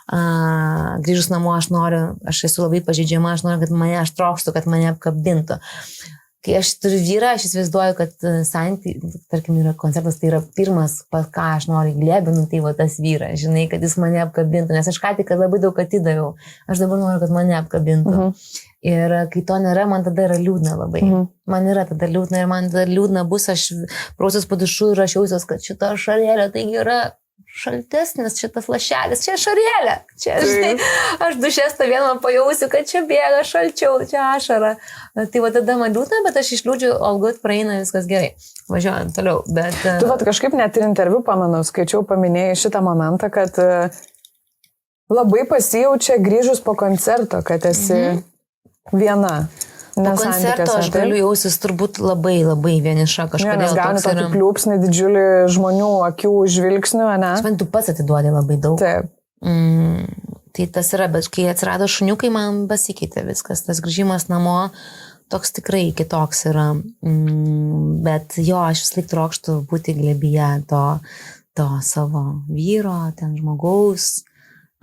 grįžus namo aš esu labai pažeidžiama, aš noriu, kad aš trokštų, kad mane apkabintų. Kai aš turiu vyrą, aš įsivaizduoju, kad tarkim, yra koncertas, tai yra pirmas, ką aš noriu glėbinu, tai va tas vyras, žinai, kad jis mane apkabintų, nes aš ką tik labai daug atidaviau, aš dabar noriu, kad mane apkabintų. Ir kai to nėra, man tada yra liūdna labai. Man yra tada liūdna ir man tada liūdna bus, aš prausiuos po dušu ir aš jausiuos, kad šita šarėlė tai yra šaltesnis, šitas lašelis, čia šarėlė. Čia, žinai, aš dušė stovėdama pajausiu, kad čia bėga šalčiau, čia ašara. Tai va tada man liūdna, bet aš išliūdžiu, all good, praeina, viskas gerai. Važiuojam toliau, bet... Tu vat kažkaip net ir interviu pamenu, skaičiau, paminėjai šitą momentą, kad labai pasijaučia grįžus po koncerto, kad esi viena. Po koncerto aš galiu jausis turbūt labai vieniša kažkodėl. Nes gauni tokį pliūpsnį didžiulį žmonių akių žvilgsnių, ne? Man tu pats atiduodi labai daug. Taip. Tai tas yra, bet kai atsirado šuniukai, man pasikeitė viskas. Tas grįžimas namo toks tikrai kitoks yra. Bet jo, aš vis laik trokštu būti glėbyje to savo vyro, ten žmogaus.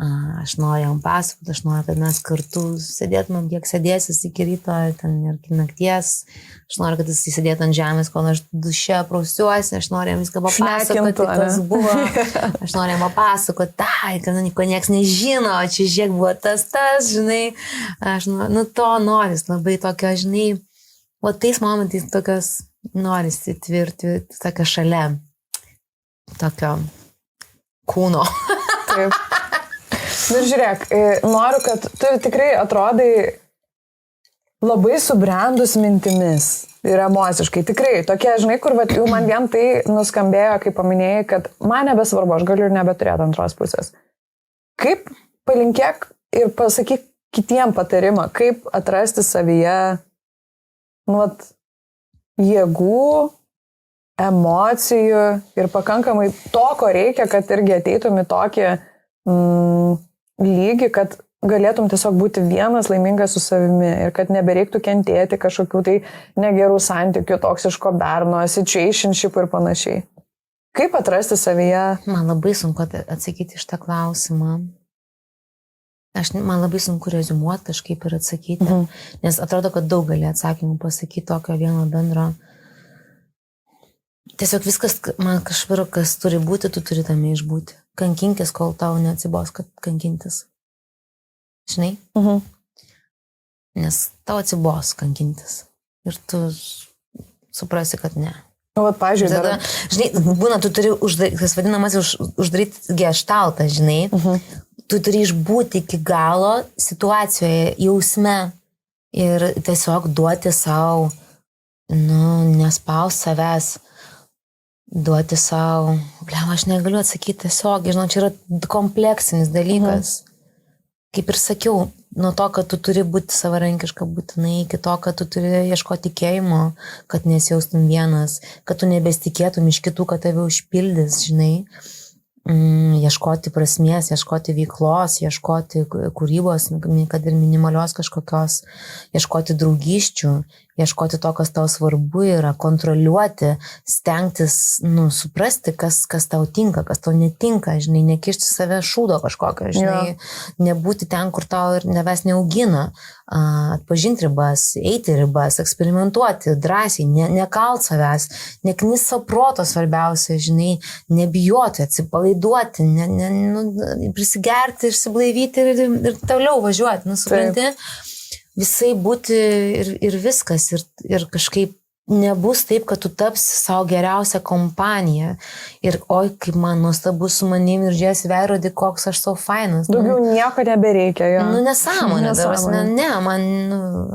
Aš noriu jam pasakoti, aš noriu, kad mes kartu sėdėtumėm, kiek sėdėsis iki ryto, ten ir iki nakties. Aš noriu, kad jis sėdėtų ant žemės, kol aš duše prausiuosi, aš noriu jam viską papasakoti, kas buvo. Aš noriu jam papasakoti, kad nieko nieks nežino, čia žiek buvo tas, žinai. Aš to noris, labai tokio, žinai, o tais momentais tokios norisi tvirti, tokio šalia, tokio kūno. Taip. Ir žiūrėk, noriu, kad tu tikrai atrodai labai subrendus mintimis ir emociškai. Tikrai, tokie, žinai, kur jau man vien tai nuskambėjo, kai paminėjai, kad man nebesvarbu, aš galiu ir nebeturėti antros pusės. Kaip palinkėk ir pasakyk kitiem patarimą, kaip atrasti savyje jėgų, emocijų ir pakankamai to, ko reikia, kad irgi ateitum į tokį lygį, kad galėtum tiesiog būti vienas laimingas su savimi ir kad nebereiktų kentėti kažkokių tai negerų santykių, toksiško berno, situationship ir panašiai. Kaip atrasti savyje? Man labai sunku atsakyti iš tą klausimą. Man labai sunku reziumuoti kažkaip ir atsakyti, nes atrodo, kad daug gali atsakymų pasakyti tokio vieno bendro. Tiesiog viskas, man kažkaip, kas turi būti, tu turi tame išbūti. Kankinkis, kol tau neatsibos, kad kankintis. Žinai? Nes tau atsibos kankintis. Ir tu suprasi, kad ne. Pavyzdžiui, žinai, būna, tu turi kas vadinamas uždaryti geštaltą, žinai. Tu turi išbūti iki galo situacijoje, jausme ir tiesiog duoti savo, nespaus savęs, duoti savo, aš negaliu atsakyti tiesiog, žinau, čia yra kompleksinis dalykas. Kaip ir sakiau, nuo to, kad tu turi būti savarankiška būtinai, iki to, kad tu turi ieškoti tikėjimo, kad nesijaustum vienas, kad tu nebesitikėtum iš kitų, kad tave užpildys, žinai. Ieškoti prasmės, ieškoti veiklos, ieškoti kūrybos, kad ir minimalios kažkokios, ieškoti draugysčių, ieškoti to, kas tau svarbu yra, kontroliuoti, stengtis, suprasti, kas tau tinka, kas tau netinka, žinai, nekišti save šūdo kažkokio, žinai, nebūti ten, kur tau ir neves neaugina, atpažinti ribas, eiti ribas, eksperimentuoti, drąsiai, nekalt savęs, neknis savo proto svarbiausia, žinai, nebijoti, atsipalaiduoti, prisigerti, išsiblaivyti ir toliau važiuoti, supranti, visai būti ir viskas, ir kažkaip nebus taip, kad tu tapsi savo geriausią kompaniją ir oi, kaip man nuostabus su manim ir žiūrėsi veidrodį, koks aš savo fainas. Daugiau nieko nebereikia, jo. Nesąmonė,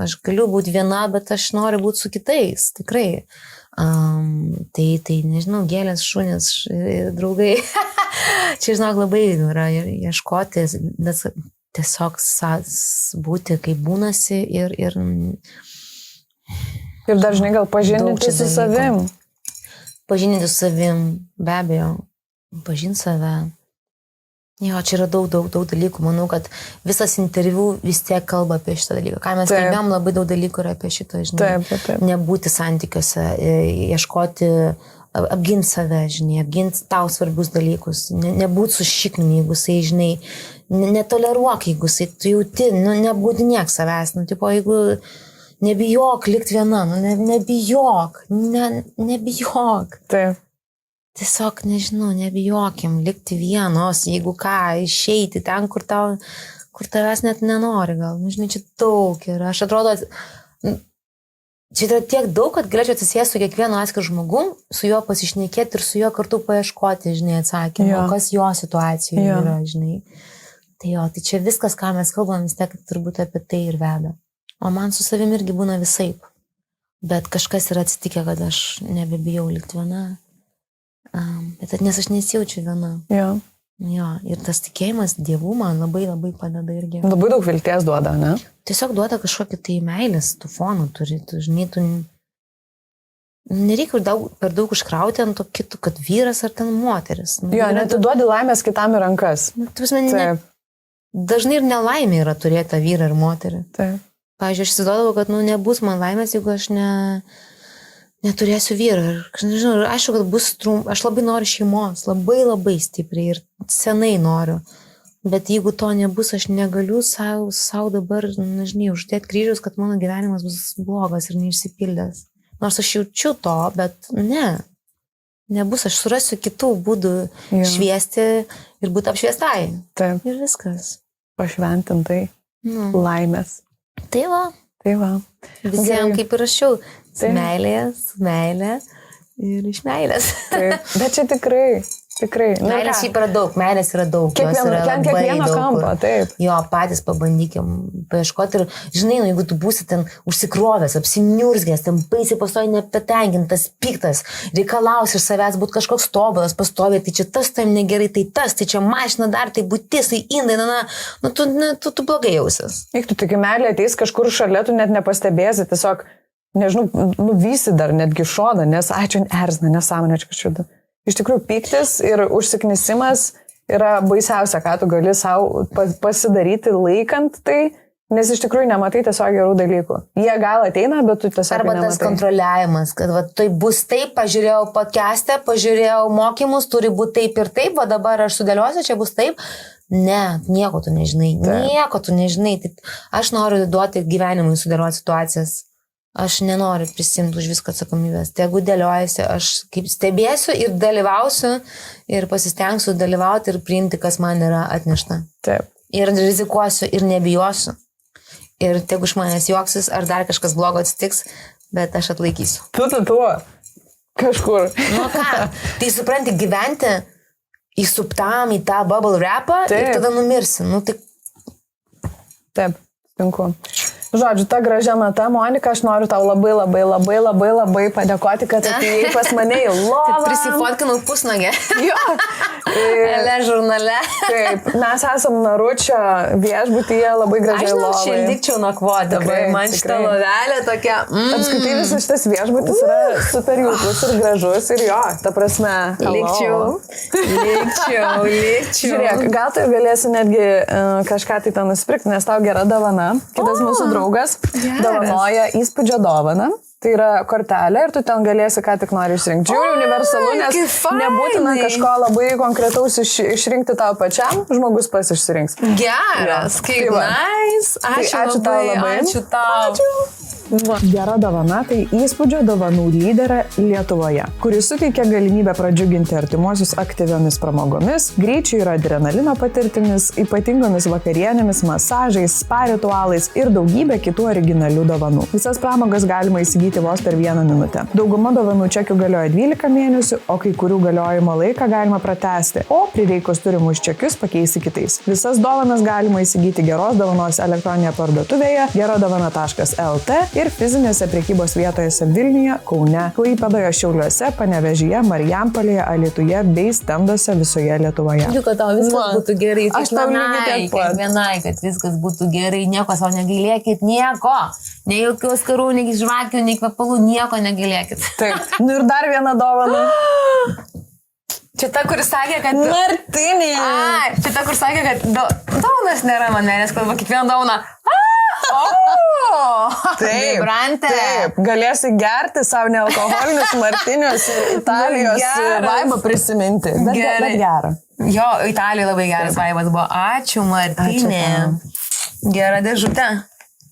aš galiu būti viena, bet aš noriu būti su kitais, tikrai. Tai nežinau, gėlės, šunės, draugai. Čia, žinok, labai yra ieškoti, tiesiog būti, kaip būnasi ir dažnai gal pažinti su savim. Pažinti su savim, be abejo, pažinti save. Jo, čia yra daug dalykų. Manau, kad visas interviu vis tiek kalba apie šitą dalyką. Ką mes kalbėjom, labai daug dalykų yra apie šitą, žinai. Taip. Nebūti santykiuose, ieškoti, apginti save, žinai, apginti tau svarbius dalykus. Nebūti sušiknumi, jeigu jisai, žinai, netoleruok, jeigu jisai, tu jauti, nebūdinėk savęs. Jeigu nebijok likti viena, nebijok. Taip. Tiesiog, nežinau, nebijokim likti vienos, jeigu ką, išeiti ten, kur tavęs net nenori, gal, žinai, čia daug yra. Aš atrodo, čia yra tiek daug, kad galėčiau atsisėsti su kiekvienu atskiru žmogum, su juo pasišnekėti ir su juo kartu paieškoti, žinai, atsakymą, kas jo situacijoje yra, žinai. Tai čia viskas, ką mes kalbam, vis tiek turbūt apie tai ir veda. O man su savimi irgi būna visaip. Bet kažkas yra atsitikę, kad aš nebebijau likti viena. Bet nes aš nesijaučiu viena. Jo, ir tas tikėjimas Dievu man labai padeda irgi. Labai daug vilties duoda, ne? Tiesiog duoda kažkokį tai meilės, tu fonų turi, tu žinai, nereikia per daug užkrauti ant to kitų, kad vyras ar ten moteris. Net tu duodi laimės kitam į rankas. Dažnai ir nelaimė yra turėti tą vyrą ir moterį. Taip. Pavyzdžiui, aš įsivaizduodavau, kad nebus man laimės, jeigu aš neturėsiu vyrą. Nežinau, aišku, kad bus aš labai noriu šeimos, labai stipriai ir senai noriu. Bet jeigu to nebus, aš negaliu savo dabar, nežinai, uždėti kryžius, kad mano gyvenimas bus blogas ir neišsipildęs. Nors aš jaučiu to, bet nebus, aš surasiu kitų būdų šviesti ir būti apšviestai. Taip. Ir viskas. Pašventintai. Laimės. Tai va. Visiems kaip ir rašiau. Su meilė ir iš meilės. Taip. Bet čia tikrai. Meilės šiaip yra daug, meilės yra daug. Kiekvieno kampo, taip. Jo, patys pabandykim paieškoti ir, žinai, jeigu tu būsi ten užsikrovęs, apsiniurzgęs, ten baisiai pastovi nepatenkintas, piktas, reikalaus iš savęs būti kažkoks tobulas, pastovi, tai čia tas tam negerai, tai tas, tai čia mašina dar, tai būtis, tai indai, tu blogai jausies. Jeigu tu tik meilė ateis kažkur šalia, tu net nepastebėsi, tiesiog, nežinau, nuvysi dar netgi šoną, nes ačiū erzina, nesąmonė čia kažkaip. Iš tikrųjų, pyktis ir užsiknisimas yra baisiausia, ką tu gali savo pasidaryti laikant tai, nes iš tikrųjų nematai tiesiog gerų dalykų. Jie gal ateina, bet tu tiesiog arba nematai. Tas kontroliavimas, kad va, tai bus taip, pažiūrėjau podcast'e, pažiūrėjau mokymus, turi būti taip ir taip, va dabar aš sudėliosiu, čia bus taip. Ne, nieko tu nežinai, Taip, aš noriu duoti gyvenimui sudėlioti situacijas. Aš nenoriu prisimti už viską atsakomybės. Tegu dėliojasi, aš kaip stebėsiu ir dalyvausiu ir pasistengsiu dalyvauti ir priimti, kas man yra atnešta. Taip. Ir rizikuosiu ir nebijosiu. Ir tegu iš manęs juoksis, ar dar kažkas blogo atsitiks, bet aš atlaikysiu. Tu. Kažkur. Ką? Tai supranti, gyventi įsuptam į tą bubble wrapą ir tada numirsi. Taip, sunku. Žodžiu, ta gražia nata, Monika, aš noriu tau labai padėkoti, kad atėjai pas mane į lovą. Kad prisifotkinau pusnagę. Jo. Ele žurnale. Taip, mes esam Naručio viešbutyje labai gražiai lovai. Aš šildikčiau nakvoti dabar. Man šitą lovelę tokia. Apskritai visas šitas viešbutis yra super jaukus ir gražus ir jo, ta prasme. Likčiau. Žiūrėk, gal tu galėsi netgi kažką tai ten nusipirkti, nes tau gera dovana. Kitas mūsų draugas dovanoja įspūdžio dovaną. Tai yra kortelė ir tu ten galėsi ką tik nori išrinkti. Žiūrėjau, universalu, nes nebūtina kažko labai konkretaus išrinkti tau pačiam, žmogus pats išsirinks. Geras, kaip nice. Ačiū tau labai. Ačiū tau. Gera dovana tai įspūdžio dovanų lyderė Lietuvoje, kuris suteikia galimybę pradžiuginti artimuosius aktyviomis pramogomis, greičių ir adrenalino patirtimis, ypatingomis vakarienėmis, masažais, spa ritualais ir daugybė kitų originalių dovanų. Visas pramogas galima įsigyti vos per 1 minutę. Dauguma dovanų čekių galioja 12 mėnesių, o kai kurių galiojimo laiką galima pratęsti, o prireikus turimus čekius pakeisti kitais. Visas dovanas galima įsigyti Geros dovanos elektroninėje parduotuvėje gerodovana.lt ir fizinėse prekybos vietoje Vilniuje, Kaune, Klaipėdoje, Šiauliuose, Panevėžyje, Marijampolėje, Alytuje bei stenduose visoje Lietuvoje. Tikiu, kad tau viskas būtų gerai. Aš tau lygiai kiekvienai, kad viskas būtų gerai. Nieko savo negailėkit, nieko. Nei jokių skarų, nei žvakių, nei kvepalų, nieko negailėkit. Taip. Nu ir dar vieną dovaną. Čia ta, kuris sakė, kad... Martinė! Čia ta, kuris sakė, kad dovanas nėra man, nes kalba kiekvieną dovaną. Taip, taip, galėsi gerti savo nealkoholinius martinius ir Italijos vaibą prisiminti. Bet gerą. Jo, Italijoje labai geras vaibas buvo. Ačiū, Martinė. Gera dėžutė.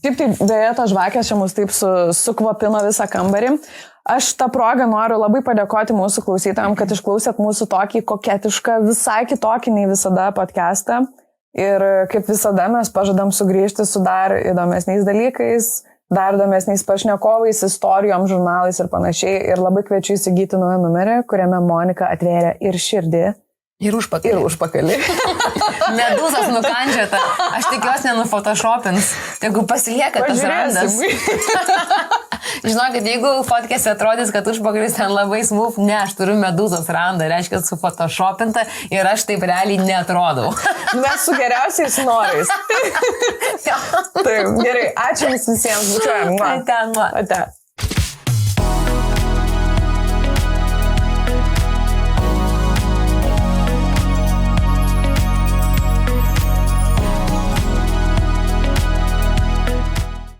Taip, dėja, to žvakės čia mus taip sukvapino visą kambarį. Aš tą progą noriu labai padėkoti mūsų klausytojams, kad išklausėt mūsų tokį koketišką, visai kitokį nei visada podcastą. Ir kaip visada mes pažadam sugrįžti su dar įdomesniais dalykais, dar įdomesniais pašnekovais, istorijom, žurnalais ir panašiai. Ir labai kviečiu įsigyti naują numerį, kuriame Monika atvėrė ir širdį. Ir užpakalį. Medūzas nukandžiata. Aš tikiuosi nenufotoshopins. Tegu pasilieka tas randas. Žinokit, jeigu fotkėse atrodys, kad užpakalis ten labai smooth, ne, aš turiu medūzos randą, reiškia sufotoshopinta ir aš taip realiai neatrodau. Mes su geriausiais norais. Taip, gerai, ačiū jums visiems. Bučiuojam. Ate.